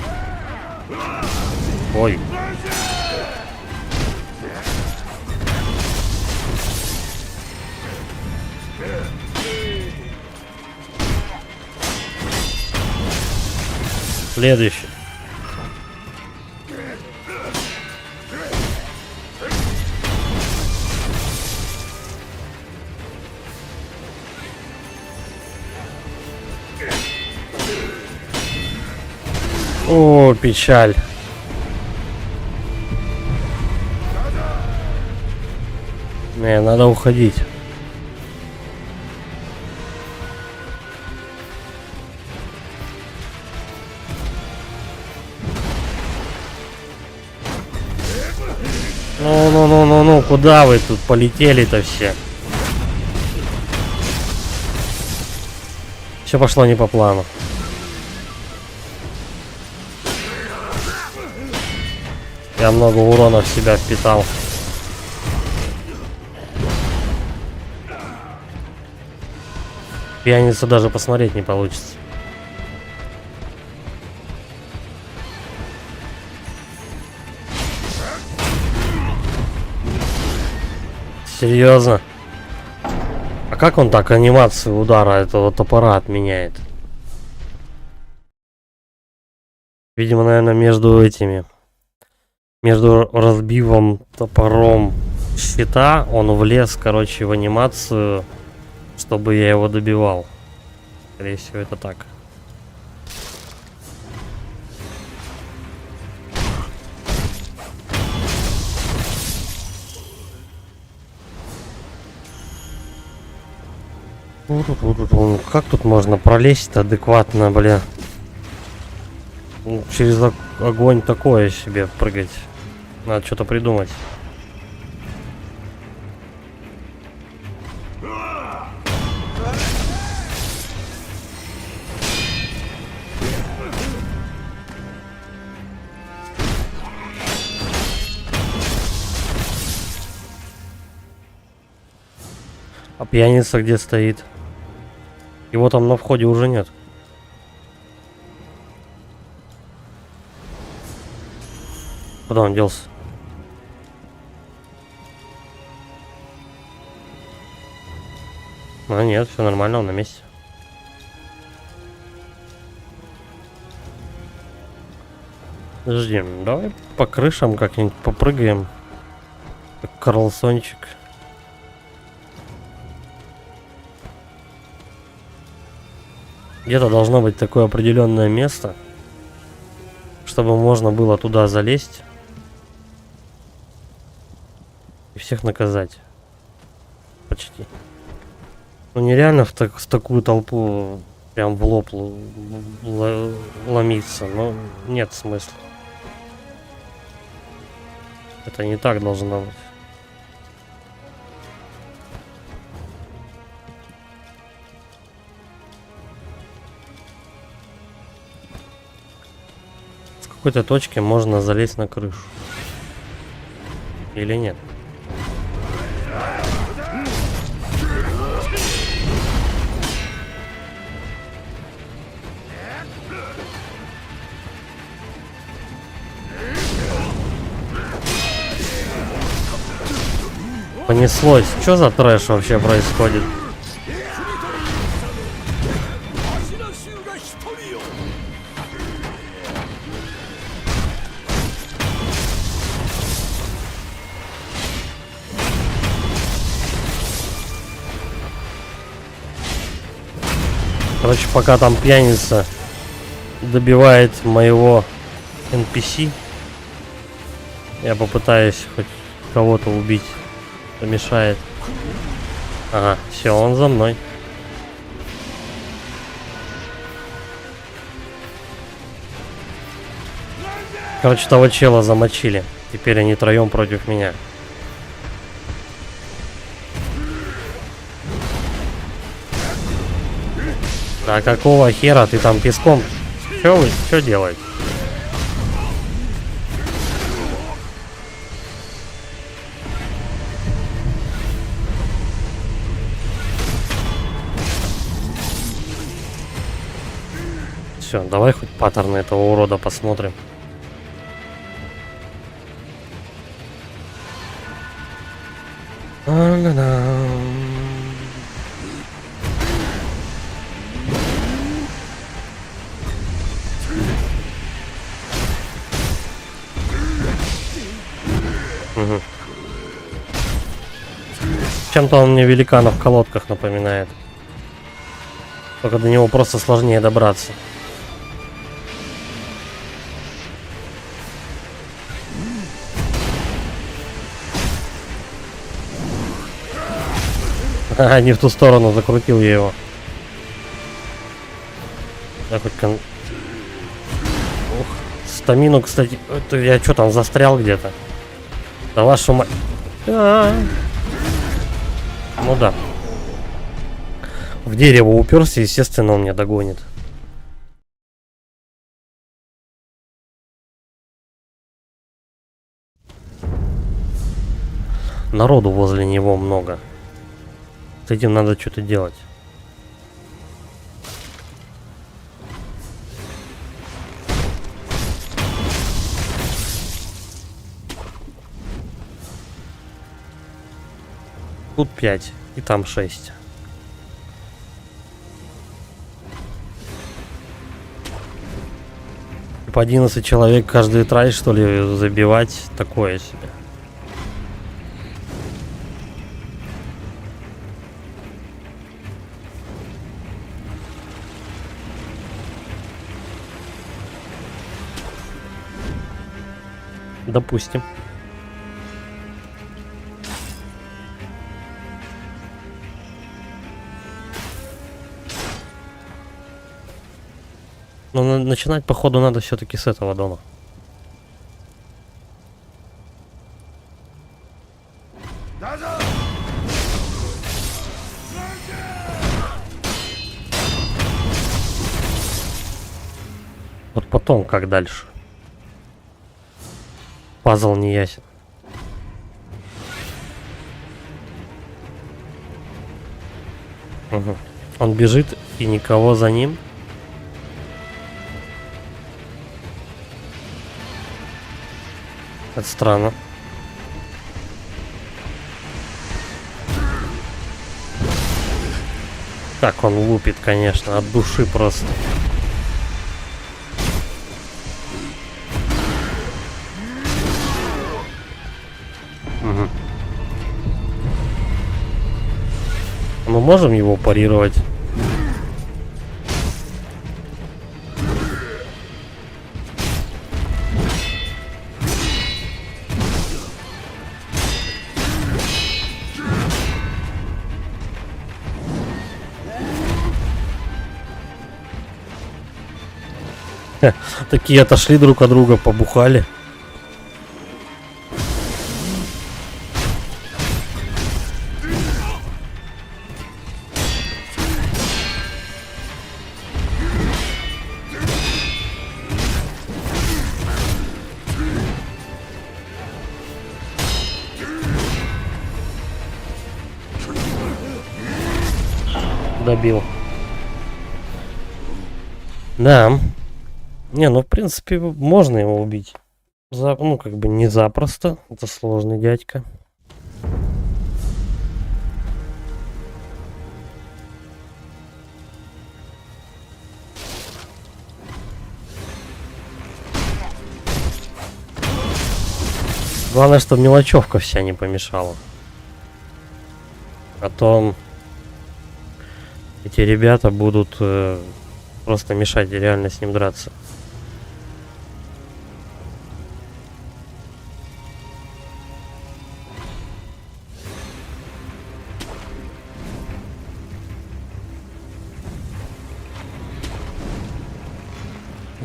Ой. Следующий. О, печаль. Не, надо уходить. Ну, куда вы тут полетели-то все? Все пошло не по плану. Я много урона в себя впитал. Пьяница даже посмотреть не получится. Серьезно? А как он так анимацию удара этого топора отменяет? Видимо, наверное, между этими... Между разбивом топором щита он влез, короче, в анимацию, чтобы я его добивал. Скорее всего, это так. Как тут можно пролезть адекватно, бля? Через огонь такое себе прыгать. Надо что-то придумать. А пьяница где стоит? Его там на входе уже нет. Куда он делся? А нет, все нормально, он на месте. Подожди, давай по крышам как-нибудь попрыгаем. Как Карлсончик. Где-то должно быть такое определенное место, чтобы можно было туда залезть и всех наказать. Почти. Ну нереально в такую толпу прям в лоб ломиться, но нет смысла. Это не так должно быть. С какой-то точки можно залезть на крышу. Или нет? Понеслось. Что за трэш вообще происходит? Короче, пока там пьяница добивает моего NPC, я попытаюсь хоть кого-то убить. Мешает. Ага, все, он за мной. Короче, того чела замочили. Теперь они троем против меня. Да какого хера ты там песком? Что делаете? Все, давай хоть паттерны этого урода посмотрим. Угу. Чем-то он мне великана в колодках напоминает. Только до него просто сложнее добраться. Ага, не в ту сторону закрутил я его. Я хоть Ух, стамину, кстати. Это я что там застрял где-то? Да вашу мать. Ну да. В дерево уперся, естественно, он меня догонит. Народу возле него много. С этим надо что-то делать. Тут 5 и там 6. По 11 человек каждый трай, что ли, забивать, такое себе. Допустим. Но начинать, походу, надо все-таки с этого дома. Вот потом, как дальше. Пазл не ясен. Угу. Он бежит и никого за ним. Это странно. Так он лупит, конечно, от души просто. Угу. Мы можем его парировать? Такие отошли друг от друга, побухали. Добил. Да. Не, ну в принципе можно его убить. Ну как бы не запросто. Это сложный дядька. Главное, чтобы мелочевка вся не помешала. А то эти ребята будут просто мешать реально с ним драться.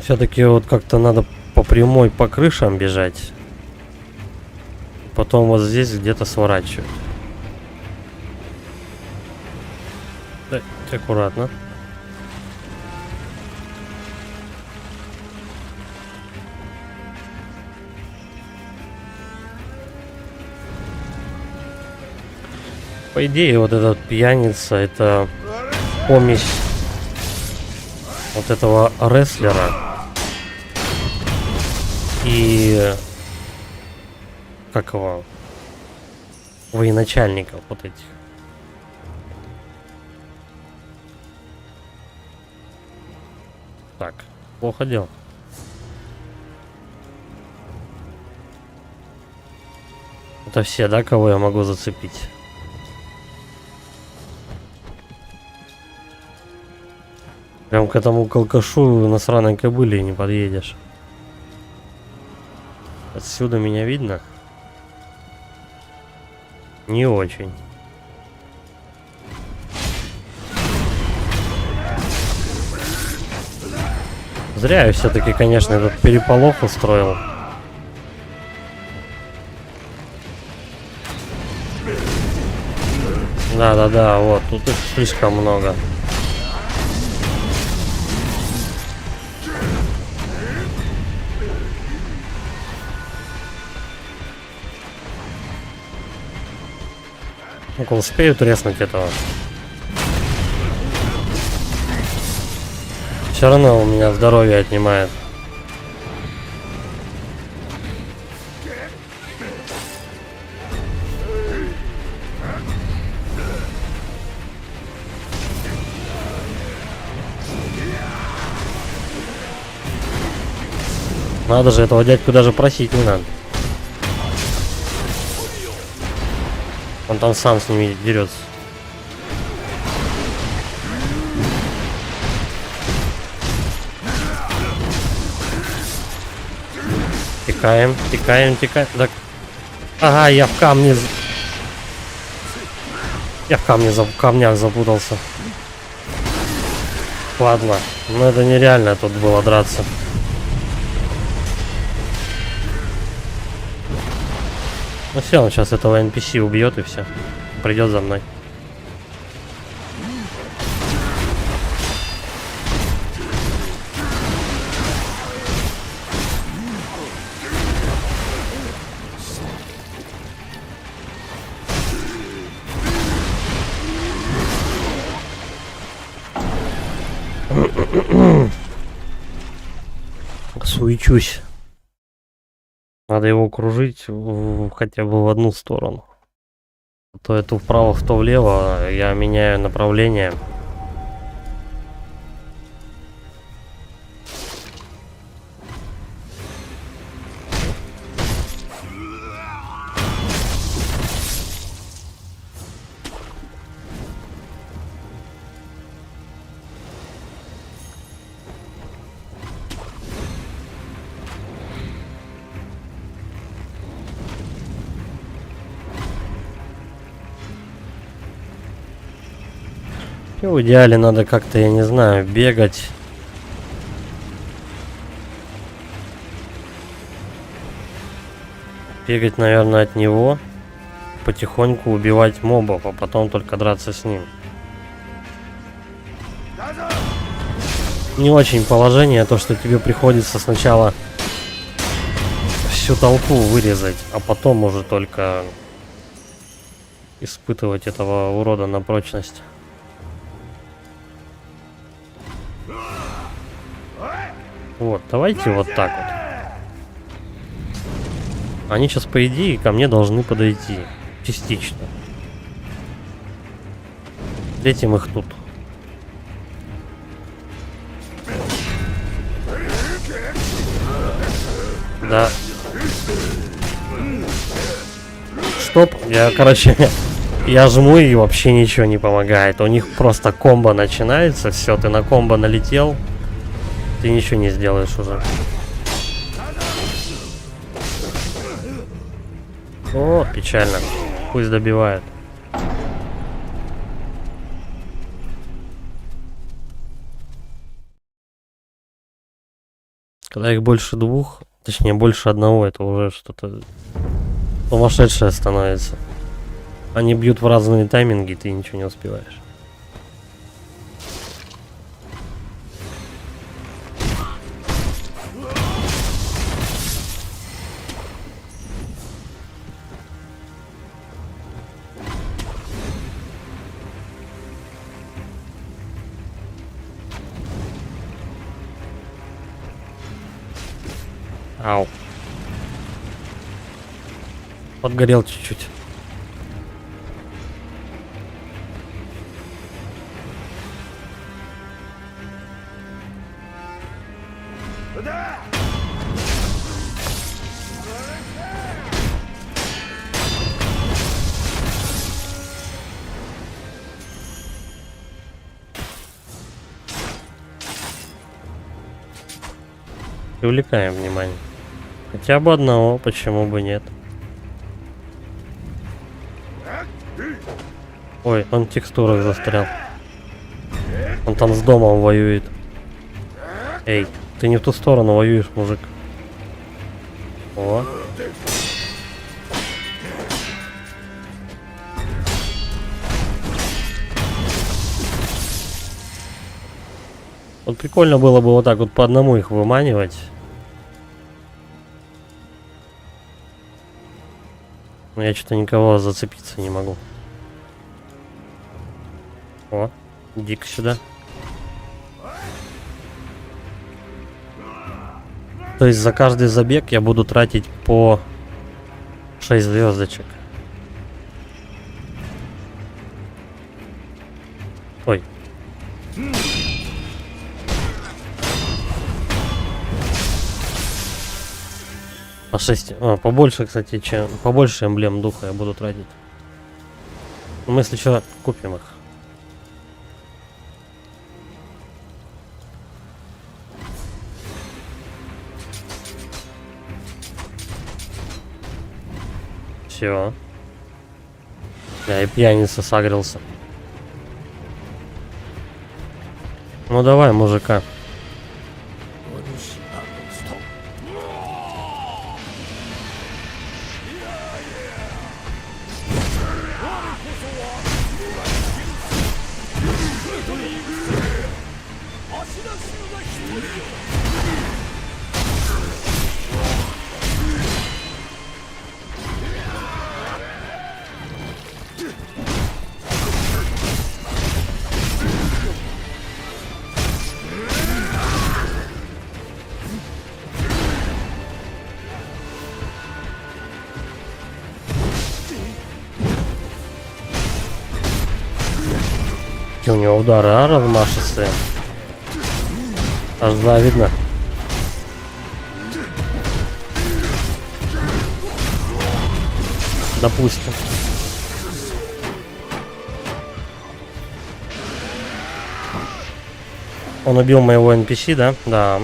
Все-таки вот как-то надо по прямой по крышам бежать. Потом вот здесь где-то сворачивать. Да, аккуратно. По идее, вот этот пьяница — это помесь вот этого рестлера и как его военачальников вот этих. Так, плохо дело. Это все, да, кого я могу зацепить? Прям к этому алкашу на сраной кобыле не подъедешь. Отсюда меня видно? Не очень. Зря я все-таки, конечно, этот переполох устроил. Да, вот, тут их слишком много. Ну-ка, успею треснуть этого. Все равно у меня здоровье отнимает. Надо же, этого дядьку даже просить не надо. Он там сам с ними дерется. Текаем. Так. Ага, я в камне. Я в камнях запутался. Ладно, но это нереально тут было драться. Ну все, он сейчас этого NPC убьет и все. Придет за мной. Суечусь. Надо его кружить хотя бы в одну сторону. То это вправо, то влево. Я меняю направление. И в идеале надо как-то, я не знаю, бегать. Бегать, наверное, от него. Потихоньку убивать мобов, а потом только драться с ним. Не очень положение, то что тебе приходится сначала всю толпу вырезать, а потом уже только испытывать этого урода на прочность. Вот, давайте вот так вот. Они сейчас, по идее, ко мне должны подойти. Частично. Встретим их тут. Да. Стоп. Я жму и вообще ничего не помогает. У них просто комбо начинается. Все, ты на комбо налетел. Ты ничего не сделаешь уже. О, печально. Пусть добивает. Когда их больше двух, точнее больше одного, это уже что-то сумасшедшее становится. Они бьют в разные тайминги, ты ничего не успеваешь. Ау. Подгорел чуть-чуть. Привлекаем внимание. Хотя бы одного, почему бы нет. Ой, он в текстурах застрял. Он там с домом воюет. Эй, ты не в ту сторону воюешь, мужик. О. Вот прикольно было бы вот так вот по одному их выманивать. Но я что-то никого зацепиться не могу. О, иди-ка сюда. То есть за каждый забег я буду тратить по 6 звездочек. Ой. По 6. Побольше, кстати, чем. Побольше эмблем духа я буду тратить. Мы, если что, купим их. Все. Да, и пьяница сагрился. Ну давай, мужика. У него удары, размашистые. Аж завидно. Допустим. Он убил моего NPC, да? Да.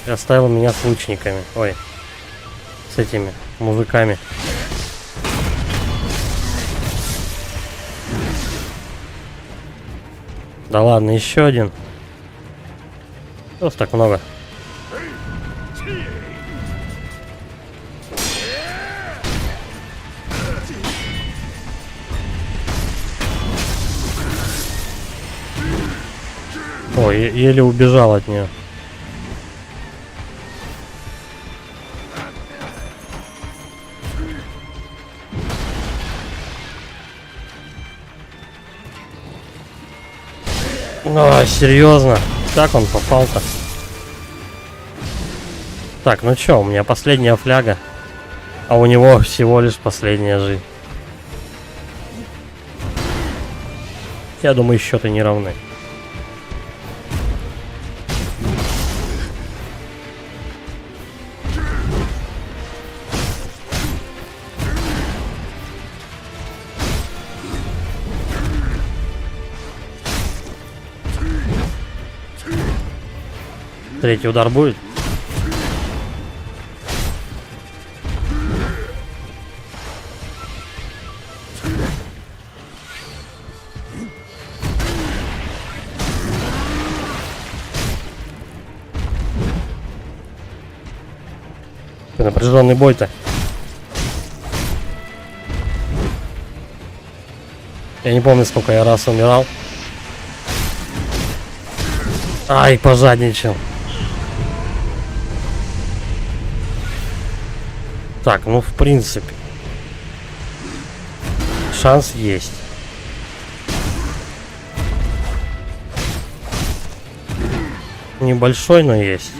И оставил меня с лучниками. Ой. С этими мужиками. Да ладно, еще один. Просто так много. Ой, еле убежал от нее. Ой, серьезно? Как он попал-то? Так, ну чё, у меня последняя фляга. А у него всего лишь последняя жизнь. Я думаю, счеты не равны. Третий удар будет? Напряженный бой-то. Я не помню, сколько я раз умирал. Ай, пожадничал. Так, ну в принципе. Шанс есть. Небольшой, но есть.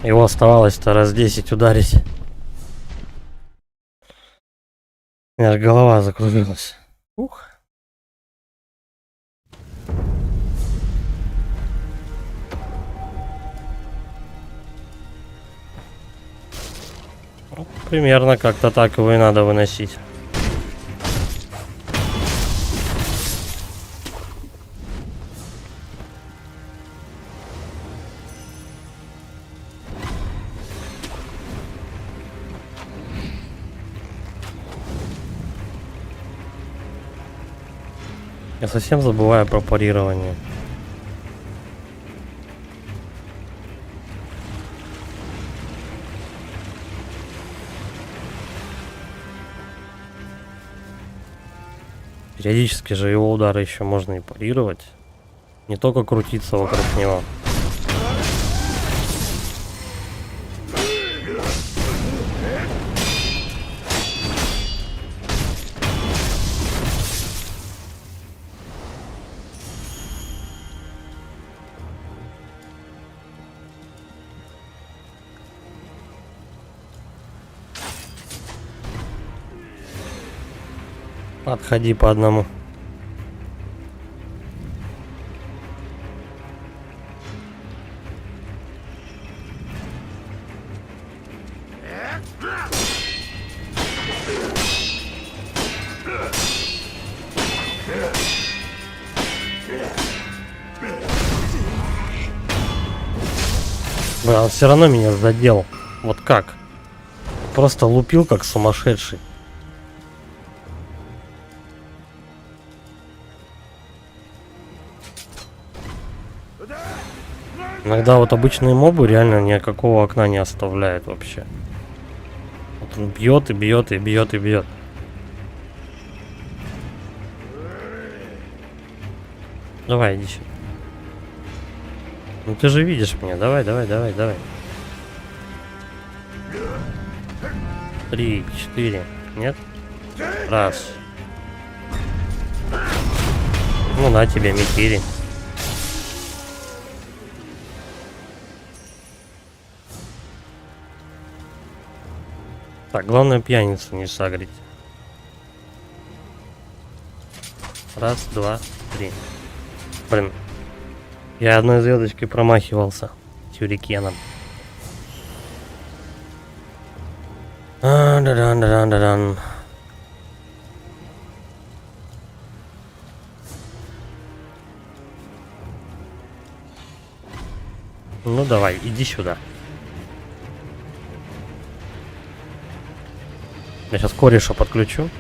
Его оставалось-то раз 10 ударить. У меня аж голова закружилась. Ух. Ну, примерно как-то так его и надо выносить. Я совсем забываю про парирование. Периодически же его удары еще можно и парировать. Не только крутиться вокруг него. Отходи по одному. Бля, он все равно меня задел. Вот как? Просто лупил как сумасшедший. Иногда вот обычные мобы реально никакого окна не оставляют вообще. Вот он бьет и бьет и бьет и бьет. Давай, иди сюда. Ну ты же видишь меня. Давай, давай, давай, давай. 3, 4. Нет? Раз. Ну на тебе, Микири. Так, главное пьяницу не сагрить. Раз, два, три. Блин. Я одной звездочкой промахивался. Тюрикеном. Да-дан-да-дан-да-дан. Ну давай, иди сюда. Я сейчас кореша подключу.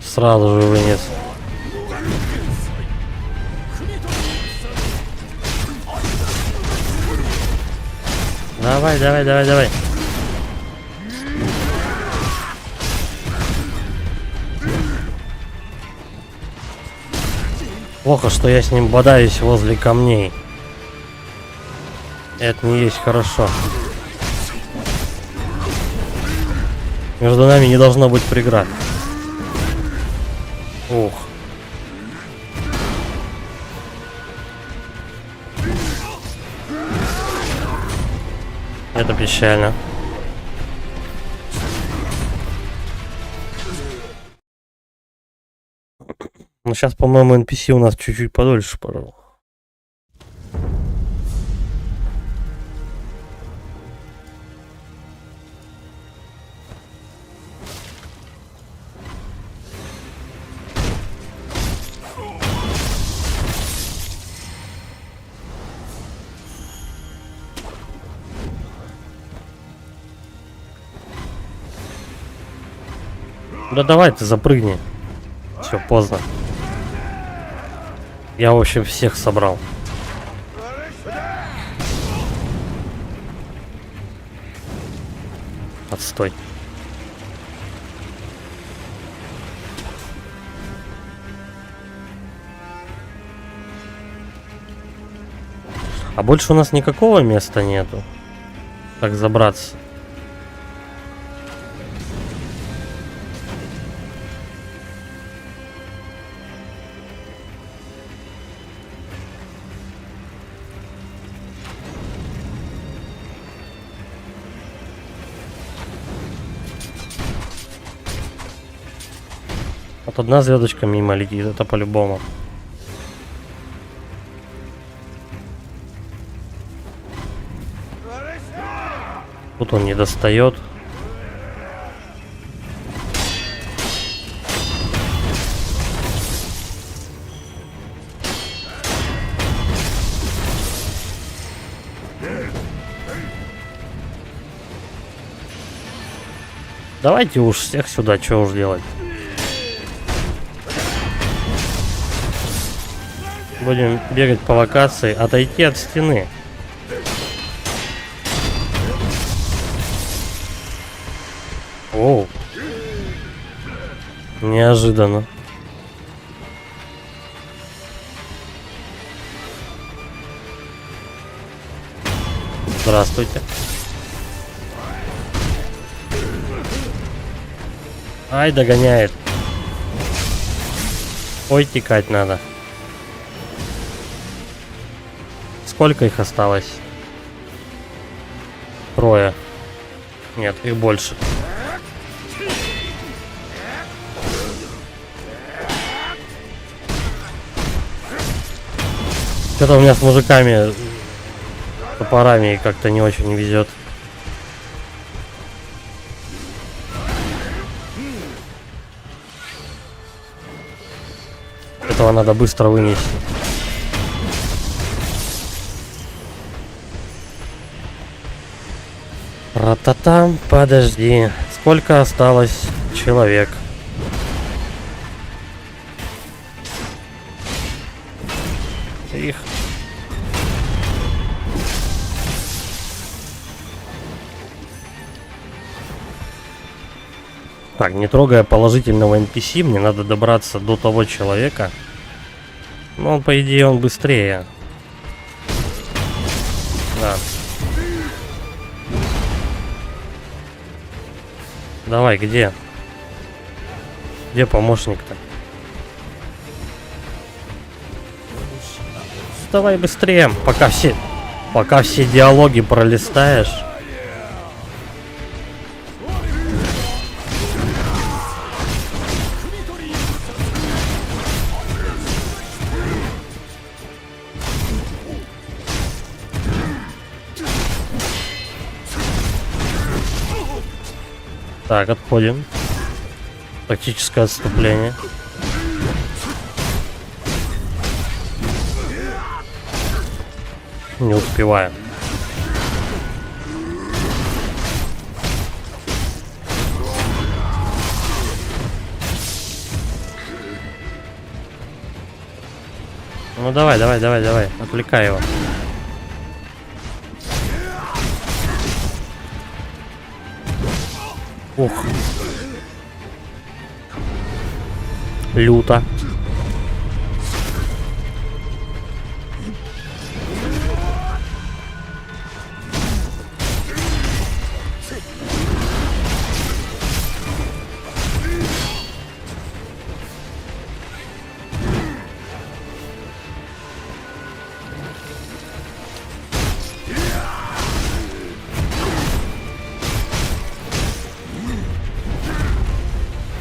Сразу же вынес. Давай, давай, давай, давай. Плохо, что я с ним бодаюсь возле камней. Это не есть хорошо. Между нами не должно быть преград. Ух. Это печально. Ну сейчас, по-моему, NPC у нас чуть-чуть подольше, пожалуй. Да давай ты запрыгни. Все, поздно. Я, в общем, всех собрал. Отстой. А больше у нас никакого места нету. Так забраться. Вот одна звездочка мимо летит, это по-любому. Тут он не достает. Давайте уж всех сюда, что уж делать. Будем бегать по локации, отойти от стены. Оу. Неожиданно. Здравствуйте. Ай, догоняет. Ой, текать надо. Сколько их осталось? Трое. Нет, их больше. Что-то у меня с мужиками, топорами как-то не очень везет. Этого надо быстро вынести. Ра-та-там, подожди. Сколько осталось человек? Их. Так, не трогая положительного NPC, мне надо добраться до того человека. Ну, по идее, он быстрее. Да. Давай, где? Где помощник-то? Давай быстрее, пока все диалоги пролистаешь. Так, отходим. Тактическое отступление. Не успеваю. Ну давай, давай, давай, давай. Отвлекай его. Ух. Люто.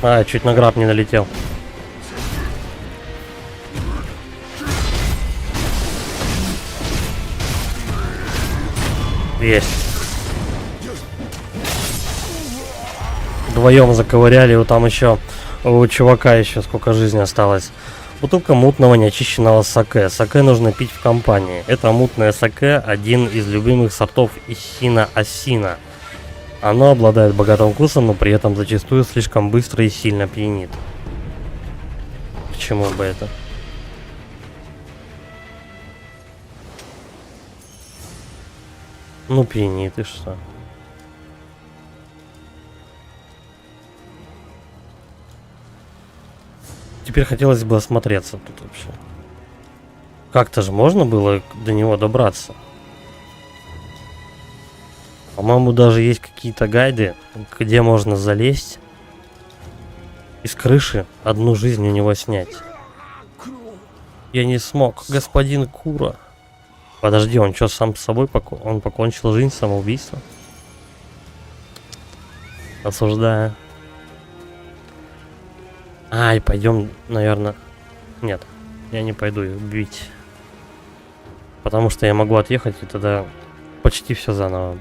А, чуть на граб не налетел. Есть. Вдвоем заковыряли, вот там еще у чувака еще сколько жизни осталось. Бутылка мутного неочищенного саке. Саке нужно пить в компании. Это мутное саке один из любимых сортов Исина Асина. Оно обладает богатым вкусом, но при этом зачастую слишком быстро и сильно пьянит. Почему бы это? Ну пьянит и что? Теперь хотелось бы осмотреться тут вообще. Как-то же можно было до него добраться? По-моему, даже есть какие-то гайды, где можно залезть и с крыши одну жизнь у него снять. Я не смог, господин Кура. Подожди, он что, сам с собой он покончил жизнь самоубийством? Осуждаю. Ай, пойдем, наверное. Нет, я не пойду их бить. Потому что я могу отъехать и тогда почти все заново.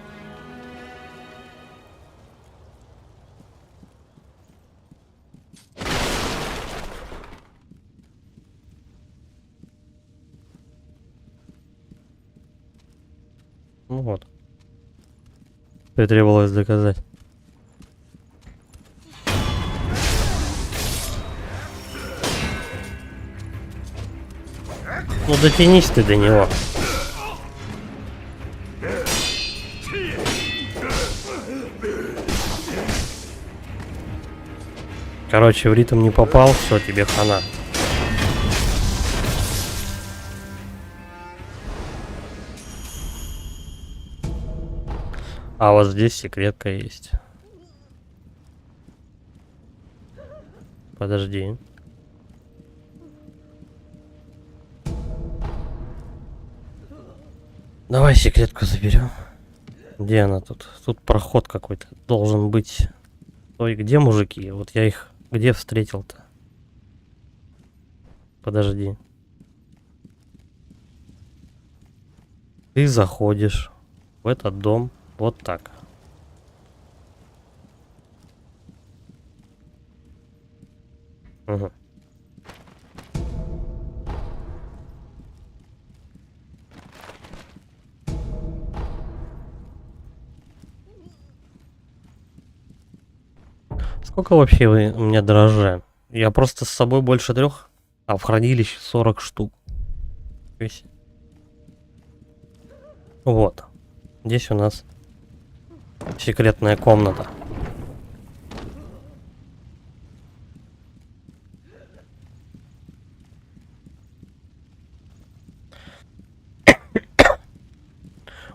Ну вот. И требовалось доказать. Ну дотянись ты до него. Короче, в ритм не попал, все, тебе хана. А вот здесь секретка есть. Подожди. Давай секретку заберем. Где она тут? Тут проход какой-то должен быть. Ой, где мужики? Вот я их где встретил-то? Подожди. Ты заходишь в этот дом вот так. Угу. Сколько вообще у меня дрожжа? Я просто с собой больше 3, а в хранилище 40 штук. Весь. Вот. Здесь у нас секретная комната.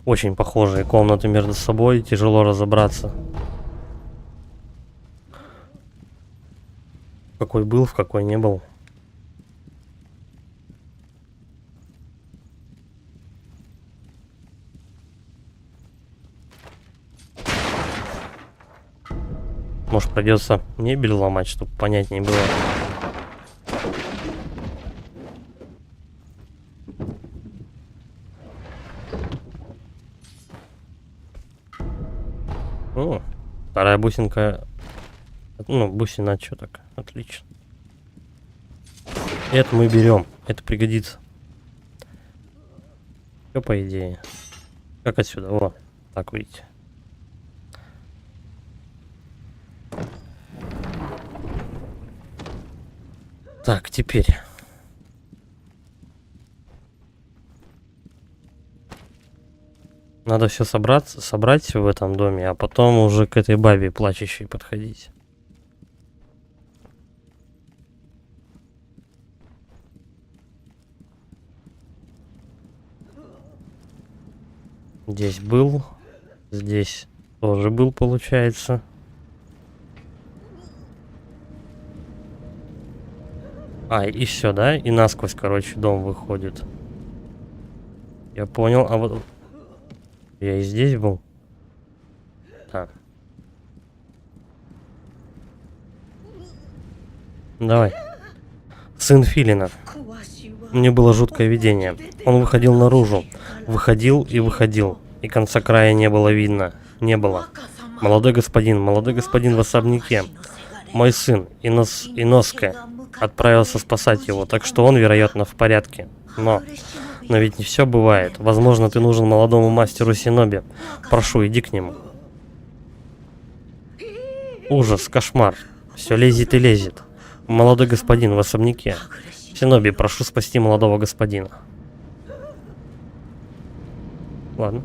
Очень похожие комнаты между собой, тяжело разобраться. В какой был, в какой не был. Может, придется мебель ломать, чтобы понятнее было. О, вторая бусинка. Ну, бусина что так? Отлично. Это мы берем. Это пригодится. Все по идее. Как отсюда? О, так выйти. Так, теперь. Надо все собрать в этом доме, а потом уже к этой бабе плачущей подходить. Здесь был. Здесь тоже был, получается. А, и все, да? И насквозь, короче, дом выходит. Я понял, а вот... Я и здесь был. Так. Давай. Сын Филина. Мне было жуткое видение. Он выходил наружу. Выходил и выходил. И конца края не было видно. Не было. Молодой господин в особняке. Мой сын, Иноске, отправился спасать его, так что он, вероятно, в порядке. Но ведь не все бывает. Возможно, ты нужен молодому мастеру Синоби. Прошу, иди к нему. Ужас, кошмар. Все лезет и лезет. Молодой господин в особняке. Синоби, прошу спасти молодого господина. Ладно.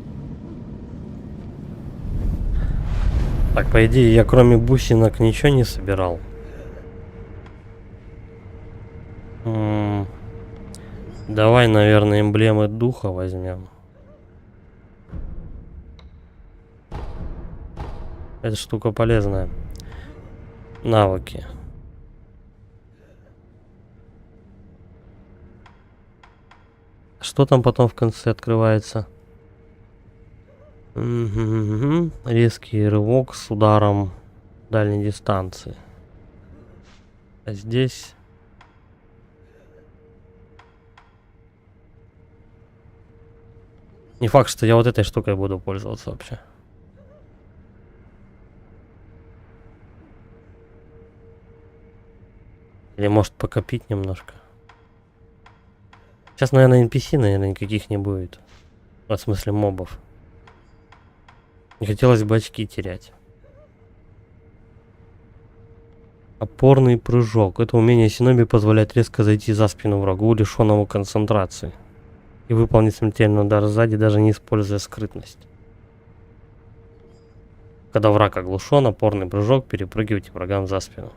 Так, по идее, я кроме бусинок ничего не собирал. Давай, наверное, эмблемы духа возьмем. Эта штука полезная. Навыки. Что там потом в конце открывается? Резкий рывок с ударом дальней дистанции. А здесь... Не факт, что я вот этой штукой буду пользоваться вообще. Или может покопить немножко. Сейчас, наверное, NPC, никаких не будет. В смысле мобов. Не хотелось бы очки терять. Опорный прыжок. Это умение Синоби позволяет резко зайти за спину врагу, лишенному концентрации. И выполнить смертельный удар сзади, даже не используя скрытность. Когда враг оглушен, опорный прыжок, перепрыгивайте врагам за спину.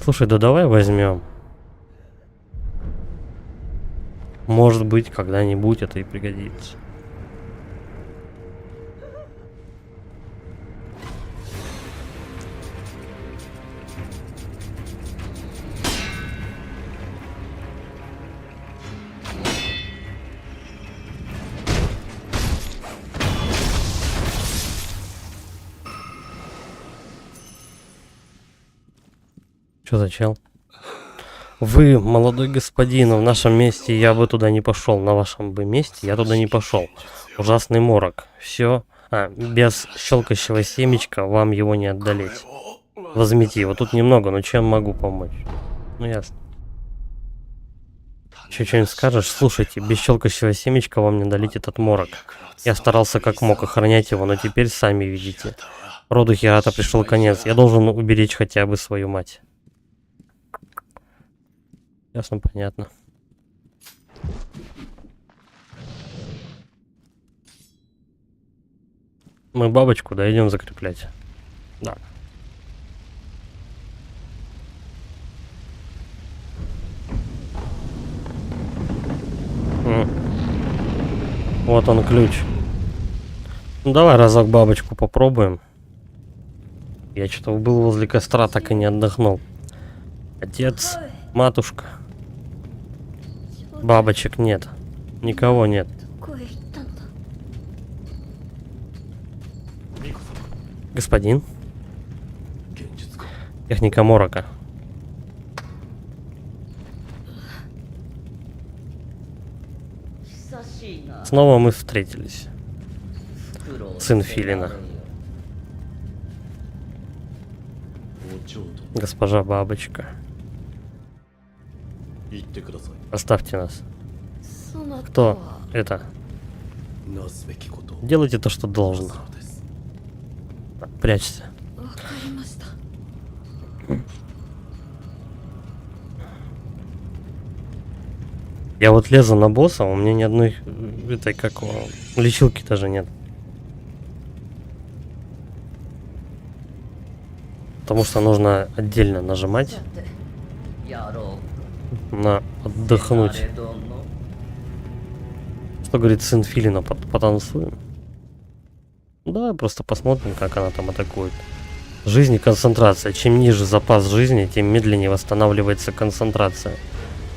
Слушай, да давай возьмем. Может быть, когда-нибудь это и пригодится. Что за чел? Вы, молодой господин, в нашем месте я бы туда не пошел. На вашем бы месте я туда не пошел. Ужасный морок. Все. Без щелкающего семечка вам его не отдалить. Возьмите его. Тут немного, но чем могу помочь? Ну ясно. Еще что-нибудь скажешь? Слушайте, без щелкающего семечка вам не отдалить этот морок. Я старался как мог охранять его, но теперь сами видите. Роду Хирата пришел конец. Я должен уберечь хотя бы свою мать. Ясно, понятно. Мы бабочку, да, идем закреплять. Да. Вот он ключ. Ну давай разок бабочку попробуем. Я что-то был возле костра, так и не отдохнул. Отец, матушка. Бабочек нет. Никого нет. Господин. Техника морока. Снова мы встретились. Сын Филина. Госпожа Бабочка. 言ってください。 Оставьте нас. そなた Кто は это? なすべきことを Делайте то, что должно. そうです。 Прячься. わかりました。 Я вот лезу на босса, у меня ни одной этой, как его, лечилки даже нет. Потому что нужно отдельно нажимать さてやろ на う отдохнуть. 誰どの Что говорит сын Филина, потанцуем? Да, просто посмотрим, как она там атакует. Жизнь и концентрация. Чем ниже запас жизни, тем медленнее восстанавливается концентрация.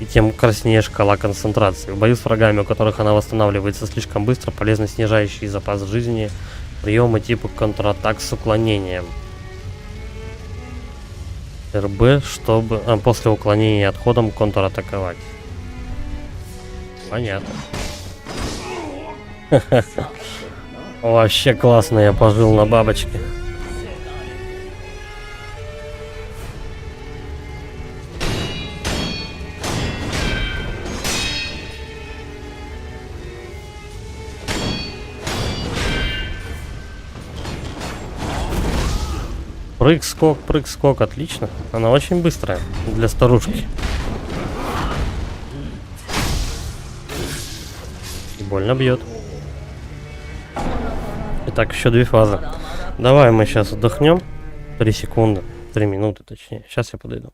И тем краснее шкала концентрации. В бою с врагами, у которых она восстанавливается слишком быстро, полезны снижающие запас жизни приемы типа контратак с уклонением. РБ, чтобы после уклонения и отходом контратаковать. Понятно. Вообще классно, я пожил на бабочке. Прыг-скок, отлично. Она очень быстрая для старушки. И больно бьет. Итак, еще 2 фазы. Давай мы сейчас отдохнем. 3 секунды. 3 минуты, точнее. Сейчас я подойду.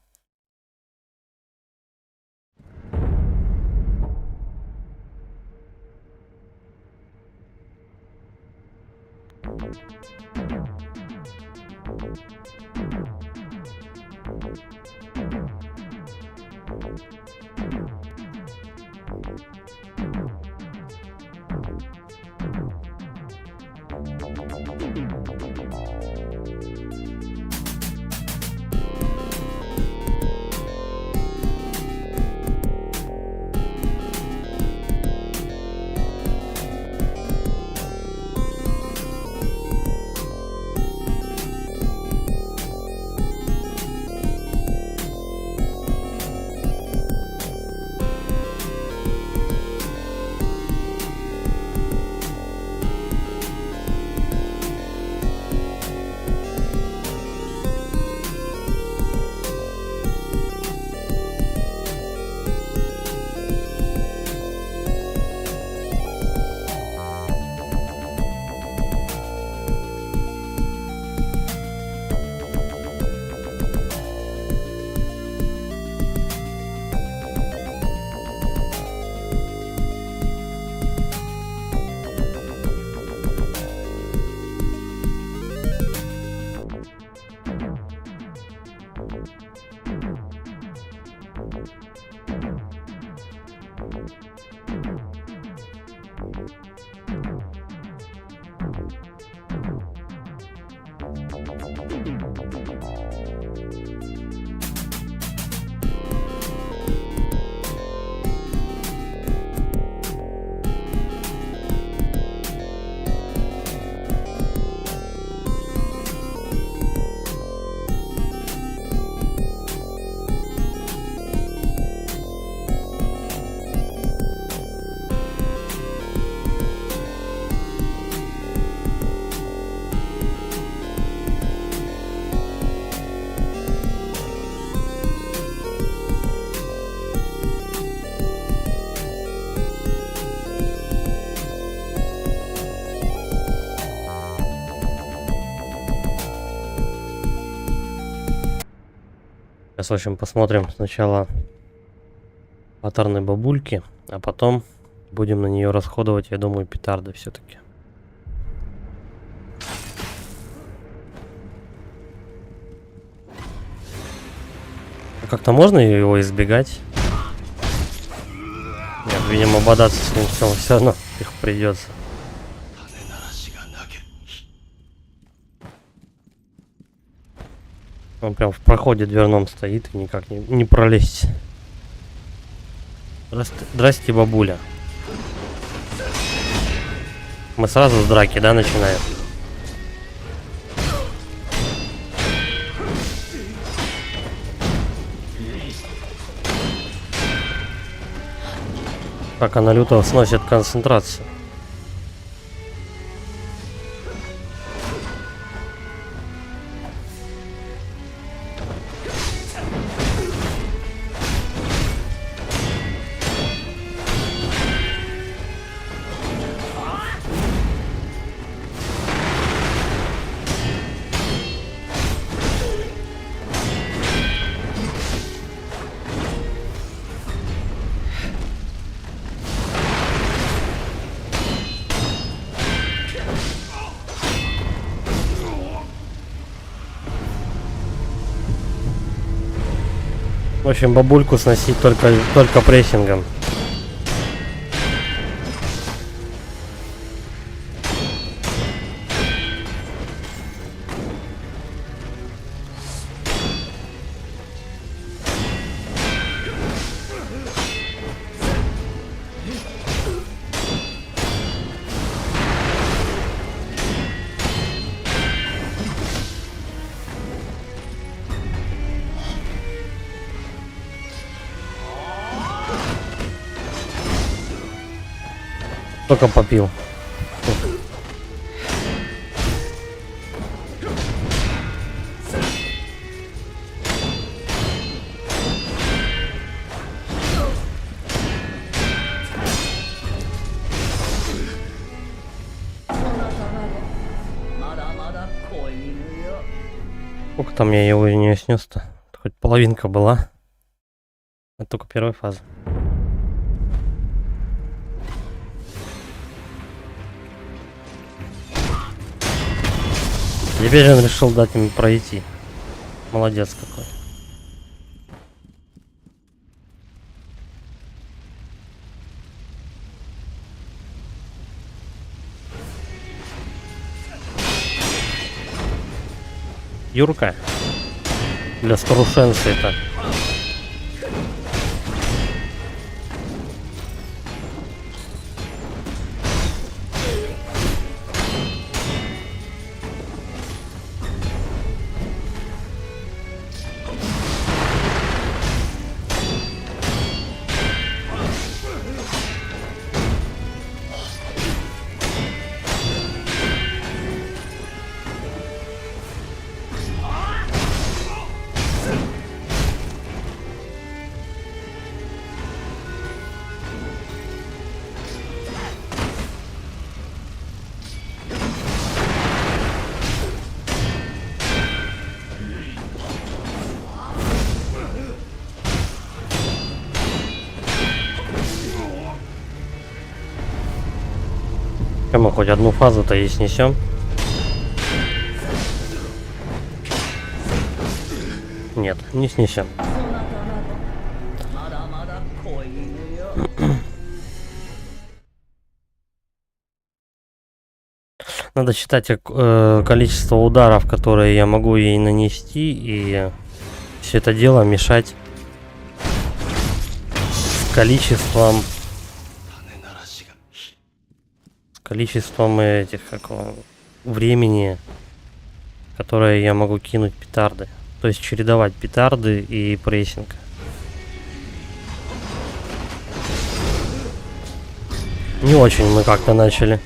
Сейчас, в общем, посмотрим сначала паттерны бабульки, а потом будем на нее расходовать, я думаю, петарды все-таки. Как-то можно его избегать? Нет, видимо, бодаться с ним все равно их придется. Он прям в проходе дверном стоит и никак не пролезть. Здрасте, бабуля. Мы сразу с драки, да, начинаем? Как она люто сносит концентрацию. В общем, бабульку сносить только прессингом. Только попил. Сколько там я его не снес-то? Хоть половинка была. Это только первая фаза. Теперь он решил дать им пройти. Молодец какой. Юрка. Для старушенца это. Мы хоть одну фазу-то и снесем. Нет, не снесем. Надо считать количество ударов, которые я могу ей нанести, и все это дело мешать с количеством этих времени, которое я могу кинуть петарды. То есть чередовать петарды и прессинг. Не очень мы как-то начали.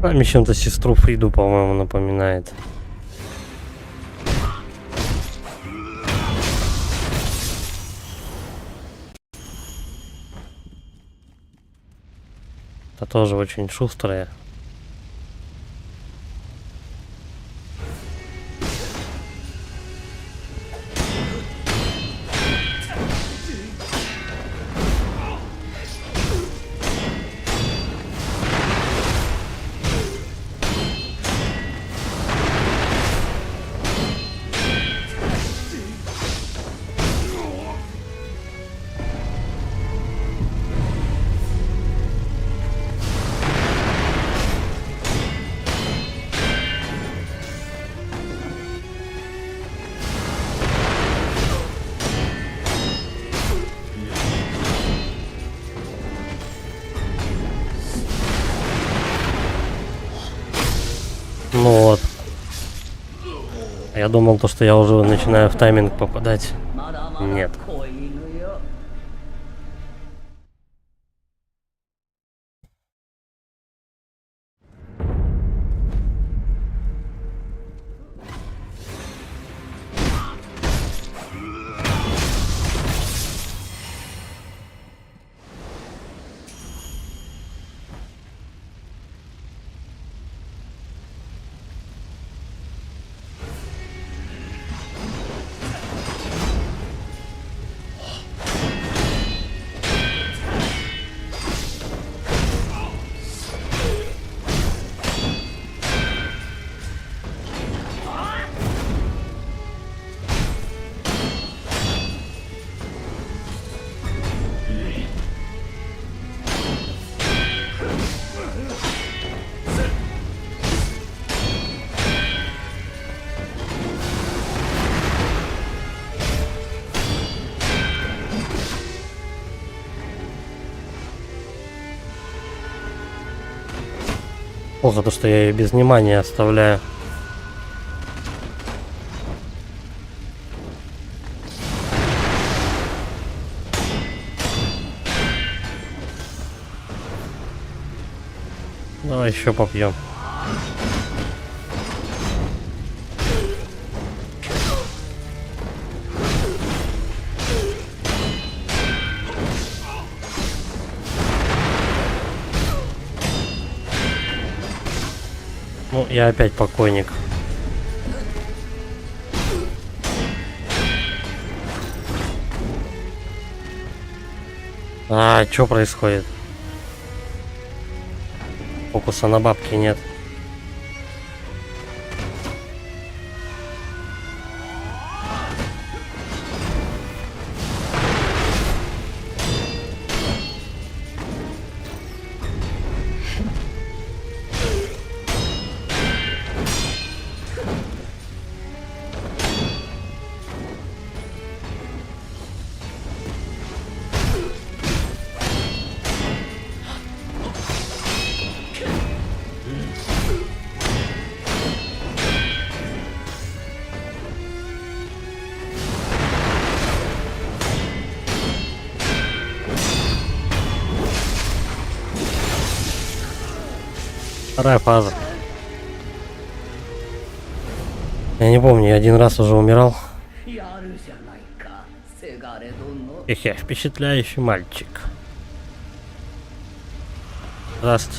Мне чем-то сестру Фриду, по-моему, напоминает. Это тоже очень шустрая. Я думал, то, что я уже начинаю в тайминг попадать. まだま Нет. だ子犬よ。 Плохо то, что я ее без внимания оставляю. Давай еще попьем. Ну, я опять покойник. А, что происходит? Фокуса на бабке нет. Вторая фаза. Я не помню, я один раз уже умирал. やるじゃないか、せがれ殿の。 Эхе, впечатляющий мальчик. Здравствуйте.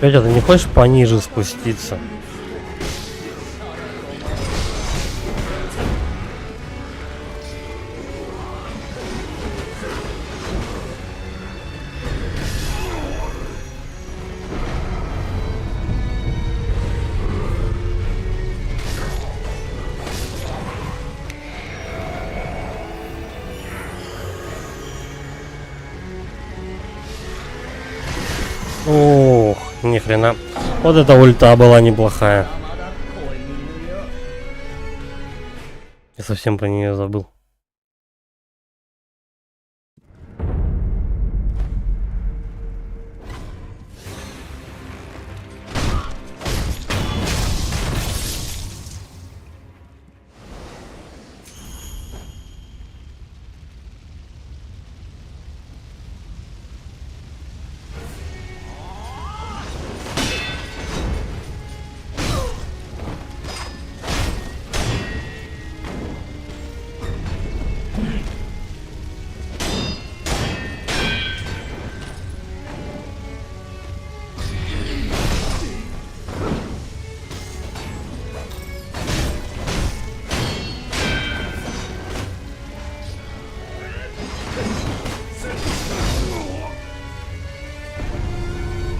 Петя, ты не хочешь пониже спуститься? Ох, ни хрена. Вот эта ульта была неплохая. まだ子犬よ。 Я совсем про нее забыл.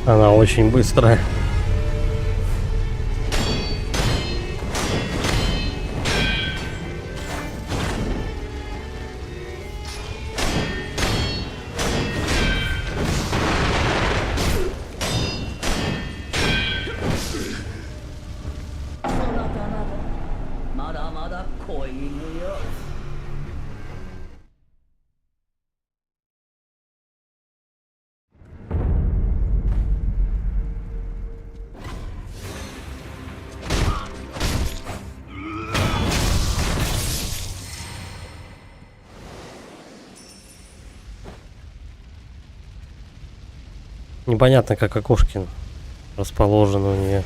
Она очень быстрая. Непонятно, как окошки расположены у нее.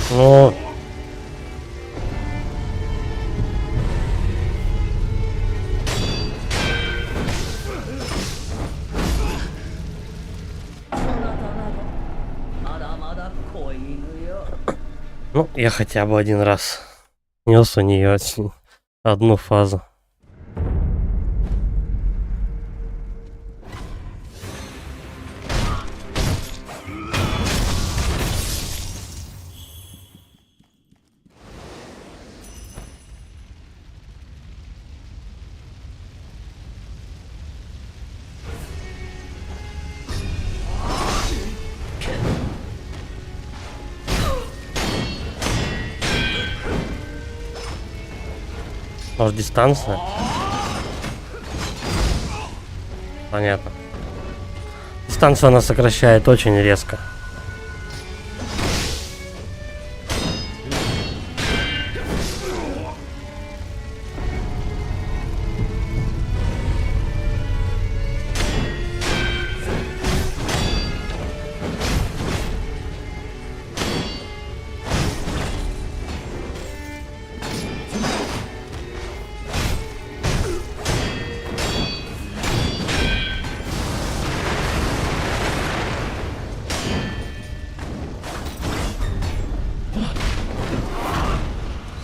Ну, ну, я хотя бы один раз нес у нее одну фазу. Может, дистанция? Понятно. Дистанцию она сокращает очень резко.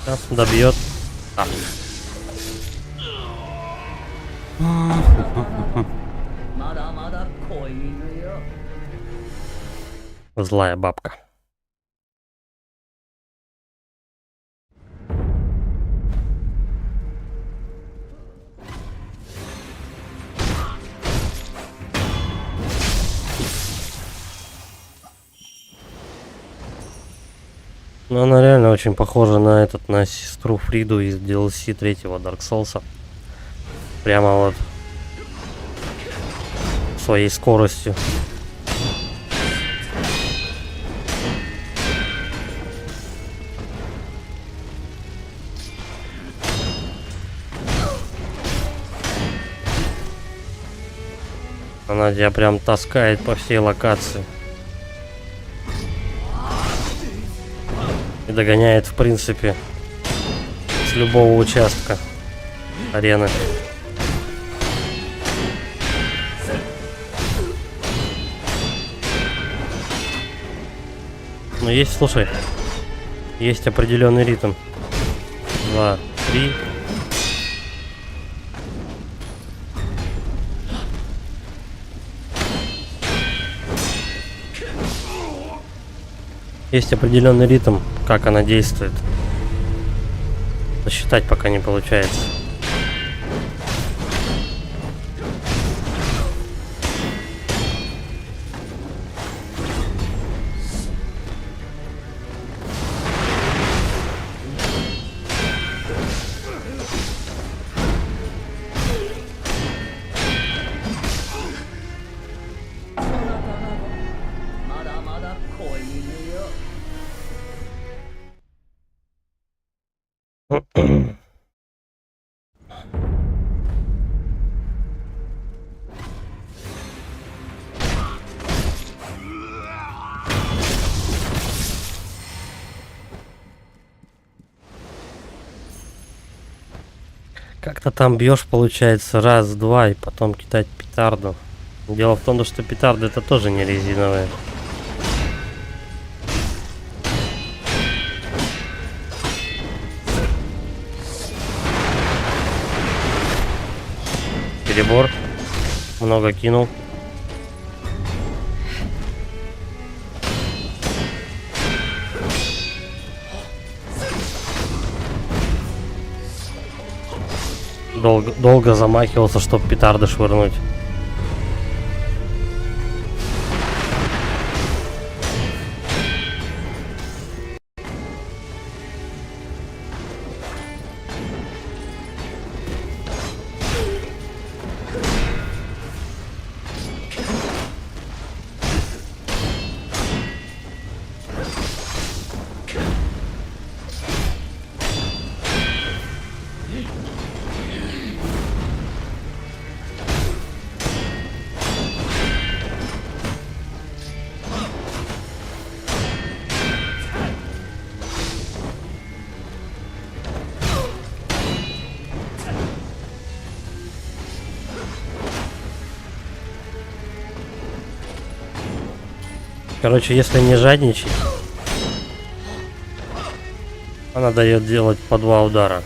Сейчас добьет. А. Злая бабка. Ну, она реально очень похожа на сестру Фриду из DLC третьего Dark Souls. Прямо вот своей скоростью. Она тебя прям таскает по всей локации. И догоняет, в принципе, с любого участка арены. Но есть, слушай, есть определенный ритм. 2, 3. Есть определенный ритм, как она действует. Посчитать пока не получается. Как-то там бьешь, получается, раз, два, и потом кидать петарду. Дело в том, что петарды это тоже не резиновые. Перебор. Много кинул. долго замахивался, чтобы петарды швырнуть. Короче, если не жадничать, она дает делать по 2 удара.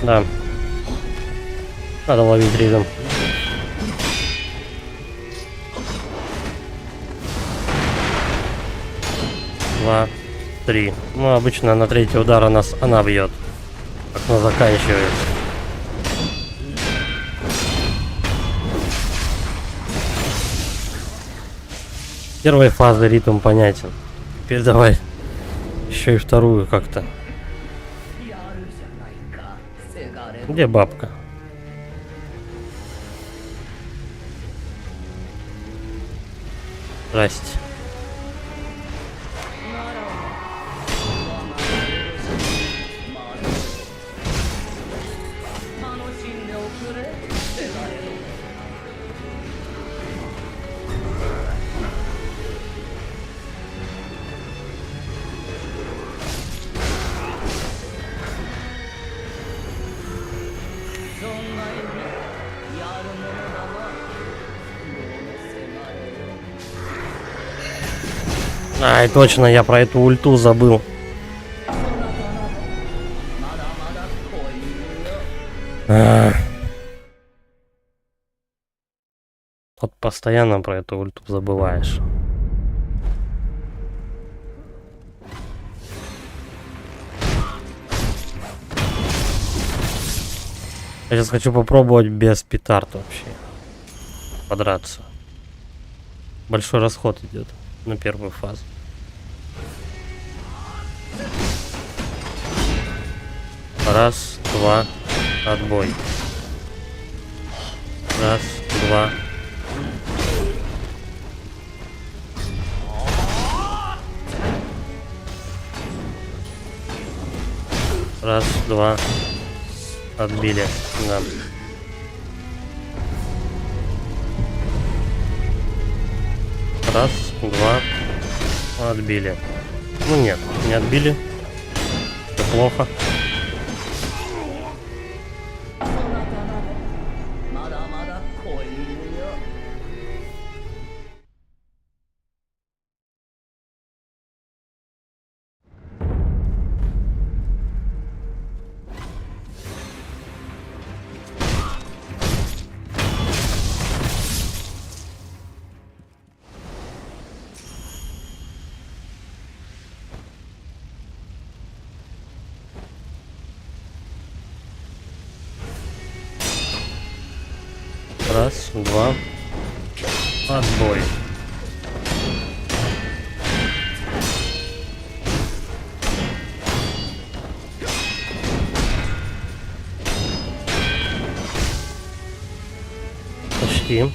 Да. Надо ловить ритм. Два, три. Ну, обычно на 3-й удар она бьет. Как она заканчивается. Первой фазы ритм понятен. Теперь давай еще и вторую как-то. Где бабка? Здрасте. Ай, точно, я про эту ульту забыл. Вот постоянно про эту ульту забываешь. Я сейчас хочу попробовать без петард вообще подраться. Большой расход идет на первую фазу. Раз, два, отбой. Раз, два. Раз, два. Отбили. Да. Раз, два. Отбили. Ну нет, не отбили. Это плохо. Раз, два. Отбой. Почти.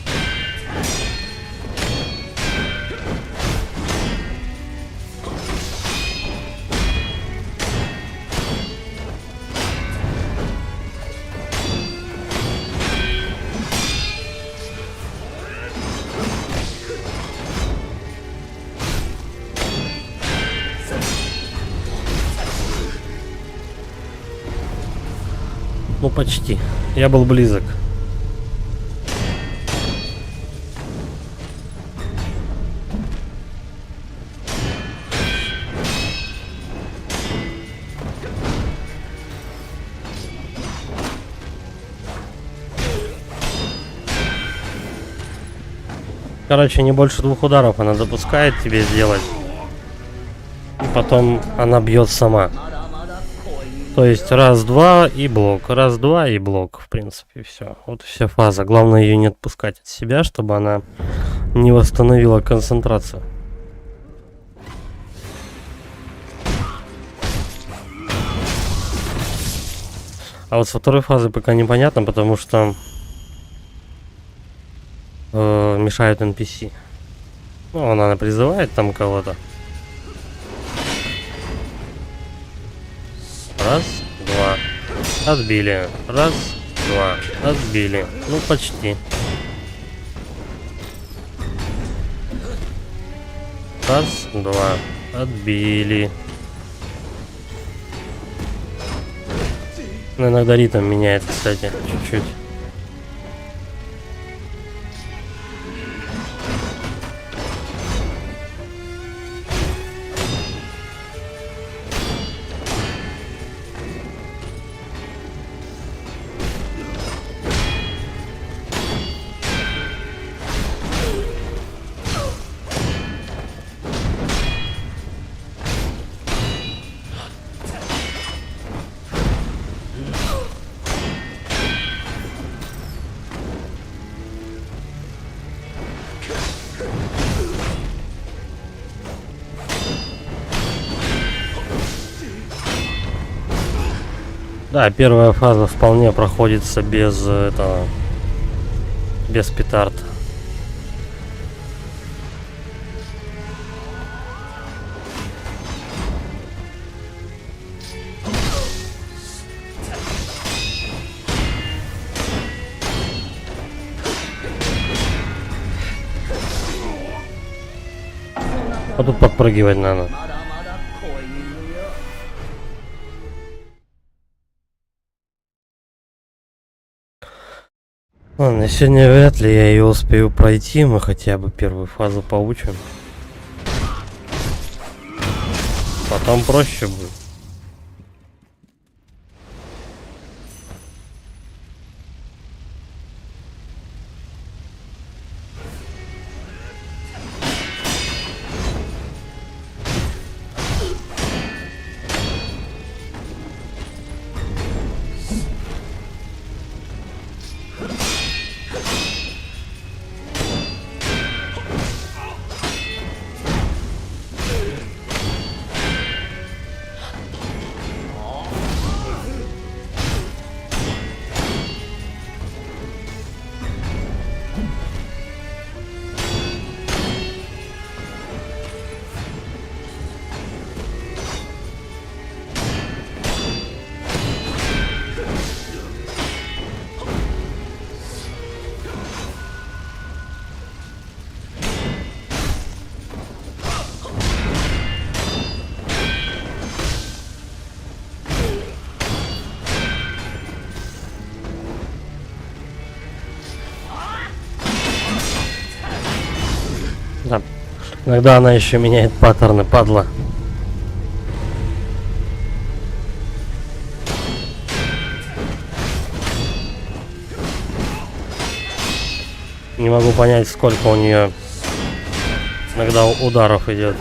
Ну, почти. Я был близок. Короче, не больше 2 ударов она допускает тебе сделать. И потом она бьет сама. То есть раз-два и блок. Раз-два и блок. В принципе, все. Вот вся фаза. Главное ее не отпускать от себя, чтобы она не восстановила концентрацию. А вот со второй фазы пока непонятно, потому что мешают NPC. Ну, она призывает там кого-то. Раз, два. Отбили. Раз, два. Отбили. Ну, почти. Раз, два. Отбили. Ну, иногда ритм меняет, кстати, чуть-чуть. Да, первая фаза вполне проходится без этого, без петард. А тут подпрыгивать надо. Ладно, сегодня вряд ли я ее успею пройти, мы хотя бы первую фазу поучим. Потом проще будет. Да. Иногда она еще меняет паттерны, падла. Не могу понять, сколько у нее иногда ударов идет.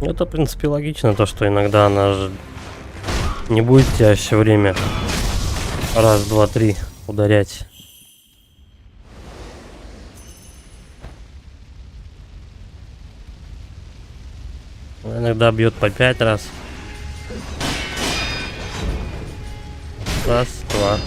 Это, в принципе, логично, то, что иногда она же не будет тебя все время раз, два, три ударять. Иногда бьет по 5 раз. Раз, два.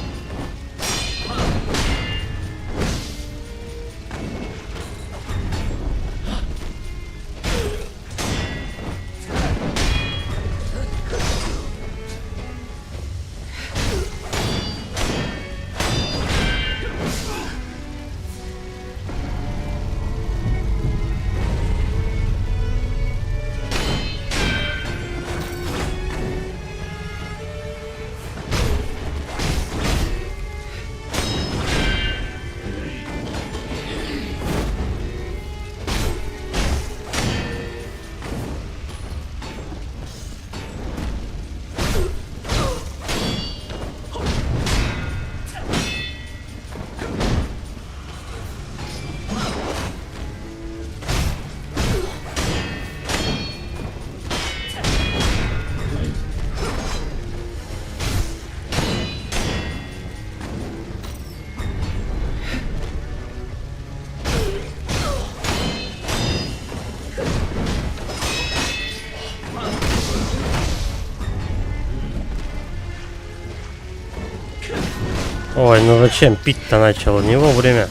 Ой, ну зачем пить-то начал? Не вовремя.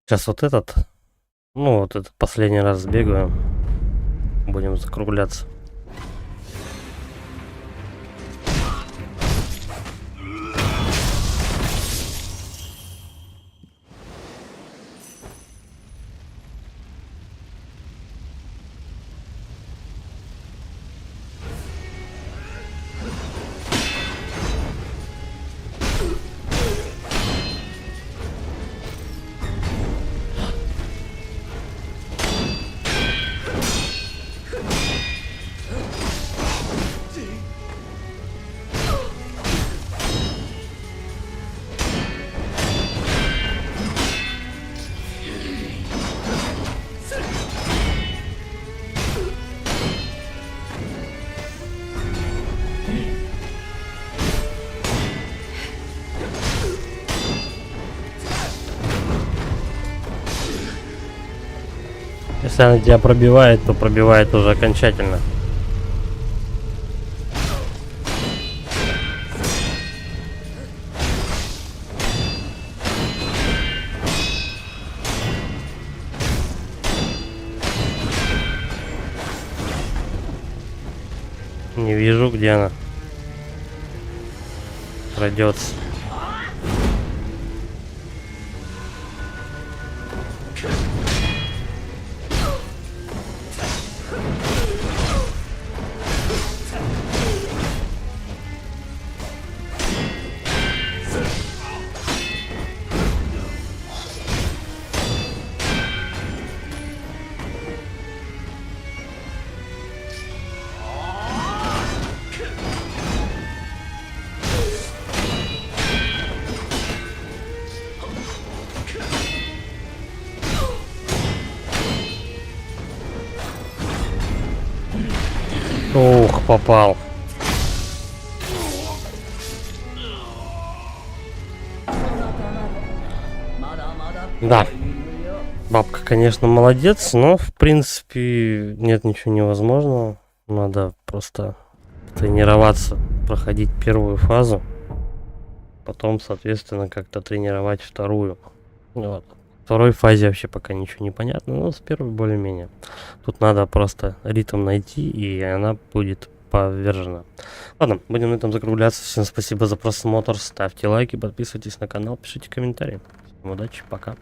Сейчас вот этот, ну вот этот последний раз сбегаю, будем закругляться. Если она тебя пробивает, то пробивает уже окончательно. Не вижу, где она пройдется. Ух, попал. Да. Бабка, конечно, молодец, но, в принципе, нет ничего невозможного. Надо просто тренироваться, проходить первую фазу. Потом, соответственно, как-то тренировать вторую. Вот. В второй фазе вообще пока ничего не понятно, но с первой более-менее. Тут надо просто ритм найти, и она будет повержена. Ладно, будем на этом закругляться. Всем спасибо за просмотр. Ставьте лайки, подписывайтесь на канал, пишите комментарии. Всем удачи, пока.